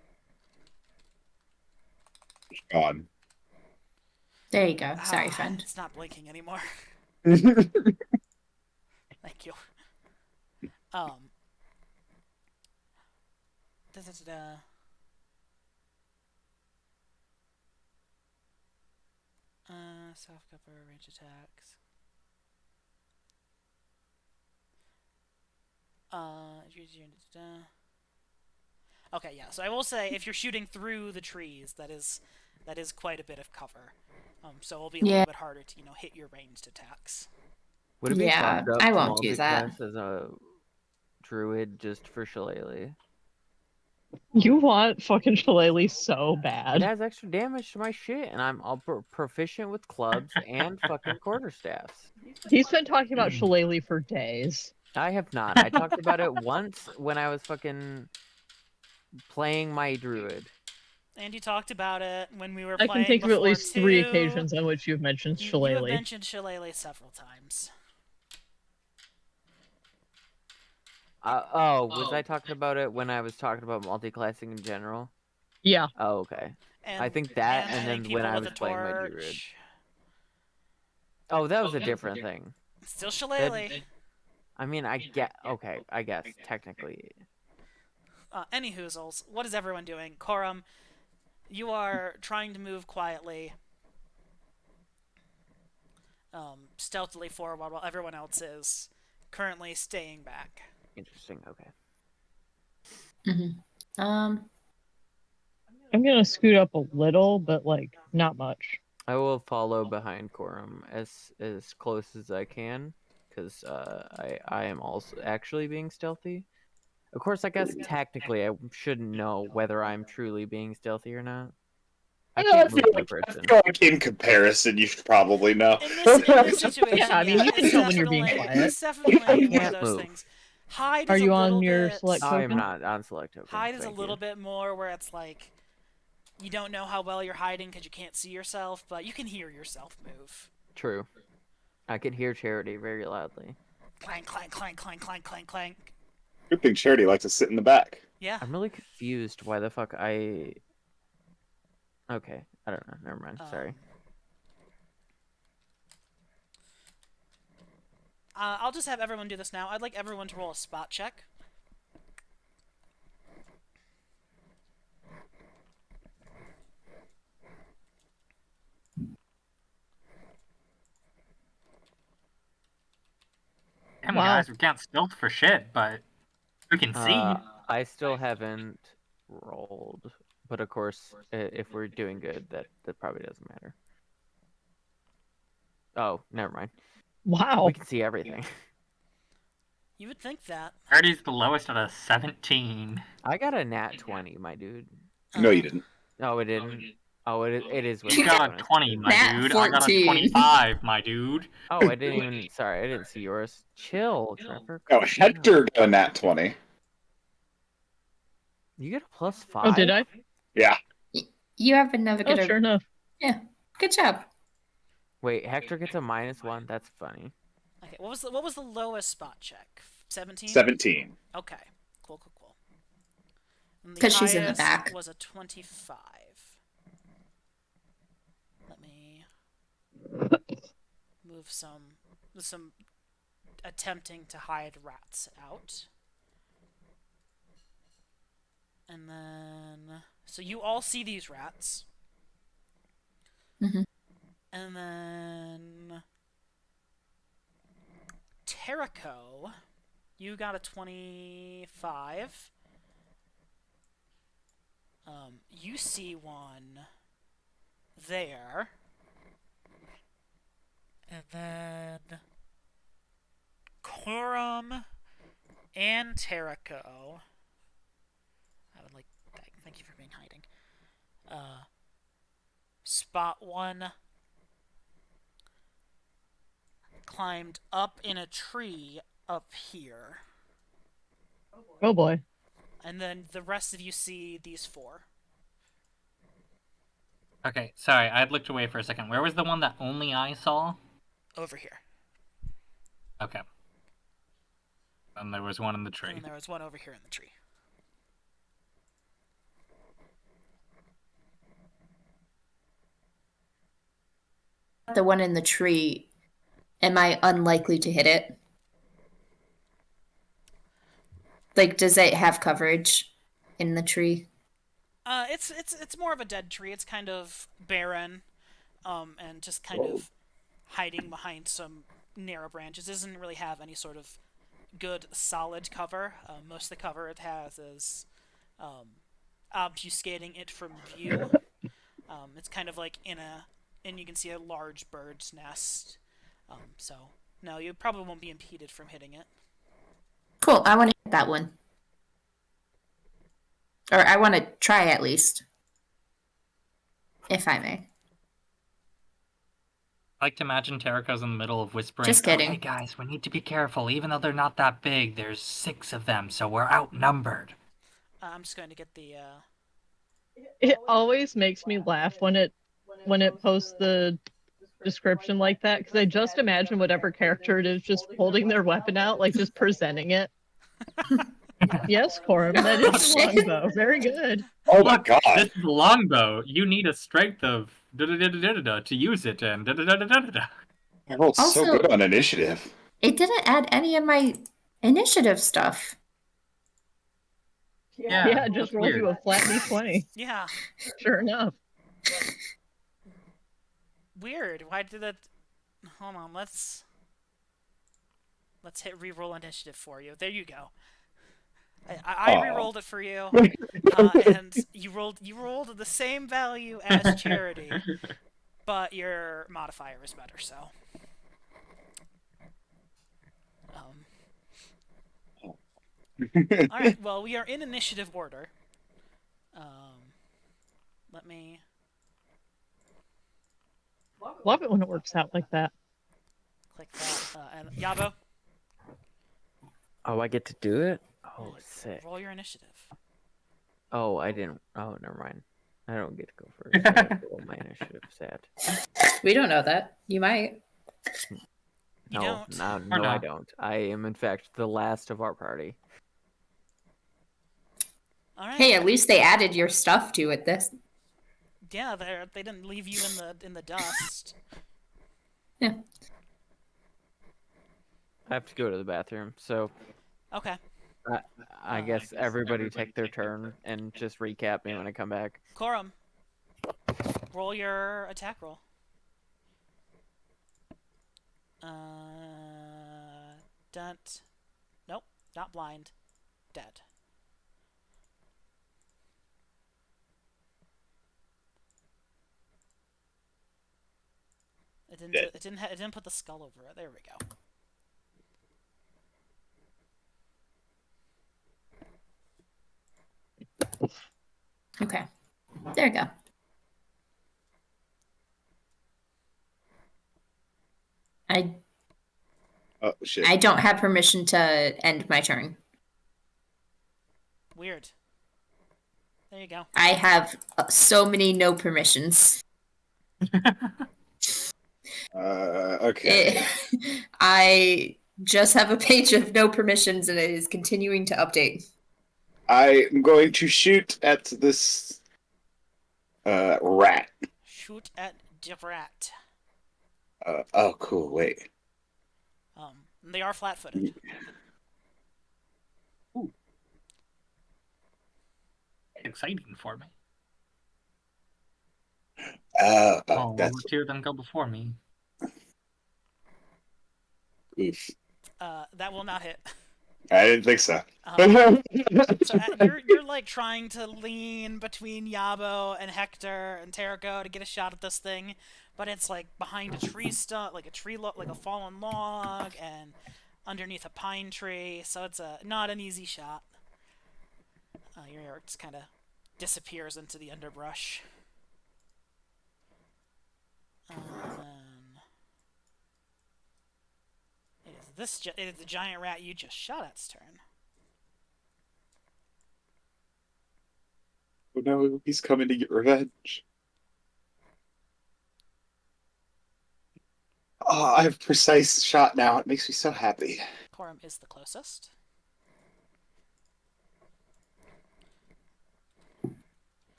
There you go. Sorry, friend. It's not blinking anymore. Thank you. Soft cover, range attacks. Okay, yeah. So I will say, if you're shooting through the trees, that is quite a bit of cover. So it'll be a little bit harder to hit your ranged attacks. Would it be Yeah, fucked up I to won't do that. multiclass as a druid just for Shillelagh? You want fucking Shillelagh so It bad. has extra damage to my shit, and I'm all proficient with clubs and fucking quarterstaffs. He's been talking about Shillelagh for days. I have not. I talked about it once when I was fucking playing my druid. And you talked about it when we were I playing can think of at before, least 3 too. occasions on which you've mentioned You have Shillelagh. mentioned Shillelagh several times. Was I talking about it when I was talking about multiclassing in general? Yeah. Oh, okay. And, I think that, and hitting then when people I with was a playing my druid. torch. Oh, that was a different thing. Still Shillelagh. I mean, I guess technically. Anyhoozles, what is everyone doing? Coram, you are trying to move quietly, stealthily forward, while everyone else is currently staying back. Interesting. Okay. Um, I'm gonna scoot up a little, but like not much. I will follow behind Coram as close as I can, because I am also actually being stealthy. Of course, I guess technically I shouldn't know whether I'm truly being stealthy or not. I can't move my person. I feel like in comparison, you should probably know. In this situation, Yeah, I mean, you can it's tell when you're being definitely- quiet. It's definitely one of can't those move. things. Hide Are is you a on little your bit... select I am token? not on select token. Hide is a thank little you. bit more where it's like you don't know how well you're hiding because you can't see yourself, but you can hear yourself move. True. I could hear Charity very loudly. Clank, clank, clank, clank, clank, clank, clank. Good thing Charity likes to sit in the back. Yeah. I'm really confused why the fuck I... Okay, I don't know. Never mind. Sorry. I'll just have everyone do this now. I'd like everyone to roll a spot check. Damn, Wow. guys, we can't stealth for shit, but we can see. I still haven't rolled, but of course, if we're doing good, that probably doesn't matter. Oh, never mind. Wow. We can see everything. You would think that. Charity's the lowest at a 17. I got a nat 20, my dude. No, you didn't. No, it didn't. Oh, it is with You got a bonus. 20, my Nat dude. I got a 14. 25, my dude. Oh, I didn't even. Sorry, I didn't see yours. Chill, Trevor. Oh, calm down. Hector got a nat 20. You get a +5. Oh, did I? Yeah. you have another Oh, good. sure enough. Good job. Wait, Hector gets a -1. That's funny. Okay, what was the lowest spot check? 17? 17. Okay. Cool, cool, cool. And the 'Cause she's in the highest back. was a 25. Let me move some attempting to hide rats out. And then so you all see these rats. Mhm. And then Terrico, you got a 25. You see one there. And then Corum and Terrico. I would like thank you for being hiding. Spot one climbed up in a tree up here. Oh boy. And then the rest of you see these four. Okay, sorry, I had looked away for a second. Where was the one that only I saw? Over here. Okay. And there was one in the tree. And there was one over here in the tree. The one in the tree, am I unlikely to hit it? Like, does it have coverage in the tree? It's more of a dead tree. It's kind of barren, and just kind of hiding behind some narrow branches. It doesn't really have any sort of good solid cover. Most of the cover it has is obfuscating it from view. It's kind of like and you can see a large bird's nest. So no, you probably won't be impeded from hitting it. Cool, I want to hit that one. Or I want to try at least. If I may. I like to imagine Terrico's in the middle of whispering. Just kidding. Hey guys, we need to be careful. Even though they're not that big, there's 6 of them, so we're outnumbered. I'm just going to get the. It always makes me laugh when it posts the description like that, because I just imagine whatever character it is just holding their weapon out, like just presenting it. Yes, Corum, that is a longbow. Very good. Oh my god. This is a longbow. You need a strength of to use it, and I rolled so Also- good on initiative. It didn't add any of my initiative stuff. Yeah, just that's rolled you weird. a flat d20. Yeah, Sure enough. weird. Why did that? Hold on. Let's hit reroll initiative for you. There you go. I Aw. rerolled it for you, and you rolled the same value as Charity, but your modifier is better. So, all right. Well, we are in initiative order. Let me. Love it when it works out like that. Click that. And Yabo, Oh, I get to do it? Oh, sick. roll your initiative. Oh, I didn't. Oh, never mind. I don't get to go first. I have to roll my initiative set. We don't know that. You might. You No, don't. no, Or no, I not. don't. I am, in fact, the last of our party. All right. Hey, at least they added your stuff to it. Yeah, they didn't leave you in the dust. Yeah. I have to go to the bathroom, so Okay. I guess everybody take their turn and just recap me when I come back. Corum, roll your attack roll. Dunt. Nope, not blind. Dead. It didn't. Dead. It didn't put the skull over it. There we go. Okay. There you go. Oh shit. I don't have permission to end my turn. Weird. There you go. I have so many no permissions. Okay. I just have a page of no permissions and it is continuing to update. I'm going to shoot at this rat. Shoot at the rat. Oh, cool. Wait. They are flat-footed. Exciting for me. Oh, that's let's hear them go before me. oof. That will not hit. I didn't think so. So you're like trying to lean between Yabo and Hector and Terraco to get a shot at this thing, but it's like behind a tree stump, like a fallen log, and underneath a pine tree. So it's not an easy shot. Your arrow just kind of disappears into the underbrush. It is the giant rat you just shot at's turn. Oh no, he's coming to get revenge. Oh, I have precise shot now. It makes me so happy. Corum is the closest.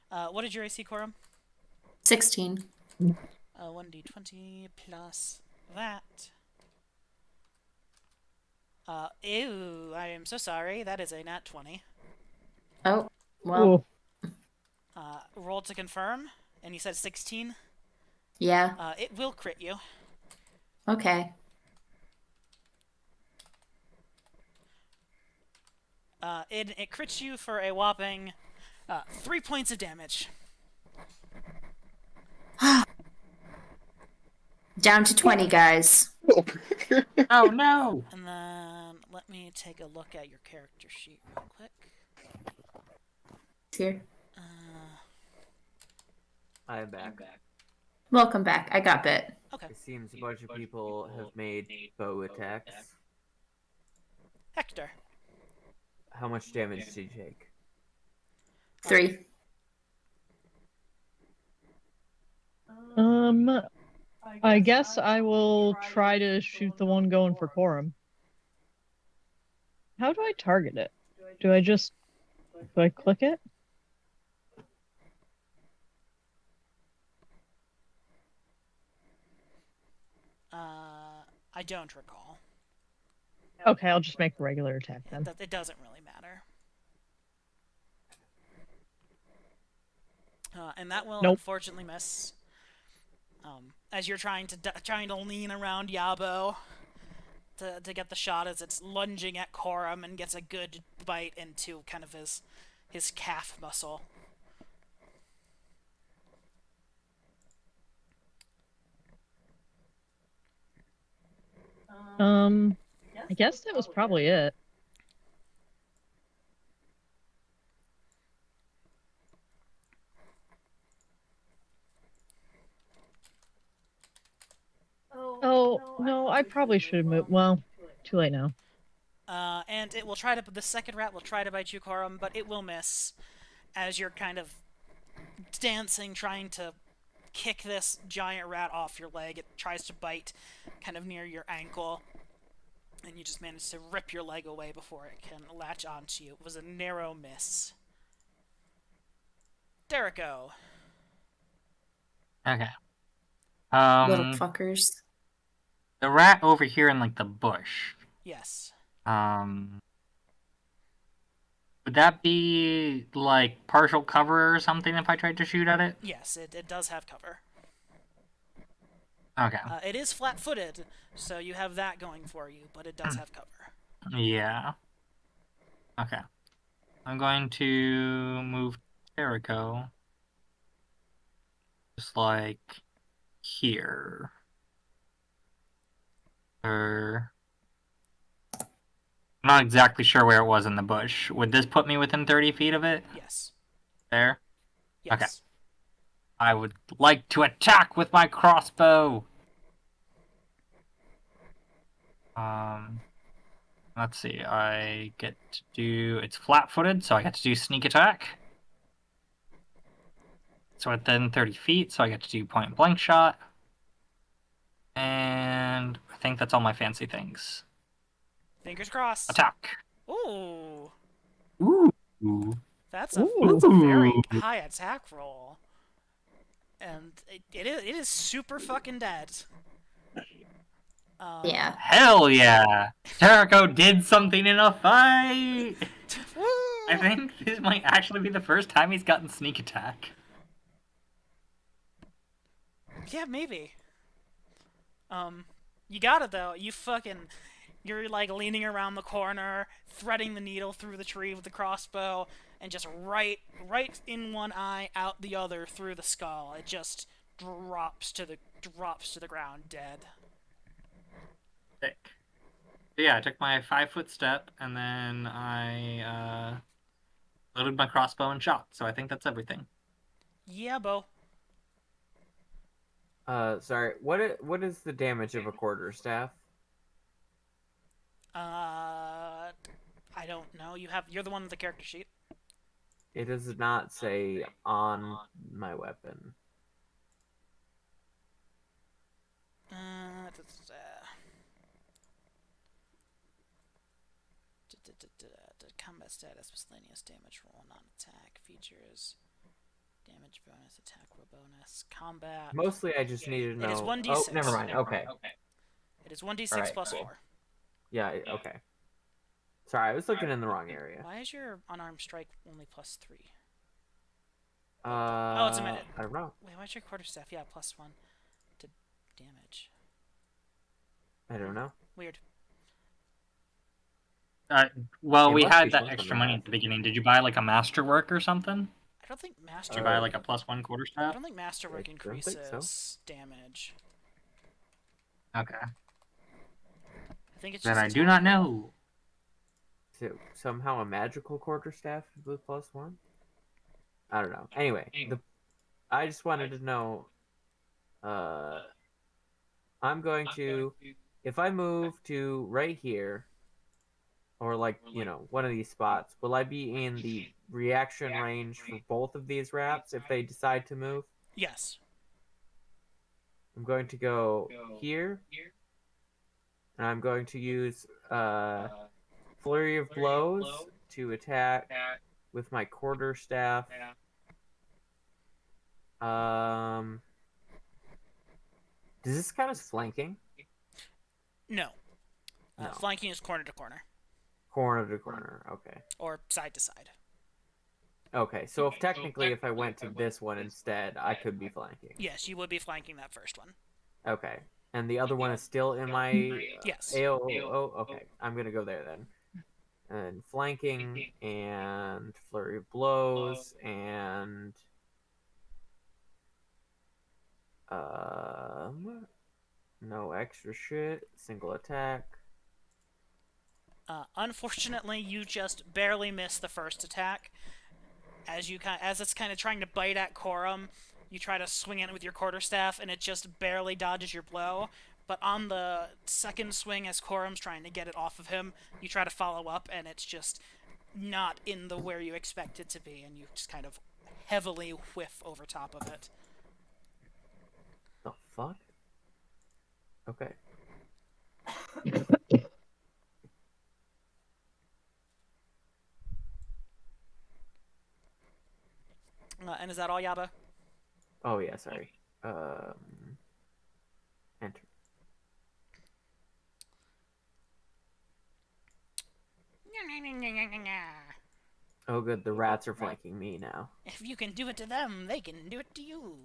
What did your AC, Corum? 16. 1d20 plus that. Ew, I am so sorry. That is a nat 20. Oh, well, Ooh. Roll to confirm, and you said 16? yeah. It will crit you. Okay. It crits you for a whopping 3 points of damage. Down to 20, guys. Oh no! And then let me take a look at your character sheet real quick. It's here. I'm back. Welcome back. I got bit. Okay. It seems a bunch of people have made bow attacks. Hector. How much damage did you take? 3. I guess I will try to shoot the one going for Corum. How do I target it? Do I click it? I don't recall. Okay, I'll just make a regular attack then. It doesn't really matter. And that will unfortunately miss. As you're trying to lean around Yabo to get the shot, as it's lunging at Corum and gets a good bite into kind of his calf muscle. I guess that was probably it. Oh, no, I probably should have moved. Well, too late now. And it will try to. The second rat will try to bite you, Corum, but it will miss. As you're kind of dancing, trying to kick this giant rat off your leg, it tries to bite kind of near your ankle. And you just manage to rip your leg away before it can latch onto you. It was a narrow miss. Derrico. Okay. Little fuckers. The rat over here in like the bush. Yes. Would that be like partial cover or something if I tried to shoot at it? Yes, it does have cover. Okay. It is flat-footed, so you have that going for you, but it does have cover. Yeah. Okay. I'm going to move Jericho. Just like here. I'm not exactly sure where it was in the bush. Would this put me within 30 feet of it? Yes. There? Yes. Okay. I would like to attack with my crossbow. Let's see. I get to do. It's flat-footed, so I get to do sneak attack. So within 30 feet, so I get to do point-blank shot. And I think that's all my fancy things. Fingers crossed. Attack. Ooh. Ooh. Ooh. That's Ooh. a very high attack roll. And it is super fucking dead. Yeah. Hell yeah! Terrako did something in a fight! Woo! I think this might actually be the first time he's gotten sneak attack. Yeah, maybe. You got it though. You're like leaning around the corner, threading the needle through the tree with the crossbow, and just right in one eye, out the other through the skull. It just drops to the ground dead. Sick. Yeah, I took my 5-foot step, and then I loaded my crossbow and shot. So I think that's everything. Yeah, Bo. Sorry. What is the damage of a quarterstaff? I don't know. You're the one with the character sheet. It does not say on my weapon. Combat status, miscellaneous damage roll, non-attack features, damage bonus, attack roll bonus, combat. Mostly, I just needed to know. It is 1d6. Oh, never mind. Okay. It is 1d6 Alright, plus cool. 4. Yeah. Okay. Sorry, I was looking in the wrong area. Why is your unarmed strike only plus 3? Oh, it's a minute. I don't know. Wait, why's your quarterstaff? Yeah, plus 1 to damage. I don't know. Weird. Well, It we must had be that something extra like money that. at the beginning. Did you buy like a masterwork or something? I don't think Did you masterwork. buy like a +1 I quarterstaff? don't think masterwork I don't think so. increases damage. Okay. I think it's Then just I do attack not roll. know. Is it somehow a magical quarterstaff with +1? I don't know. Anyway, I just wanted to know. I'm going to, if I move to right here, or like one of these spots, will I be in the reaction range for both of these rats if they decide to move? Yes. I'm going to go here, and I'm going to use Flurry of Blows to attack with my quarterstaff. Does this count as flanking? No. No. Flanking is corner to corner. Corner to corner, okay. Or side to side. Okay, so if technically if I went to this one instead, I could be flanking. Yes, you would be flanking that first one. Okay. And the other one is still in my Yes. AO. Okay, I'm gonna go there then. And flanking and flurry of blows and no extra shit. Single attack. Unfortunately, you just barely missed the first attack. As it's kind of trying to bite at Corum, you try to swing at it with your quarterstaff, and it just barely dodges your blow. But on the second swing, as Corum's trying to get it off of him, you try to follow up, and it's just not in the where you expect it to be, and you just kind of heavily whiff over top of it. The fuck? Okay. And is that all, Yaba? Oh yeah, sorry. Enter. Oh good, the rats are flanking me now. If you can do it to them, they can do it to you.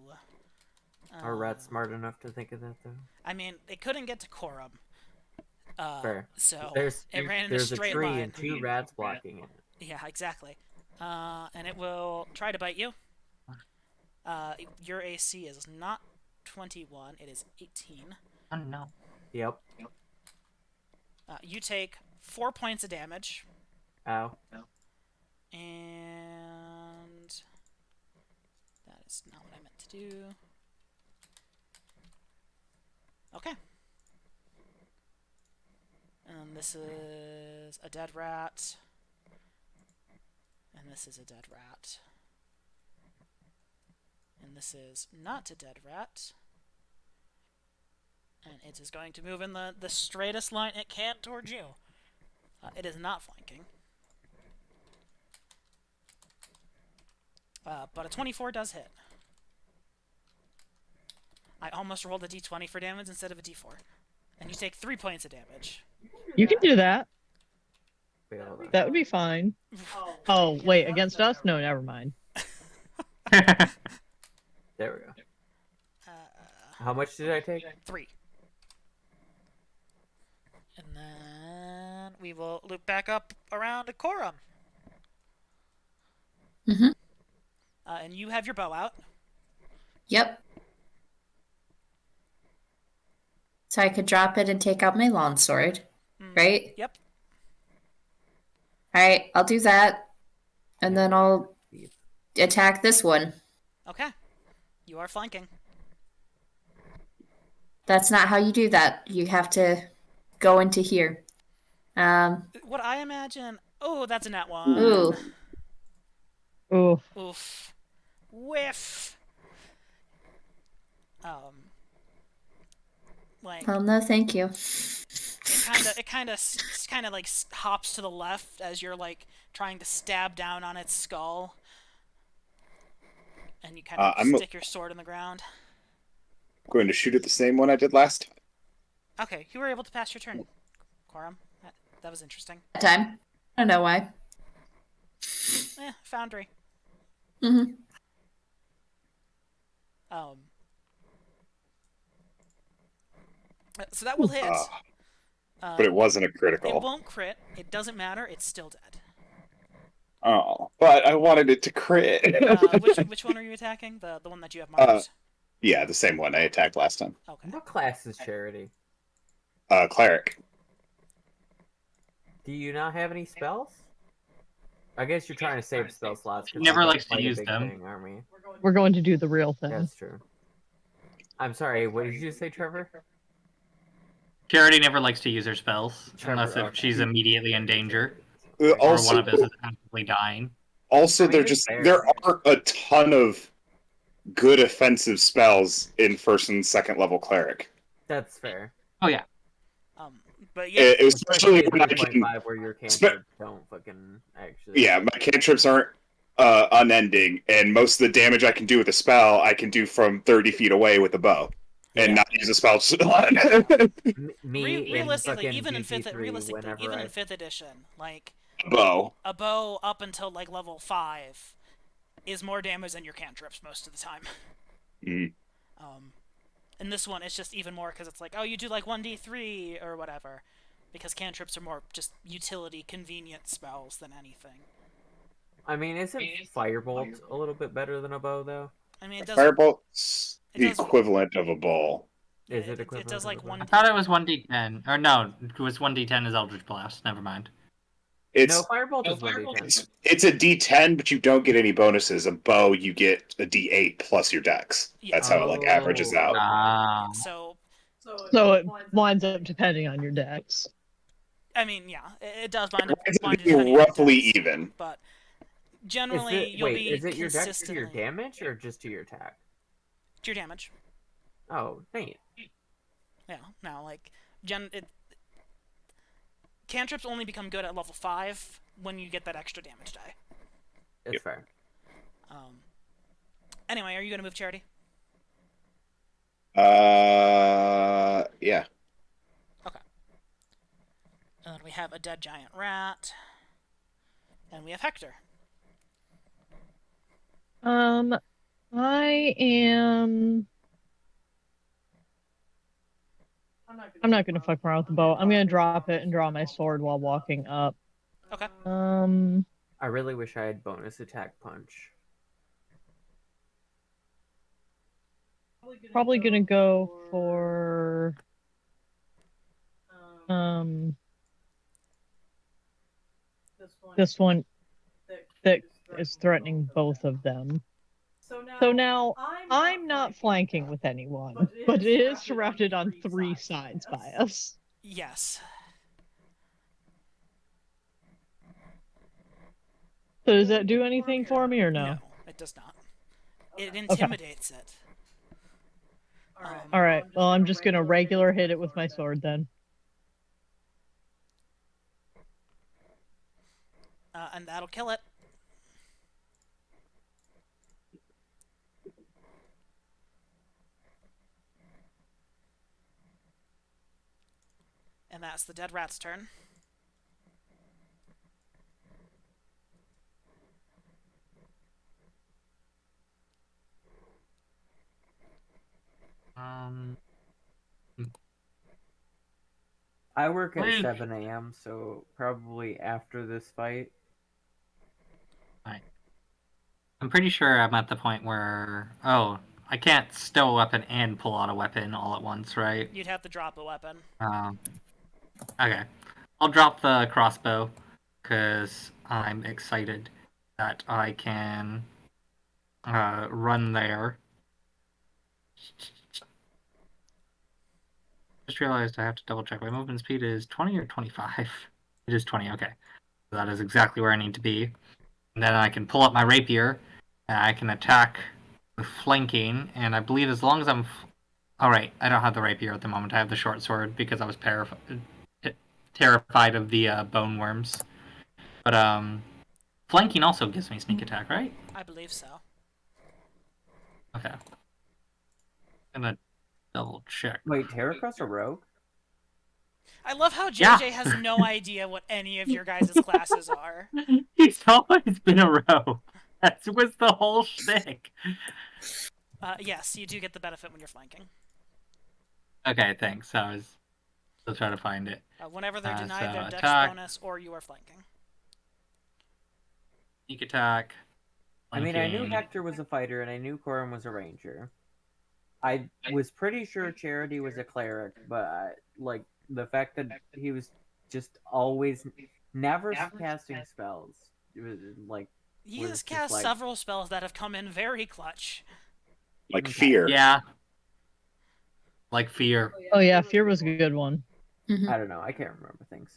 Are rats smart enough to think of that though? I mean, they couldn't get to Corum. Fair. So There's it ran in a there's straight tree line. and 2 rats blocking it. Yeah, exactly. And it will try to bite you. Your AC is not 21, it is 18. Oh no. Yep. You take 4 points of damage. Ow. And that is not what I meant to do. Okay. And this is a dead rat. And this is a dead rat. And this is not a dead rat. And it is going to move in the straightest line it can towards you. It is not flanking. But a 24 does hit. I almost rolled a d20 for damage instead of a d4. And you take 3 points of damage. You can do that. Wait, hold on. That would be fine. Oh, wait, against us? No, never mind. There we go. Uh, How much did I take? 3. And then we will loop back up around to Corum. Mhm. And you have your bow out. Yep. So I could drop it and take out my longsword, right? Yep. All right, I'll do that, and then I'll attack this one. Okay. You are flanking. That's not how you do that. You have to go into here. What I imagine... Oh, that's a nat 1. Ooh. Ooh. Oof. Whiff. Like... Well, no, thank you. It kind of like hops to the left as you're like trying to stab down on its skull, and you kind of stick your sword in the ground. I'm going to shoot at the same one I did last time. Okay, you were able to pass your turn, Corum. That was interesting. That time. I don't know why. Foundry. Mm-hmm. So that will hit. But it wasn't a critical. It won't crit. It doesn't matter. It's still dead. Oh, but I wanted it to crit. Which one are you attacking? The one that you have marked? Yeah, the same one I attacked last time. Okay. What class is Charity? Cleric. Do you not have any spells? I guess you're trying to save spell slots. He never that's likes to quite a use big them. thing, aren't we? We're going to do the real thing. That's true. I'm sorry, what did you say, Trevor? Charity never likes to use her spells Trevor, unless if okay. she's immediately in danger Also, or one of us is actively dying. Also, I mean, there it's fair. there aren't a ton of good offensive spells in first and second level cleric. That's fair. Oh yeah. But yeah, Especially when I can, 3.5 where your cantrips don't fucking actually. yeah, my cantrips aren't unending, and most of the damage I can do with a spell, I can do from 30 feet away with a bow, and Yeah. not use a spell. Me realistically, in even in fifth, whenever even I... in 5th edition, like bow. a bow up until like level 5 is more damage than your cantrips most of the time. Mhm. And this one, it's just even more because it's like, oh, you do like 1d3 or whatever, because cantrips are more just utility, convenient spells than anything. I mean, isn't Firebolt a little bit better than a bow, though? I mean, it does. Firebolt's the does- equivalent of a ball. Is it It equivalent? does of like a bow? one. I thought it was 1d10. Or no, it was 1d10 as Eldritch Blast. Never mind. It's No, Firebolt is 1d10. it's a D10, but you don't get any bonuses. A bow, you get a D8 plus your dex. Yeah. That's how it like averages out. Ah. So, So it winds up depending on your decks. I mean, yeah, it does wind up It's depending on your roughly decks, even. but Is generally it, you'll be is it your dex to consistently your damage or just to your attack? to your damage. Oh, neat. Yeah, now like cantrips only become good at level 5 when you get that extra damage die. It's Yep. fair. Anyway, are you gonna move Charity? Yeah. Okay. And then we have a dead giant rat, and we have Hector. I am. I'm not gonna fuck around with the bow. I'm gonna drop it and draw my sword while walking up. Okay. I really wish I had bonus attack punch. Probably gonna go for this one that is threatening both of them. So now I'm not flanking with anyone, but it is surrounded on 3 sides by us. Yes. So does that do anything for me or no? It does not. It intimidates it. All right. Well, I'm just gonna regular hit it with my sword then. And that'll kill it. That's the dead rat's turn. I work at Wait. 7 a.m., so probably after this fight. I'm pretty sure I'm at the point where I can't stow a weapon and pull out a weapon all at once, right? You'd have to drop a weapon. Okay. I'll drop the crossbow because I'm excited that I can run there. Just realized I have to double check. My movement speed is 20 or 25? It is 20, okay. So that is exactly where I need to be. And then I can pull up my rapier, and I can attack with flanking, and I believe as long as I'm... Alright, I don't have the rapier at the moment. I have the short sword because I was terrified of the bone worms. But, flanking also gives me sneak attack, right? I believe so. Okay. I'm gonna double check. Wait, Terraco's a rogue? I love how Yeah. JJ has no idea what any of your guys' classes are. He's always been a rogue. That was the whole shtick. Yes, you do get the benefit when you're flanking. Okay, thanks. I was still trying to find it. Whenever they're denied so their dex attack. bonus or you are flanking. Sneak attack. I mean, I knew flanking. Hector was a fighter, and I knew Corum was a ranger. I was pretty sure Charity was a cleric, but like the fact that he was just always never casting spells, it was like He was has just cast like- several spells that have come in very clutch. Like Okay. fear. Yeah. Like fear. Oh yeah, fear was a good one. Mhm. I don't know. I can't remember things.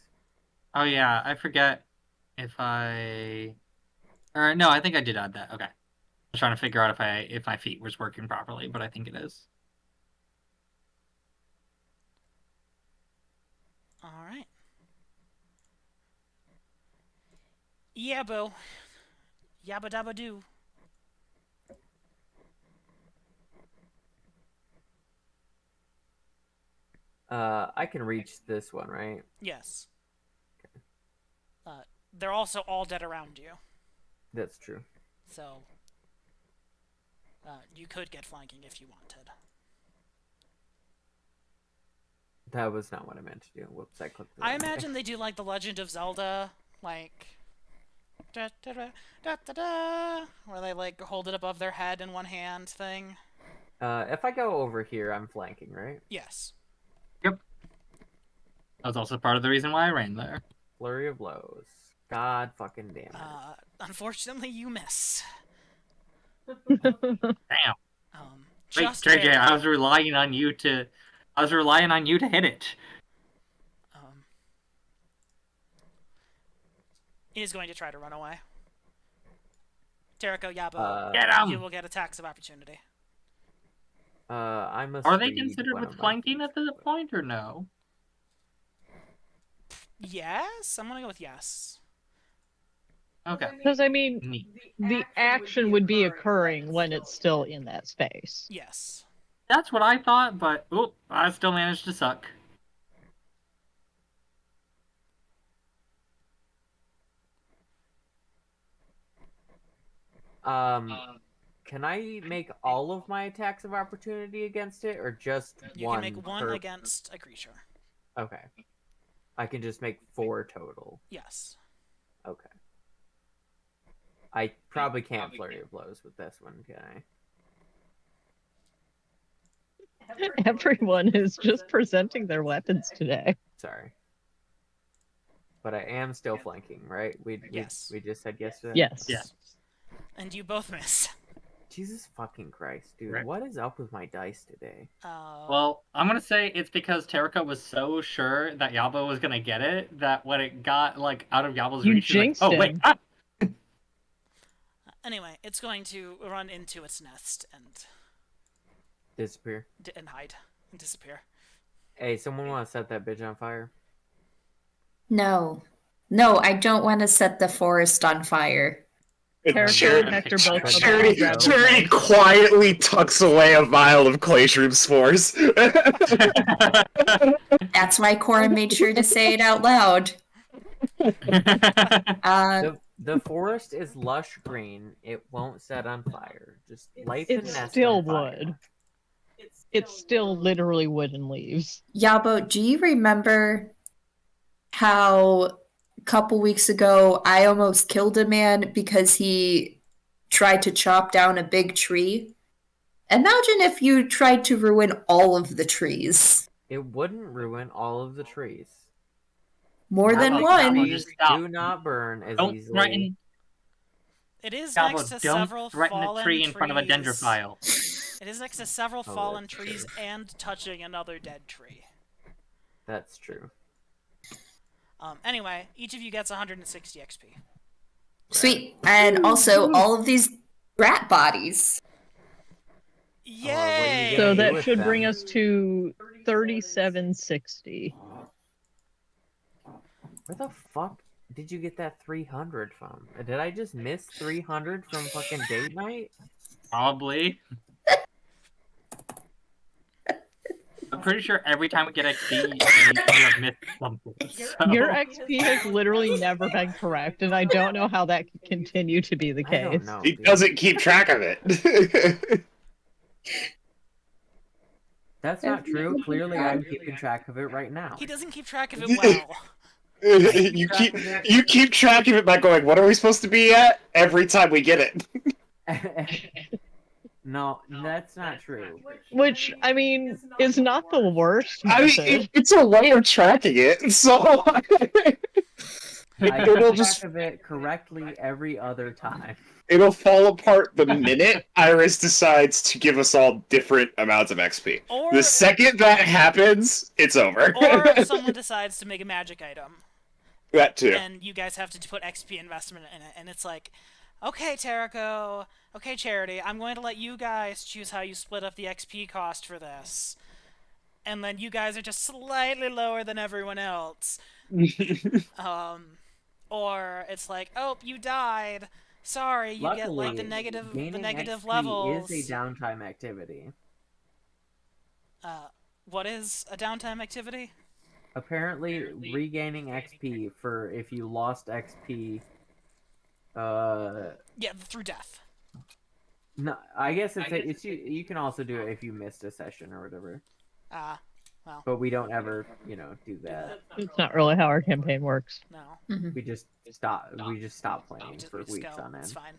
Oh yeah, I forget if I. Or no, I think I did add that. Okay. I was trying to figure out if my feet was working properly, but I think it is. All right. Yeah, boo. Yabba dabba doo. I can reach this one, right? Yes. They're also all dead around you, That's true. so you could get flanking if you wanted. That was not what I meant to do. Whoops, I clicked the I wrong thing. imagine they do like the Legend of Zelda, like da da da da da da, where they like hold it above their head in one hand thing. If I go over here, I'm flanking, right? Yes. That was also part of the reason why I ran there. Flurry of blows. God fucking damn it. Unfortunately, you miss. Damn. Wait, Just JJ, barely. I was relying on you to hit it. He is going to try to run away. Tereko Yabo, Get him! you will get attacks of opportunity. I must. Are they read considered one with of my flanking at things this quick. point or no? Yes? I'm gonna go with yes. Okay. Because I mean, Neat. the action would be occurring when it's still in that space. Yes. That's what I thought, but I still managed to suck. Can I make all of my attacks of opportunity against it, or just You one? can make one per... against a creature. Okay. I can just make 4 total. Yes. Okay. I probably can't flurry of blows with this one, can I? Everyone is just presenting their weapons today. Sorry. But I am still flanking, right? Yes. We just said yes to that? Yes. Yeah. And you both miss. Jesus fucking Christ, dude. Right. What is up with my dice today? Well, I'm gonna say it's because Terika was so sure that Yabo was gonna get it that when it got like out of Yabo's You reach, she's like, jinxed "Oh wait, him. Anyway, it's going to run into its nest and Disappear. and hide and disappear. Hey, someone want to set that bitch on fire? No. No, I don't want to set the forest on fire. Character and Hector both go Charity, grab the Charity knife. quietly tucks away a vial of Glacium spores. That's why Cora made sure to say it out loud. The forest is lush green. It won't set on fire. Just light the It nest still on fire. would. It's still literally wood and leaves. Yabo, do you remember how a couple weeks ago I almost killed a man because he tried to chop down a big tree? Imagine if you tried to ruin all of the trees. It wouldn't ruin all of the trees. More than Yabo, one. Yabo, Trees stop. do not burn as Don't easily. threaten. It is Gabo, next to don't several threaten a fallen tree in front of a trees. dendrophile. It is next to several Oh, fallen that's trees true. and touching another dead tree. That's true. Anyway, each of you gets 160 XP. Sweet. And also all of these rat bodies. Yay! So do that with should bring them? us to 3760. Where the fuck did you get that 300 from? Did I just miss 300 from fucking date night? Probably. I'm pretty sure every time we get XP, you have missed something. So- Your XP has literally never been correct, and I don't know how that can continue to be the I don't case. know. He dude. doesn't keep track of it. That's not true. Clearly, I'm keeping track of it right now. He doesn't keep track of it well. you keep track of it by going, what are we supposed to be at? Every time we get it. No, that's not true. Which, I mean, is not the worst. I mean, method. it's a way of tracking it, so... I It'll keep just- track of it correctly every other time. It'll fall apart the minute Iris decides to give us all different amounts of XP. Or, The second that happens, it's over. or if someone decides to make a magic item, That too. and you guys have to put XP investment in it, and it's like, okay, Terrico, okay, Charity, I'm going to let you guys choose how you split up the XP cost for this. And then you guys are just slightly lower than everyone else. Or it's like, oh, you died. Sorry, you get like the negative gaining XP levels. is a downtime activity. What is a downtime activity? Apparently, regaining XP for if you lost XP. Yeah, through death. No, I guess it's you can also do it if you missed a session or whatever. Well, But we don't ever, do that. It's not really how our campaign works. no. We just stop. We just stop playing Just, for we just weeks go. on It's end. fine.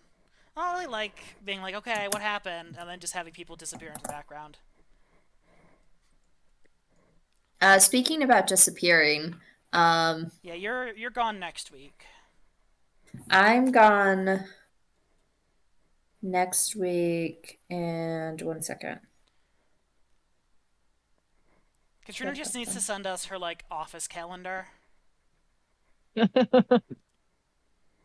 I don't really like being like, okay, what happened? And then just having people disappear into the background. Speaking about disappearing, Yeah, you're gone next week. I'm gone next week, and 1 second. Katrina just needs to send us her like office calendar.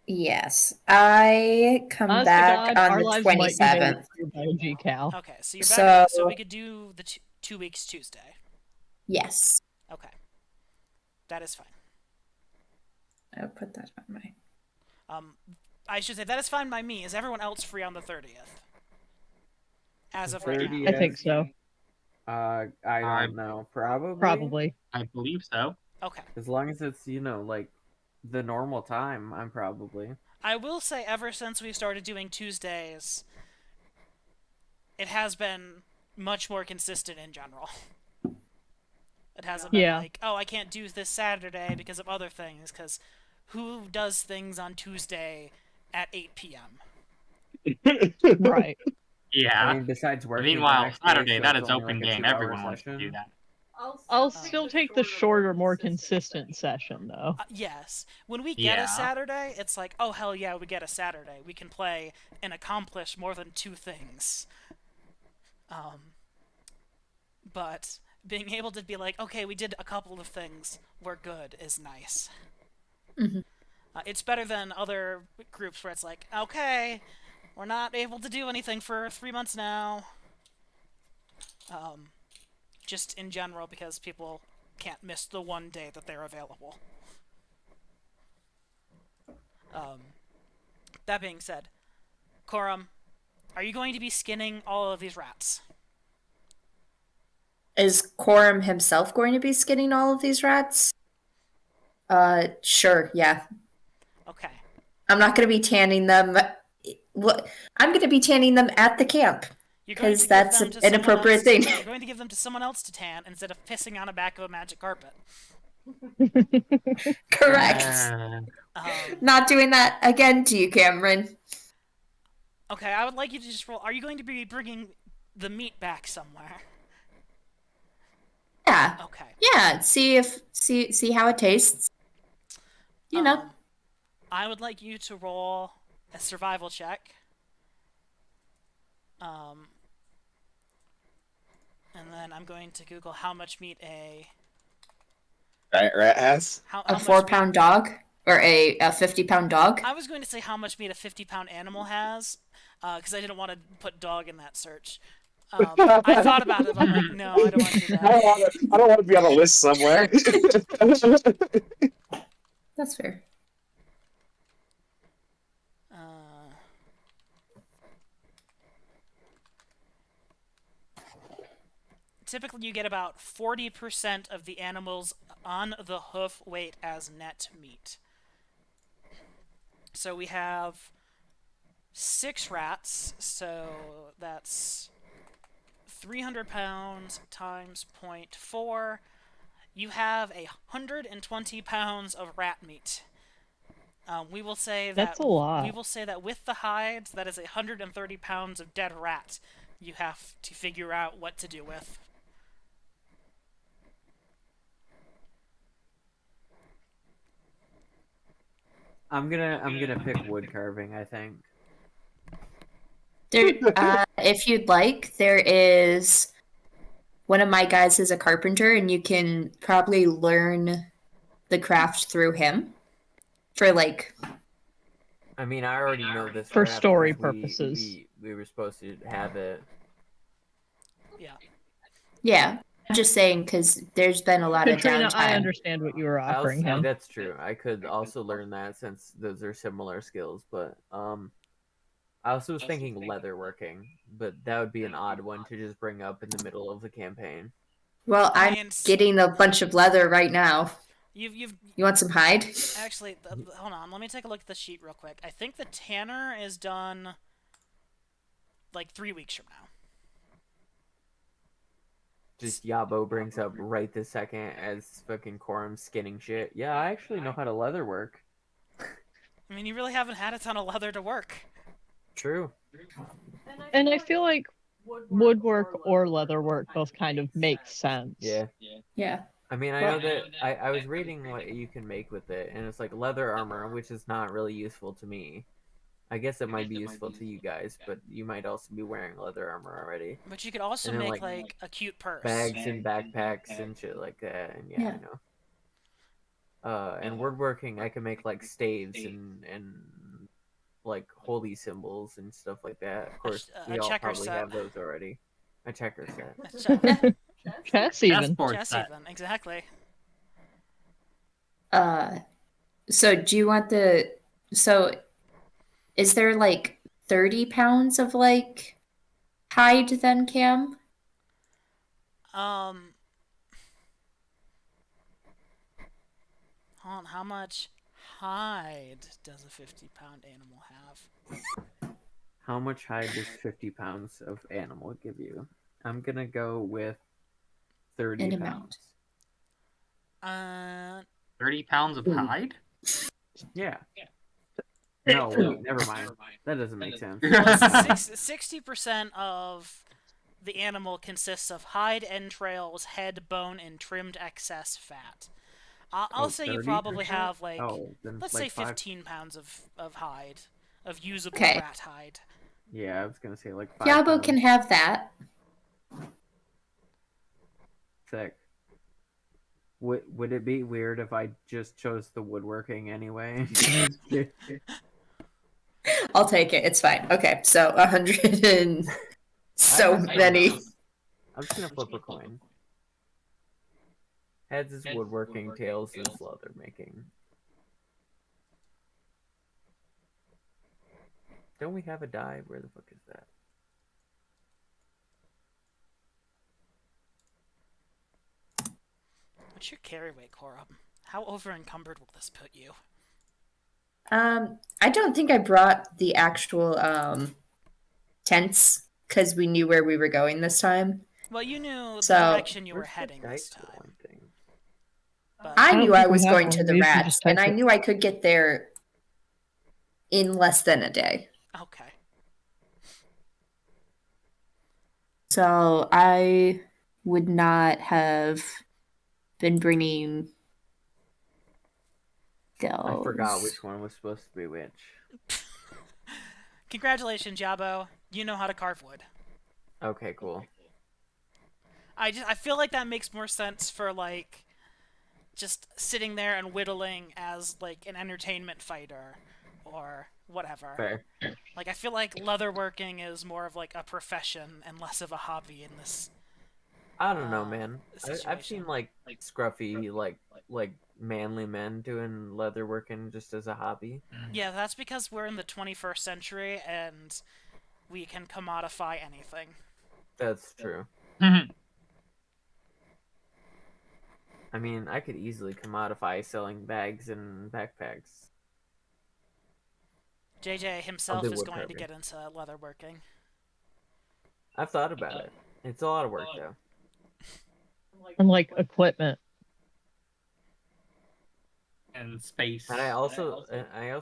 Yes, I come Honest to back God, on our the lives might be made 27th. through by a GCal. Okay, so you're back. So So- we could do the 2 weeks Tuesday. Yes, Okay, that is fine. I'll put that on my. I should say that is fine by me. Is everyone else free on the 30th? As of right now. 30th. I think so. I don't know. Probably. Probably. I believe so. Okay. As long as it's like the normal time, I'm probably. I will say, ever since we started doing Tuesdays, it has been much more consistent in general. It hasn't been Yeah. like, oh, I can't do this Saturday because of other things, because who does things on Tuesday at 8 p.m.? Right. Yeah. I mean, besides working. the Meanwhile, next day, Saturday, so that it's is only open like a game. 2-hour Everyone wants to session. do that. I'll still take the shorter, more consistent session, though. Yes. When we get Yeah. a Saturday, it's like, oh, hell yeah, we get a Saturday. We can play and accomplish more than 2 things. But being able to be like, okay, we did a couple of things, we're good, is nice. Mhm. It's better than other groups where it's like, okay, we're not able to do anything for 3 months now. Just in general, because people can't miss the one day that they're available. That being said, Corum, are you going to be skinning all of these rats? Is Corum himself going to be skinning all of these rats? Sure, yeah. Okay. I'm not going to be tanning them. What? I'm going to be tanning them at the camp. You're going to Because give that's them to an someone appropriate else thing. You're going to give them to someone else to tan instead of pissing on the back of a magic carpet. Correct. Um, Not doing that again to you, Cameron. okay, I would like you to just roll. Are you going to be bringing the meat back somewhere? Yeah. Okay. Yeah. See how it tastes. You know. I would like you to roll a survival check. And then I'm going to Google how much meat a Giant rat has. how A much 4-pound dog or a 50-pound dog. I was going to say how much meat a 50-pound animal has, because I didn't want to put dog in that search. I thought about it, but I'm like, no, I don't want to do that. I don't want to be on a list somewhere. That's fair. Typically, you get about 40% of the animal's on the hoof weight as net meat. So we have 6 rats, so that's 300 pounds times 0.4. You have 120 pounds of rat meat. We will say that That's a lot. We will say that with the hides, that is 130 pounds of dead rat. You have to figure out what to do with. I'm gonna pick wood carving, I think. There, if you'd like, there is one of my guys is a carpenter, and you can probably learn the craft through him. For like, I mean, I already know this For crap story because purposes. We were supposed to have it. Yeah. yeah. I'm just saying because there's been a lot Katrina, of downtime. I understand what you were offering him. That's true. I could also learn that since those are similar skills, but I also was thinking leatherworking, but that would be an odd one to just bring up in the middle of the campaign. Well, I'm getting a bunch of leather right now. You want some hide? Actually, hold on. Let me take a look at the sheet real quick. I think the tanner is done like 3 weeks from now. Just Yabo brings up right this second as fucking Corum skinning shit. Yeah, I actually know how to leather work. I mean, you really haven't had a ton of leather to work. True. And I feel like woodwork or leatherwork both kind of make sense. Yeah. Yeah. I mean, I know that I was reading what you can make with it, and it's like leather armor, which is not really useful to me. I guess it might be useful to you guys, but you might also be wearing leather armor already. But you could also And then, make like a cute purse. Bags and backpacks and shit like that, and yeah. I know. And woodworking, I can make like staves and like holy symbols and stuff like that. Of course, we all checker probably set. have those already. A checker set. Chess even. Chess even, exactly. So do you want is there like 30 pounds of like hide then, Cam? Hold on, how much hide does a 50-pound animal have? How much hide does 50 pounds of animal give you? I'm gonna go with 30 pounds. 30 pounds of hide? Yeah. No, wait, never mind. That doesn't make sense. 60% of the animal consists of hide, entrails, head, bone, and trimmed excess fat. I'll say you probably have like, let's say 15 pounds of hide, of usable rat hide. Yeah, I was gonna say like 5 Yabo pounds. can have that. Sick. Would it be weird if I just chose the woodworking anyway? I'll take it. It's fine. Okay, so 100 and so many. I'm just gonna flip a coin. Heads is woodworking, tails is leather making. Don't we have a die? Where the fuck is that? What's your carry weight, Corum? How over encumbered will this put you? I don't think I brought the actual tents because we knew where we were going this time. Well, you knew the So- direction you were Where's the heading this dice for time. one thing? But I don't knew think I we was have going one. to the We usually rats, just and type I it. knew I could get there in less than a day. okay. So I would not have been bringing those. I forgot which one was supposed to be which. Congratulations, Jabo. You know how to carve wood. Okay, cool. I feel like that makes more sense for like just sitting there and whittling as like an entertainment fighter or whatever. Fair. Like I feel like leatherworking is more of like a profession and less of a hobby in this. I don't know, man. I've situation. seen like scruffy, like manly men doing leatherworking just as a hobby. Yeah, that's because we're in the 21st century and we can commodify anything. That's true. I mean, I could easily commodify selling bags and backpacks. JJ himself do is going to woodcarving. get into leatherworking. I've thought about it. It's a lot of work, though. And like equipment. And space. And I also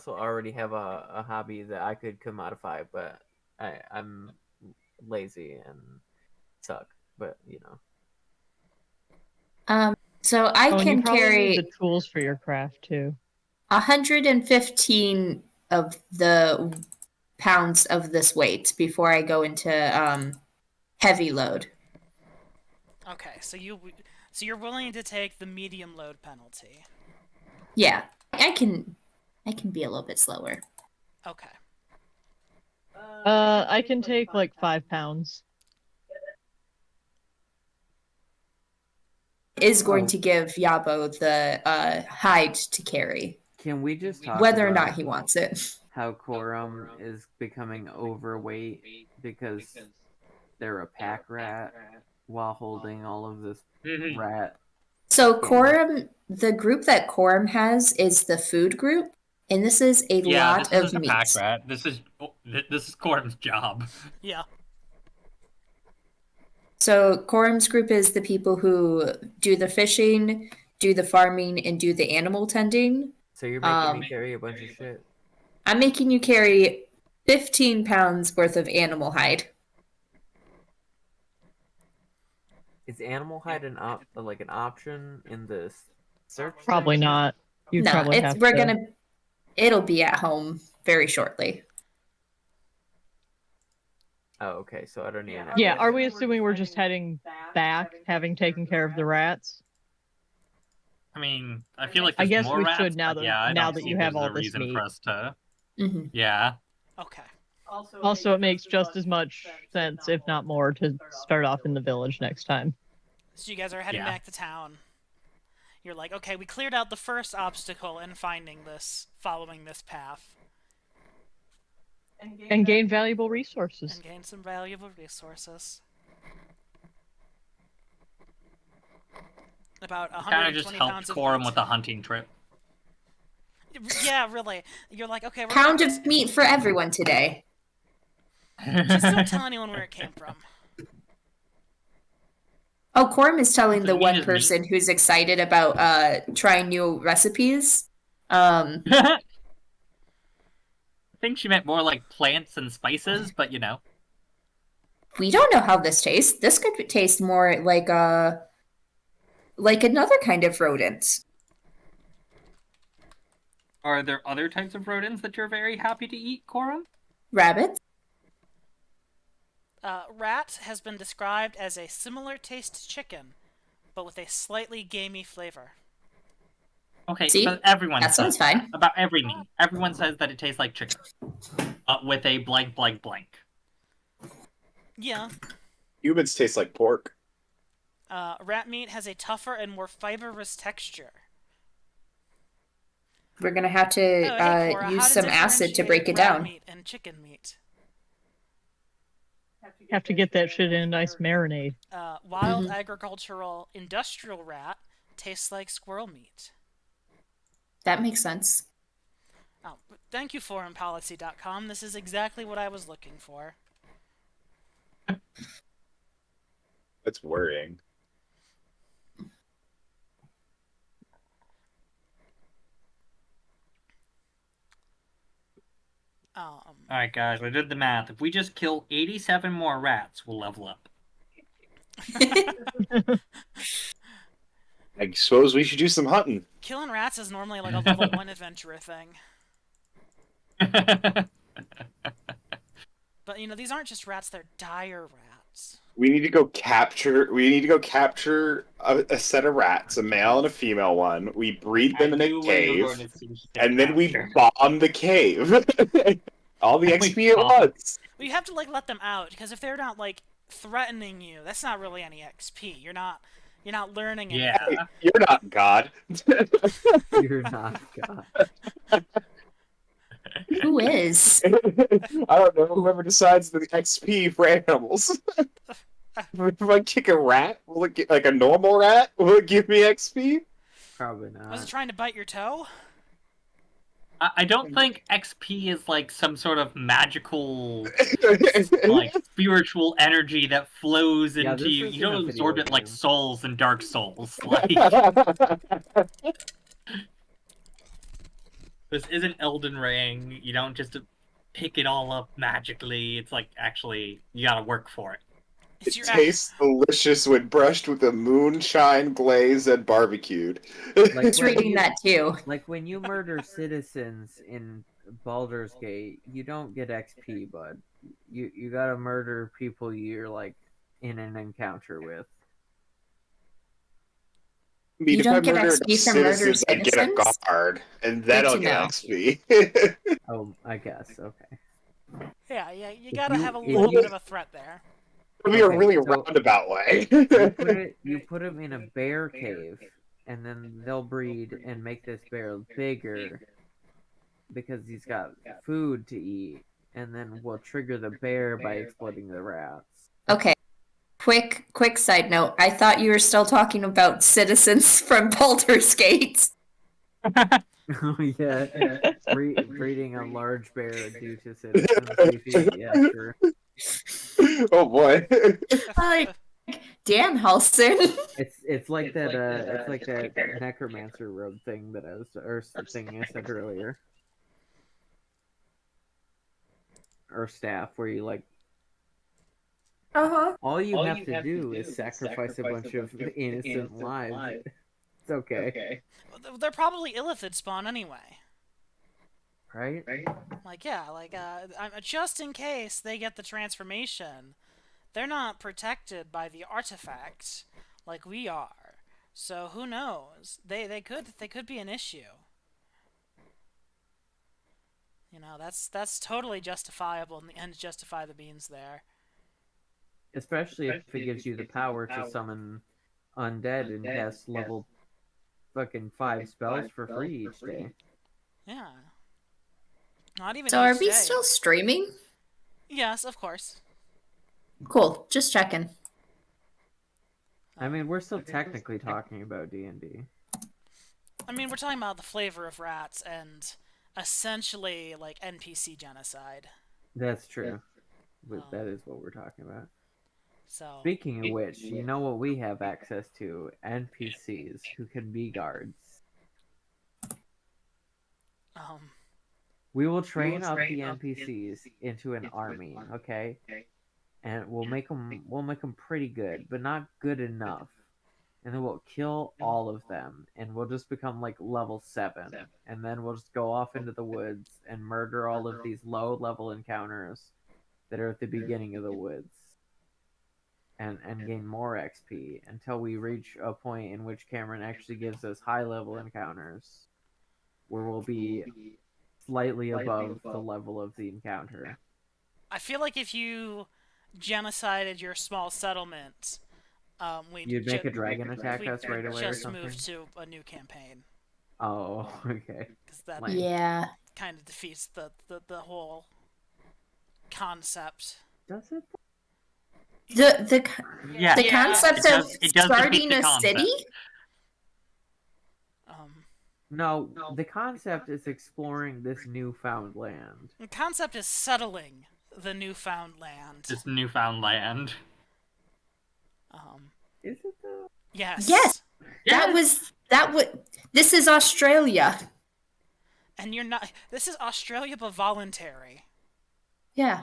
already have a hobby that I could commodify, but I'm lazy and suck. But you know, So I Oh, and can you probably carry need the tools for your craft too. 115 of the pounds of this weight before I go into heavy load. Okay, so you're willing to take the medium load penalty. Yeah, I can be a little bit slower. Okay. I can take like 5 pounds. Is going to give Yabo the hide to carry, can we just talk whether or about not he wants it. how Corum is becoming overweight because they're a pack rat while holding all of this rat? So Quorum, the group that Quorum has is the food group, and this is a Yeah, lot this of is a meat. pack rat. This is Corum's job. Yeah. So Quorum's group is the people who do the fishing, do the farming, and do the animal tending. So you're making me carry a bunch of shit. I'm making you carry 15 pounds worth of animal hide. Is animal hide an option in this search? Probably section? not. You'd No, probably it's have we're to. gonna. It'll be at home very shortly. Oh, okay. So I don't need an Yeah, address. are we assuming we're just heading back, having taken care of the rats? I mean, I feel like I there's guess more we rats, should now but that- yeah, I now don't that see you have there's all a this reason meat. for us to. hmm Yeah. Okay. Also, it makes just as much sense, if not more, to start off in the village next time. So you guys are heading Yeah. back to town. You're like, okay, we cleared out the first obstacle in finding this, following this path, And gain valuable resources. and gained some valuable resources. About Kind of 120 just helped pounds of Corum meat. with a hunting trip. Yeah, really. You're like, okay, we're Pound gonna of meat for everyone today. just don't tell anyone where it came from. Oh, Quorum is telling The the meat one is meat. person who's excited about trying new recipes. I think she meant more like plants and spices, but you know. We don't know how this tastes. This could taste more like another kind of rodent. Are there other types of rodents that you're very happy to eat, Corum? Rabbits. Rat has been described as a similar taste to chicken, but with a slightly gamey flavor. Okay, See? so everyone That sounds says that fine. about every meat. Everyone says that it tastes like chicken, with a blank, blank, blank. Yeah. Humans taste like pork. Rat meat has a tougher and more fibrous texture. We're gonna have to Oh, hey, Cora, use how some acid to differentiate break it rat down. meat and chicken meat? Have to get that shit in a nice marinade. Wild Mhm. agricultural industrial rat tastes like squirrel meat. That makes sense. Oh, but thank you, foreignpolicy.com. This is exactly what I was looking for. That's worrying. Alright, guys, I did the math. If we just kill 87 more rats, we'll level up. I suppose we should do some hunting. Killing rats is normally like a level 1 adventurer thing. But, you know, these aren't just rats, they're dire rats. We need to go capture. We need to go capture a set of rats, a male and a female one. We breed them in a cave, and then we bomb the cave. All the XP at once. Well, you have to, like, let them out, because if they're not, like, threatening you, that's not really any XP. You're not learning anything. Yeah. You're not God. You're not God. Who is? I don't know. Whoever decides the XP for animals. If I kick a rat, will it get like a normal rat? Will it give me XP? Probably not. Was it trying to bite your toe? I don't think XP is like some sort of magical, like spiritual energy that flows Yeah, into this you. isn't You don't a absorb video it like game. souls in Dark Souls. Like this isn't Elden Ring. You don't just pick it all up magically. It's like actually you gotta work for it. It's It your tastes delicious when brushed with a moonshine glaze and barbecued. Like It's when reading you- that too. Like when you murder citizens in Baldur's Gate, you don't get XP, bud. You gotta murder people you're like in an encounter with. I mean, You if don't I get murder XP from murder citizens, I get a citizens? guard, and then Good I'll to get know. XP. Oh, I guess. Okay. Yeah, you gotta you- have a if little you- bit of a threat there. It'll be a Okay, really so- roundabout way. You put them in a bear cave, and then they'll breed and make this bear bigger because he's got food to eat, and then we'll trigger the bear by exploding the rats. Okay. Quick side note. I thought you were still talking about citizens from Baldur's Gate. Oh yeah, breeding a large bear due to citizens. Yeah, sure. Oh boy. Like, Dan Halson. It's like that necromancer robe thing that I was or thing I said earlier, or staff where you like all you have to do is sacrifice a bunch of innocent lives. It's okay, They're probably illithid spawn anyway. right? Like, yeah, like, just in case they get the transformation, they're not protected by the artifact like we are. So who knows? They could be an issue. You know, that's totally justifiable in the end. Justify the beans there. Especially if it gives you the power to summon undead and cast level fucking 5 spells for free each day. Yeah. Not even. So are each we day. still streaming? Yes, of course. Cool. Just checking. I mean, we're still technically talking about D&D. I mean, we're talking about the flavor of rats and essentially like NPC genocide. That's true. But that is what we're talking about. So Speaking of which, you know what we have access to? NPCs who can be guards. We will train up the NPCs into an army, okay? And we'll make them pretty good, but not good enough. And then we'll kill all of them, and we'll just become like level 7. And then we'll just go off into the woods and murder all of these low-level encounters that are at the beginning of the woods. And gain more XP until we reach a point in which Cameron actually gives us high-level encounters, where we'll be slightly above the level of the encounter. I feel like if you genocided your small settlement, You'd make a dragon attack we'd us right away or just something? move to a new campaign. Oh, okay. Because that Lame. Yeah. kind of defeats the whole concept. Does it? Yeah, The concept it does of defeat starting the a concept. city? No, the concept is exploring this newfound land. The concept is settling the newfound land. This newfound land. Is it though? Yes. Yes. This is Australia. And you're not. This is Australia, but voluntary. Yeah.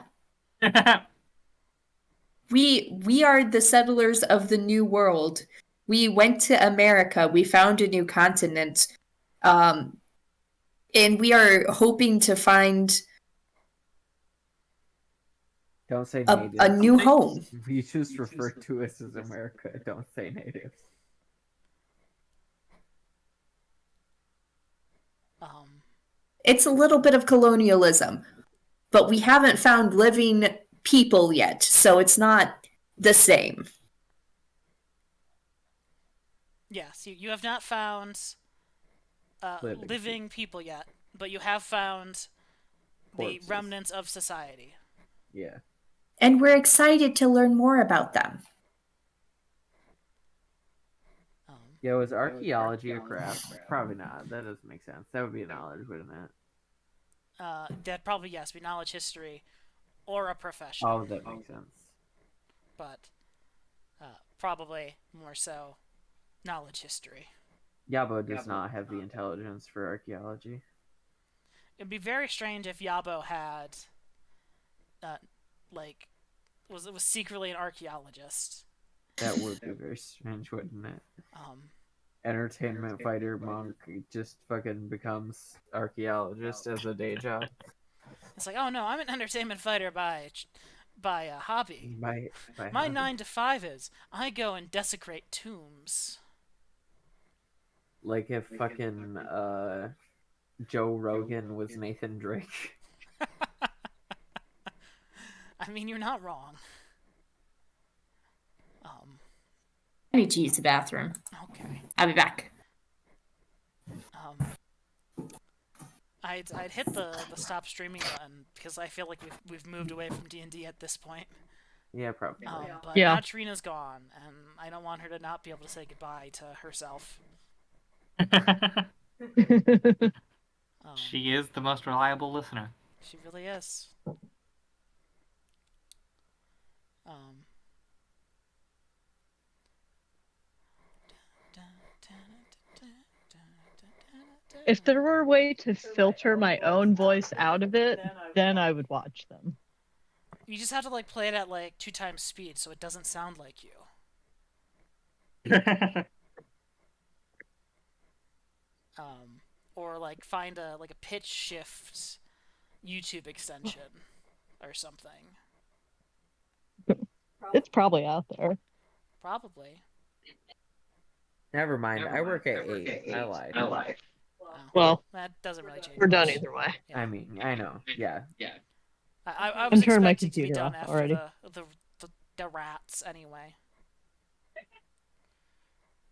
We are the settlers of the new world. We went to America. We found a new continent. And we are hoping to find Don't say a natives. new home. We just refer to us as America. Don't say natives. It's a little bit of colonialism, but we haven't found living people yet, so it's not the same. Yes, you have not found living people yet, but you have found Corpses. the remnants of society. Yeah. And we're excited to learn more about them. Yeah, was archaeology a craft? Probably not. That doesn't make sense. That would be a knowledge, wouldn't it? That probably, yes, be knowledge history or a profession. Oh, that makes sense. But probably more so knowledge history. Yabo does not have the intelligence for archaeology. It'd be very strange if Yabo had, was secretly an archaeologist. That would be very strange, wouldn't it? Entertainment fighter monk just fucking becomes archaeologist as a day job. It's like, oh no, I'm an entertainment fighter by hobby. My My 9 to 5 is I go and desecrate tombs. Like if fucking Joe Rogan was Nathan Drake. I mean, you're not wrong. I need to use the bathroom. Okay. I'll be back. I'd hit the stop streaming button because I feel like we've moved away from D&D at this point. Yeah, probably. But Yeah. now Trina's gone, and I don't want her to not be able to say goodbye to herself. She is the most reliable listener. She really is. If there were a way to filter my own voice out of it, then I would watch them. You just have to play it at 2 times speed so it doesn't sound like you. Or find a pitch shift YouTube extension or something. It's probably out there. Probably. Never mind. I work at 8. I lied. Well, that doesn't really change. we're done much. either way. Yeah. I mean, I know. Yeah. I was turned my expecting to be computer done off after already. the rats anyway.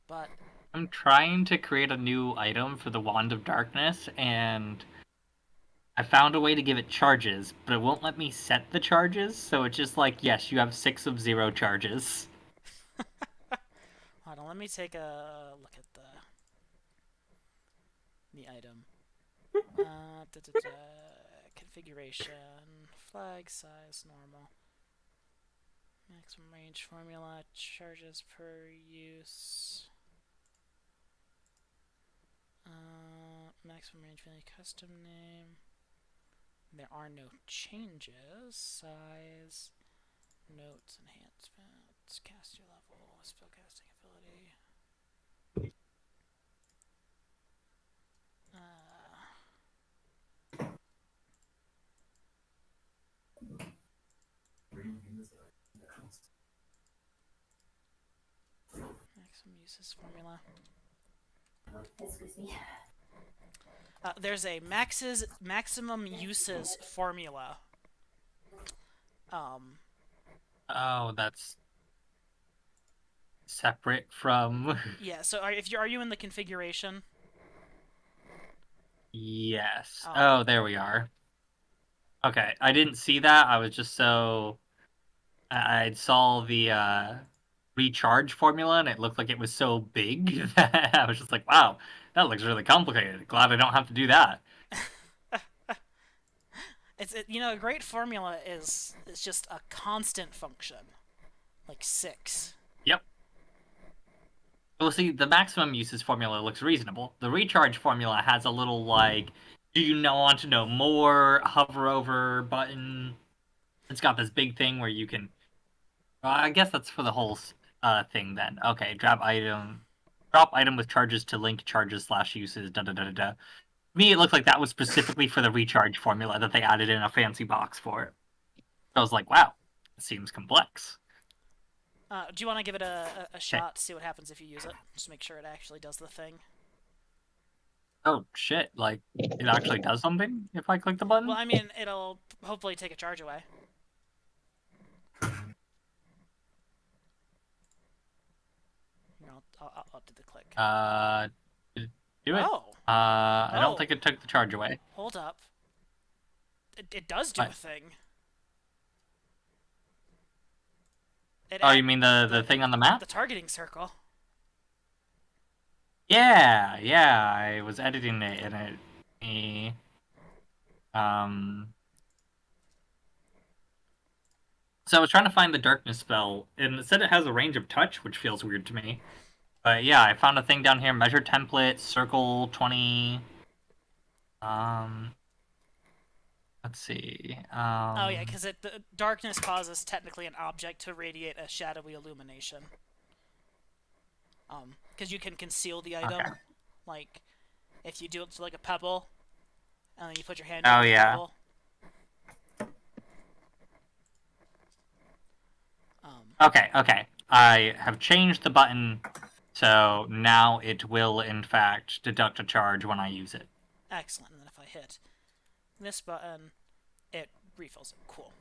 But I'm trying to create a new item for the Wand of Darkness, and I found a way to give it charges, but it won't let me set the charges, so it's just yes, you have 6 of 0 charges. hold on, let me take a look at the item. Configuration, flag size, normal. Maximum range formula, charges per use. Maximum range value, custom name. There are no changes. Size, notes, enhancements, caster level, spellcasting ability. Maximum uses formula. Excuse me. There's a maximum uses formula. Oh, that's separate from. Yeah. So are you in the configuration? Yes. Oh. Oh, there we are. Okay, I didn't see that. I was just so I saw the recharge formula and it looked like it was so big that I was just like, wow, that looks really complicated. Glad I don't have to do that. A great formula is just a constant function, like 6. Yep. Well, see, the maximum uses formula looks reasonable. The recharge formula has a little like, do you want to know more? Hover over button. It's got this big thing where you can. Well, I guess that's for the whole thing then. Okay, drop item with charges to link charges / uses. Da da da da da. Me, it looked like that was specifically for the recharge formula that they added in a fancy box for it. I was like, wow, it seems complex. Do you want to give it a shot to see what happens if you use it? Just make sure it actually does the thing. Oh shit! Like it actually does something if I click the button. Well, I mean, it'll hopefully take a charge away. I'll do the click. Do it. Oh. I don't think it took the charge away. Hold up. It does do a thing. You mean the thing on the map? The targeting circle. Yeah. I was editing it and So I was trying to find the darkness spell, and it said it has a range of touch, which feels weird to me. But yeah, I found a thing down here, measure template, circle 20. Let's see. Oh yeah, because the darkness causes technically an object to radiate a shadowy illumination. Because you can conceal the item, like if you do it to like a pebble, and then you put your hand on the pebble. Okay. I have changed the button, so now it will in fact deduct a charge when I use it. Excellent. And then if I hit this button, it refills it. Cool.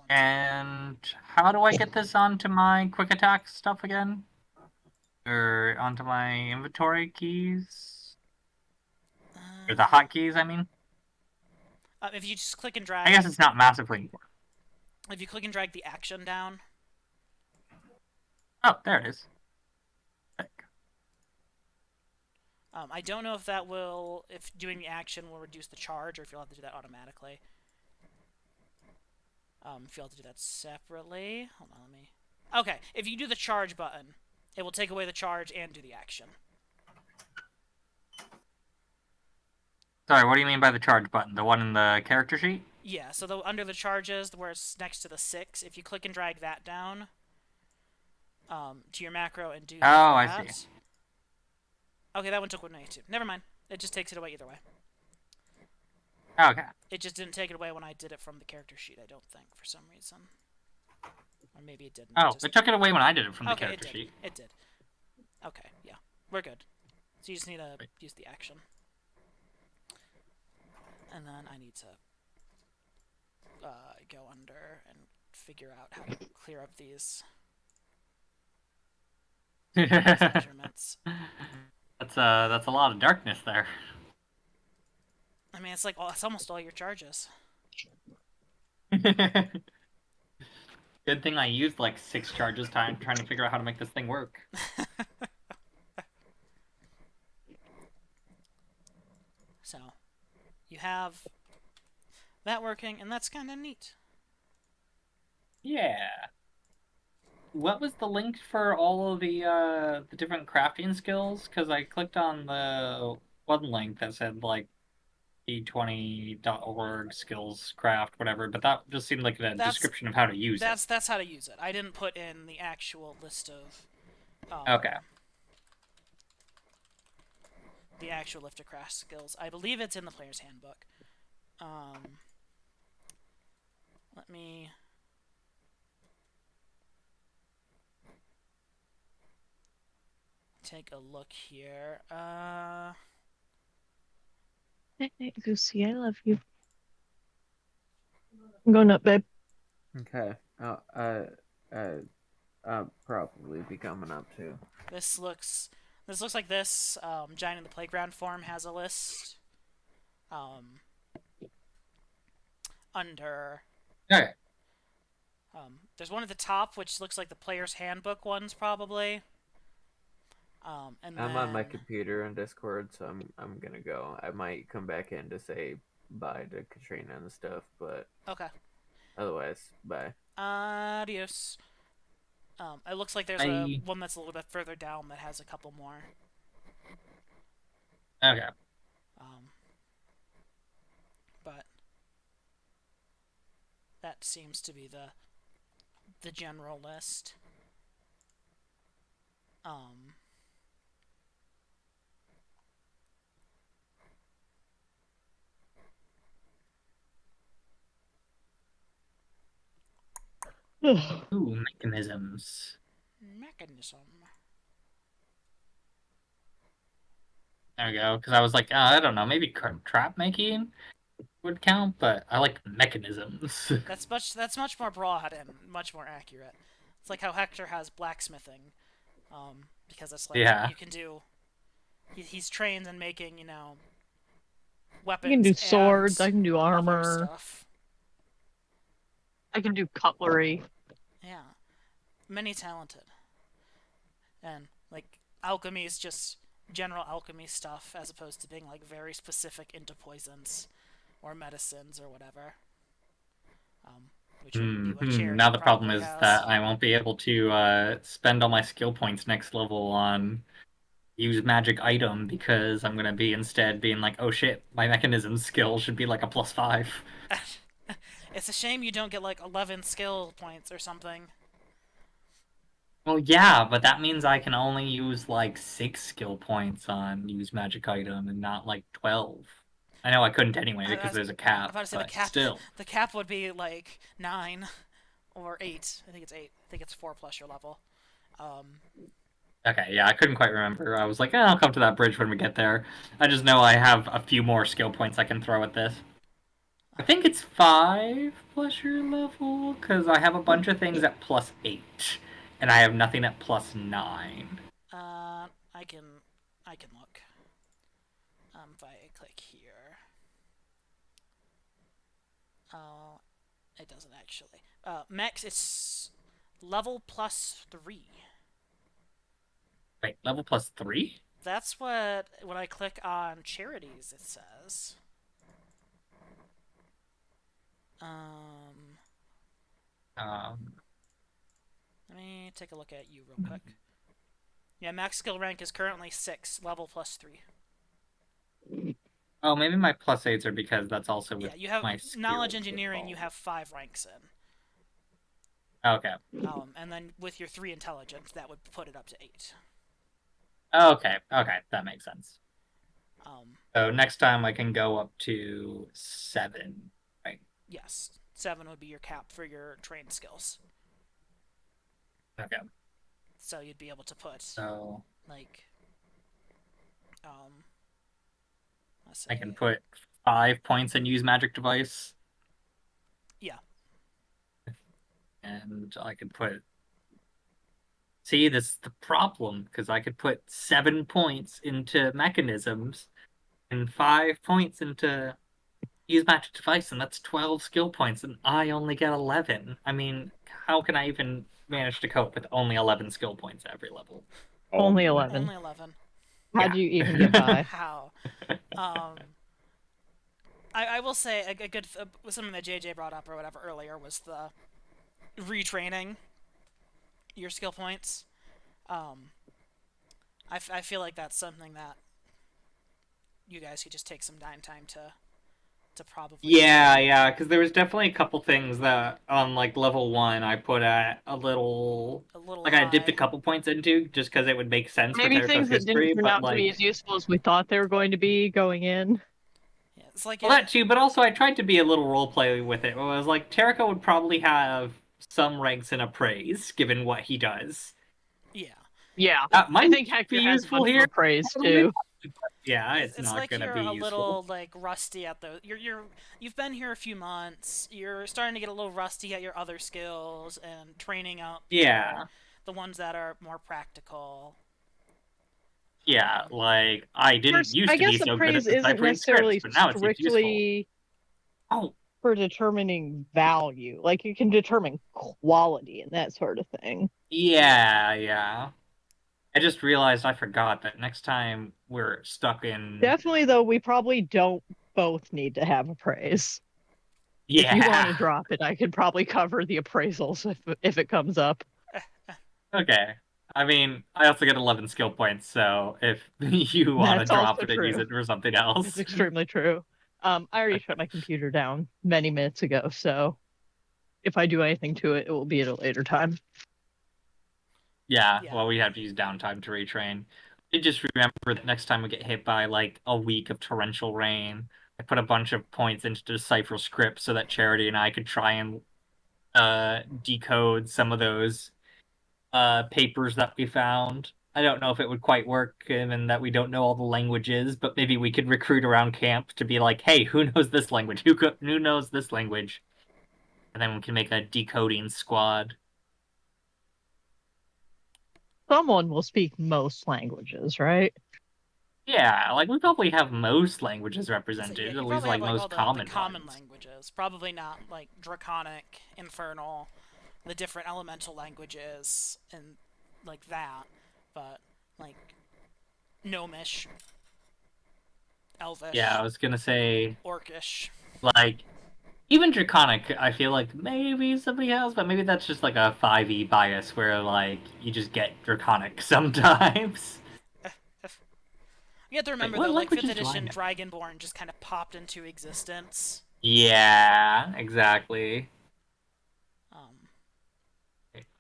And how do I get this onto my quick attack stuff again? Or onto my inventory keys? Or the hotkeys, I mean? If you just click and drag... I guess it's not massively important. If you click and drag the action down... Oh, there it is. I don't know if that will... If doing the action will reduce the charge, or if you'll have to do that automatically. If you'll have to do that separately... Hold on, let me... Okay, if you do the charge button, it will take away the charge and do the action. Sorry, what do you mean by the charge button? The one in the character sheet? Yeah, so under the charges, where it's next to the 6, if you click and drag that down to your macro and do that... I see. Okay, that one took 192. Never mind. It just takes it away either way. Okay. It just didn't take it away when I did it from the character sheet, I don't think, for some reason. Or maybe it didn't. Oh, it took it away when I did it from the character sheet. It did. Okay, yeah. We're good. So you just need to use the action. And then I need to go under and figure out how to clear up these measurements. That's a lot of darkness there. I mean, it's like it's almost all your charges. Good thing I used like 6 charges trying to figure out how to make this thing work. So, you have that working, and that's kind of neat. Yeah. What was the link for all of the different crafting skills? Because I clicked on the one link that said like d20.org skills craft whatever, but that just seemed like a description of how to use it. That's how to use it. I didn't put in the actual list of okay. The actual lift to craft skills. I believe it's in the player's handbook. Let me take a look here. Hey, Lucy, I love you. I'm going up, babe. Okay. I'll probably be coming up too. This looks This looks like this. Giant in the Playground form has a list. Under. Okay. There's one at the top, which looks like the player's handbook ones, probably. And I'm on my then- computer in Discord, so I'm gonna go. I might come back in to say bye to Katrina and stuff, but Okay. otherwise, bye. Adios. It looks like there's Bye. one that's a little bit further down that has a couple more. Okay. But that seems to be the general list. Ooh, mechanisms. Mechanism. There we go. Because I was like, I don't know, maybe trap making would count, but I like mechanisms. That's much more broad and much more accurate. It's like how Hector has blacksmithing, because it's like Yeah. you can do. He's trained in making, weapons. I can do and swords. I can do other armor. stuff. I can do cutlery. Yeah, many talented. And like alchemy is just general alchemy stuff, as opposed to being like very specific into poisons or medicines or whatever. Which would be what Charity Now the problem probably is has. that I won't be able to spend all my skill points next level on use magic item because I'm gonna be instead being like, oh shit, my mechanism skill should be like a +5. It's a shame you don't get like 11 skill points or something. Well, yeah, but that means I can only use like 6 skill points on use magic item and not like 12. I know I couldn't anyway because there's a I'm cap, about to say but the cap. still. The cap would be like 9 or 8. I think it's 8. I think it's 4 plus your level. Okay, yeah, I couldn't quite remember. I was like, I'll come to that bridge when we get there. I just know I have a few more skill points I can throw at this. I think it's 5 plus your level, because I have a bunch of things at +8, and I have nothing at +9. I can look. If I click here. It doesn't actually. Max, it's level +3. Wait, level +3? That's what, when I click on charities, it says. Let me take a look at you real quick. Yeah, max skill rank is currently 6, level +3. Oh, maybe my +8s are because that's also with Yeah, you have my knowledge skills engineering. You involved. have 5 ranks in. Okay. And then with your 3 intelligence, that would put it up to 8. Okay, that makes sense. Um, So next time I can go up to 7, right? yes, 7 would be your cap for your trained skills. Okay. So you'd be able to put So like, let's I say, can put 5 points and use magic device. yeah. And I could put. See, this is the problem because I could put 7 points into mechanisms and 5 points into use magic device, and that's 12 skill points, and I only get 11. I mean, how can I even manage to cope with only 11 skill points every level? Only 11. Only 11. How'd you even get by? How? I will say a good something that JJ brought up or whatever earlier was the retraining your skill points. I feel like that's something that you guys could just take some time to probably. Yeah, because there was definitely a couple things that on like level 1 I put at a little like I dipped a high. couple points into just because it would make sense Maybe for things Terraco's that history, didn't turn but out to be like as useful as we thought they were going to be going in. Yeah, it's like well that too, but also I tried to be a little roleplay with it. It was like Terraco would probably have some ranks in appraise given what he does. yeah. Yeah, That might I think Hector be has useful much here. more praise too. Yeah, it's It's not like gonna you're be a useful. little like rusty at the you've been here a few months. You're starting to get a little rusty at your other skills and training up. Yeah. The ones that are more practical. Yeah, like I didn't First, used I to be guess so good at appraise isn't deciphering necessarily scripts, but now it seems useful. strictly Oh, for determining value. Like you can determine quality and that sort of thing. yeah. I just realized I forgot that next time we're stuck in. Definitely, though, we probably don't both need to have appraise. Yeah. If you want to drop it, I could probably cover the appraisals if it comes up. Okay. I mean, I also get 11 skill points, so if you want to That's drop also it and use true. it for something else. It's extremely true. I already shut my computer down many minutes ago, so if I do anything to it, it will be at a later time. Yeah, Yeah. well, we have to use downtime to retrain. I just remember that next time we get hit by like a week of torrential rain, I put a bunch of points into Decipher Script so that Charity and I could try and decode some of those papers that we found. I don't know if it would quite work, given that we don't know all the languages, but maybe we could recruit around camp to be like, hey, who knows this language? Who knows this language? And then we can make a decoding squad. Someone will speak most languages, right? Yeah, like we probably have most languages So, represented, yeah, at you least probably like have, most all the common common ones. languages. Probably not like Draconic, Infernal, the different elemental languages, and like that. But like Gnomish, Elvish, Yeah, I was gonna say Orcish. like even Draconic. I feel like maybe somebody has, but maybe that's just like a 5e bias where like you just get Draconic sometimes. You have to remember what though, like 5th languages do I edition know? Dragonborn just kind of popped into existence. Yeah, exactly. Um,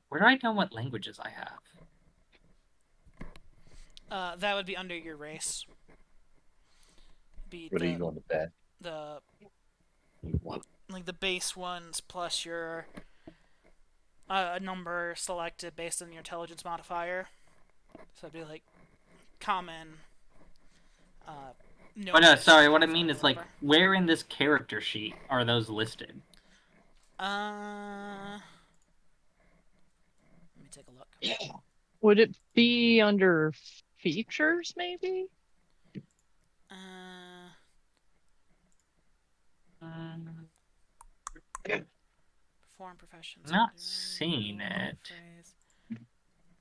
Where do I know what languages I have? that would be under your race. Be What are you going to bet? the You want like the base ones plus your a number selected based on your intelligence modifier. So it'd be like common. Oh no, sorry. What I mean is like, where in this character sheet are those listed? Let me take a look. Would it be under features, maybe? Perform professions. Not seeing it. Phrase,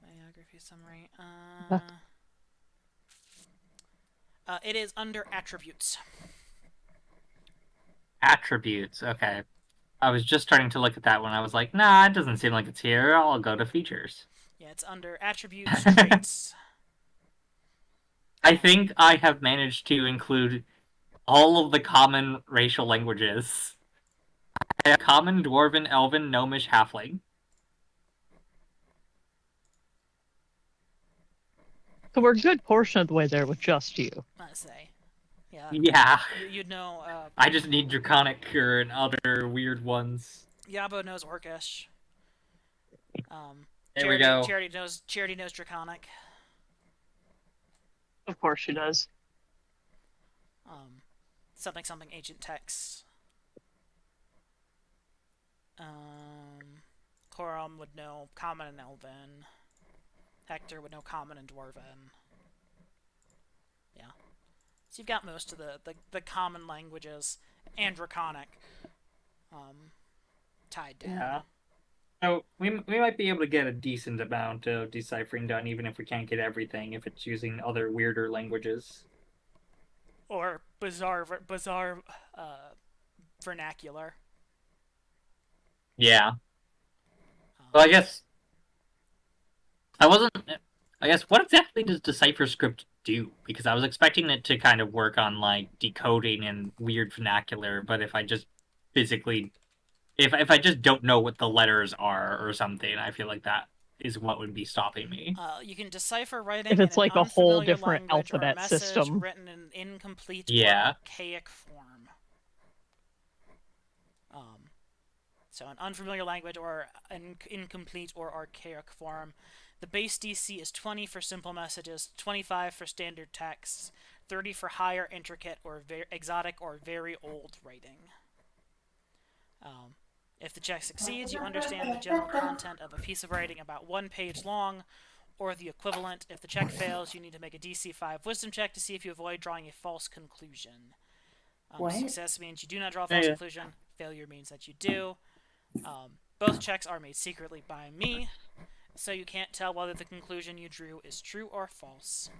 biography summary. It is under attributes. Attributes. Okay. I was just starting to look at that one. I was like, nah, it doesn't seem like it's here. I'll go to features. Yeah, it's under attributes, traits. I think I have managed to include all of the common racial languages. I have common, dwarven, elven, gnomish, halfling. So we're a good portion of the way there with just you. Let's say. Yeah. Yeah. You'd know. I just need Draconic and other weird ones. Yabo knows Orcish. There we go. Charity knows Draconic. Of course she does. Something ancient text. Corum would know common and elven. Hector would know common and dwarven. Yeah. So you've got most of the common languages and Draconic tied down. Yeah. So we might be able to get a decent amount of deciphering done, even if we can't get everything, if it's using other weirder languages. Or bizarre vernacular. Yeah. Well, I guess what exactly does Decipher Script do? Because I was expecting it to kind of work on like decoding and weird vernacular, but if I just physically, if I just don't know what the letters are or something, I feel like that is what would be stopping me. You can decipher writing If it's in like an a whole unfamiliar different language or a alphabet message system. written in incomplete Yeah. or archaic form. So an unfamiliar language or an incomplete or archaic form. The base DC is 20 for simple messages, 25 for standard texts, 30 for higher, intricate, or exotic or very old writing. If the check succeeds, you understand the general content of a piece of writing about 1 page long, or the equivalent. If the check fails, you need to make a DC 5 wisdom check to see if you avoid drawing a false conclusion. What? Success means you do not draw a false conclusion. Failure means that you do. Both checks are made secretly by me, so you can't tell whether the conclusion you drew is true or false.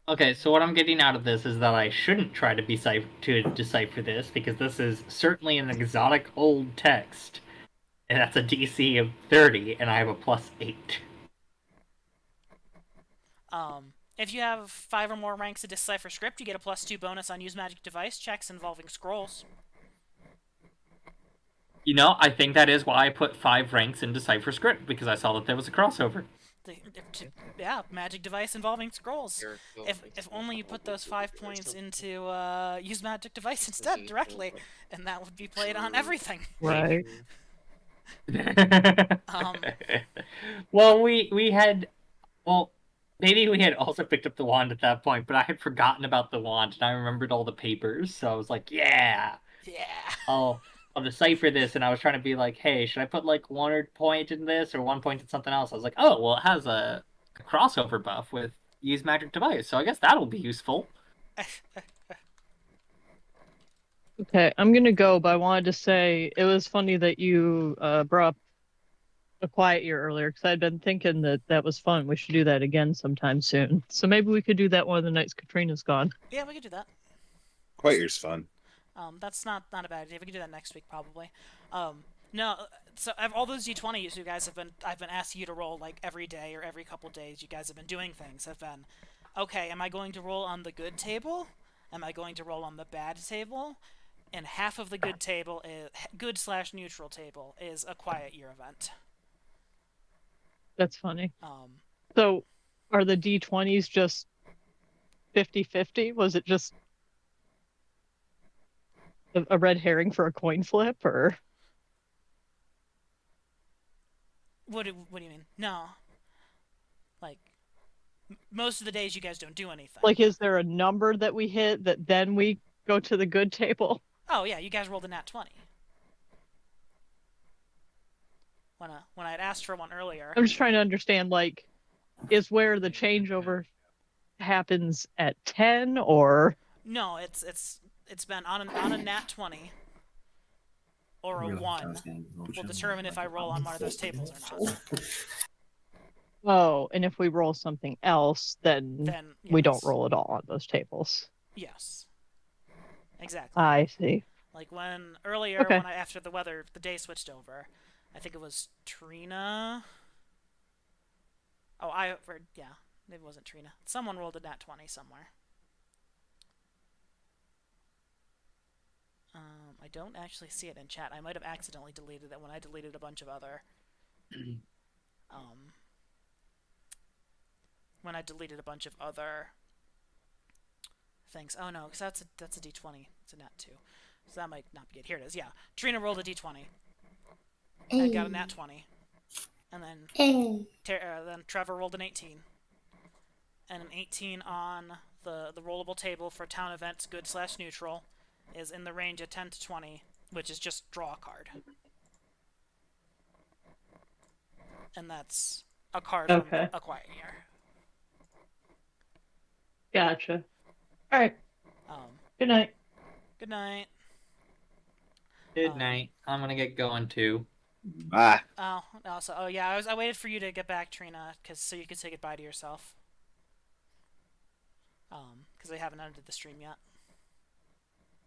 Okay, so what I'm getting out of this is that I shouldn't try to decipher this, because this is certainly an exotic old text. And that's a DC of 30, and I have a +8. If you have 5 or more ranks of Decipher Script, you get a +2 bonus on Use Magic Device checks involving scrolls. You know, I think that is why I put 5 ranks in Decipher Script, because I saw that there was a crossover. Yeah, Magic Device involving scrolls. If only you put those 5 points into Use Magic Device instead, directly, and that would be played on everything. Right. Well, we had... Well, maybe we had also picked up the wand at that point, but I had forgotten about the wand, and I remembered all the papers, so I was like, yeah! I'll decipher this, and I was trying to be like, hey, should I put like 1 point in this or 1 point in something else? I was like, oh, well, it has a crossover buff with Use Magic Device, so I guess that'll be useful. Okay, I'm gonna go, but I wanted to say it was funny that you brought up A Quiet Year earlier, because I'd been thinking that was fun. We should do that again sometime soon. So maybe we could do that one of the nights Katrina's gone. Yeah, we could do that. Quiet Year's fun. That's not a bad idea. We can do that next week probably. No, so all those D20s you guys I've been asking you to roll like every day or every couple days. You guys have been doing things. Have been, okay, am I going to roll on the good table? Am I going to roll on the bad table? And half of the good table is good/neutral table is a Quiet Year event. That's funny. So are the D20s just 50-50? Was it just a red herring for a coin flip, or what do you mean? No, like most of the days you guys don't do anything. like is there a number that we hit that then we go to the good table? Oh yeah, you guys rolled a nat 20 when I had asked for one earlier. I'm just trying to understand, like, is where the changeover happens at 10, or No, it's been on a nat 20 or a 1 will determine if I roll on one of those tables or not. oh, and if we roll something else, then we don't yes. roll at all on those tables. Yes. Exactly. I see. Like when earlier Okay. when after the day switched over, I think it was Trina. Oh, yeah, maybe it wasn't Trina. Someone rolled a nat 20 somewhere. I don't actually see it in chat. I might have accidentally deleted it when I deleted a bunch of other when I deleted a bunch of other things. Oh no, because that's a D20. It's a nat 2. So that might not be it. Here it is. Yeah. Trina rolled a D20. I got a nat 20. And then then Trevor rolled an 18. And an 18 on the rollable table for town events good/neutral is in the range of 10 to 20, which is just draw a card. And that's a card from A Quiet Year. Gotcha. All right. Good night. Good night. Good night. I'm gonna get going too. Bye. Oh yeah, I waited for you to get back, Trina, so you could say goodbye to yourself. Because I haven't ended the stream yet.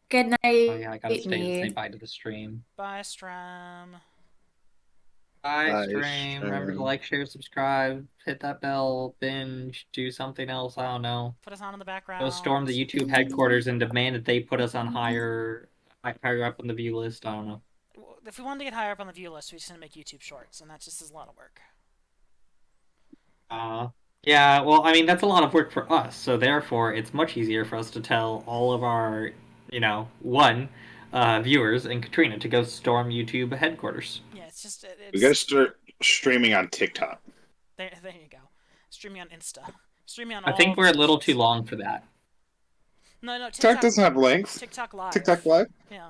Good night. Oh yeah, I gotta stay and me. say bye to the stream. Bye, Stram. Bye, stream. Remember to like, share, subscribe, hit that bell, binge, do something else. I don't know. Put us on in the background. Go storm the YouTube headquarters and demand that they put us on higher up on the view list. I don't know. If we wanted to get higher up on the view list, we just need to make YouTube shorts, and that just is a lot of work. Yeah, well, I mean, that's a lot of work for us, so therefore it's much easier for us to tell all of our, viewers and Katrina to go storm YouTube headquarters. Yeah, it's just... We gotta start streaming on TikTok. There you go. Streaming on Insta. Streaming on I think all we're a little socials. too long for that. No, TikTok doesn't have links. TikTok Live. TikTok Live? Yeah.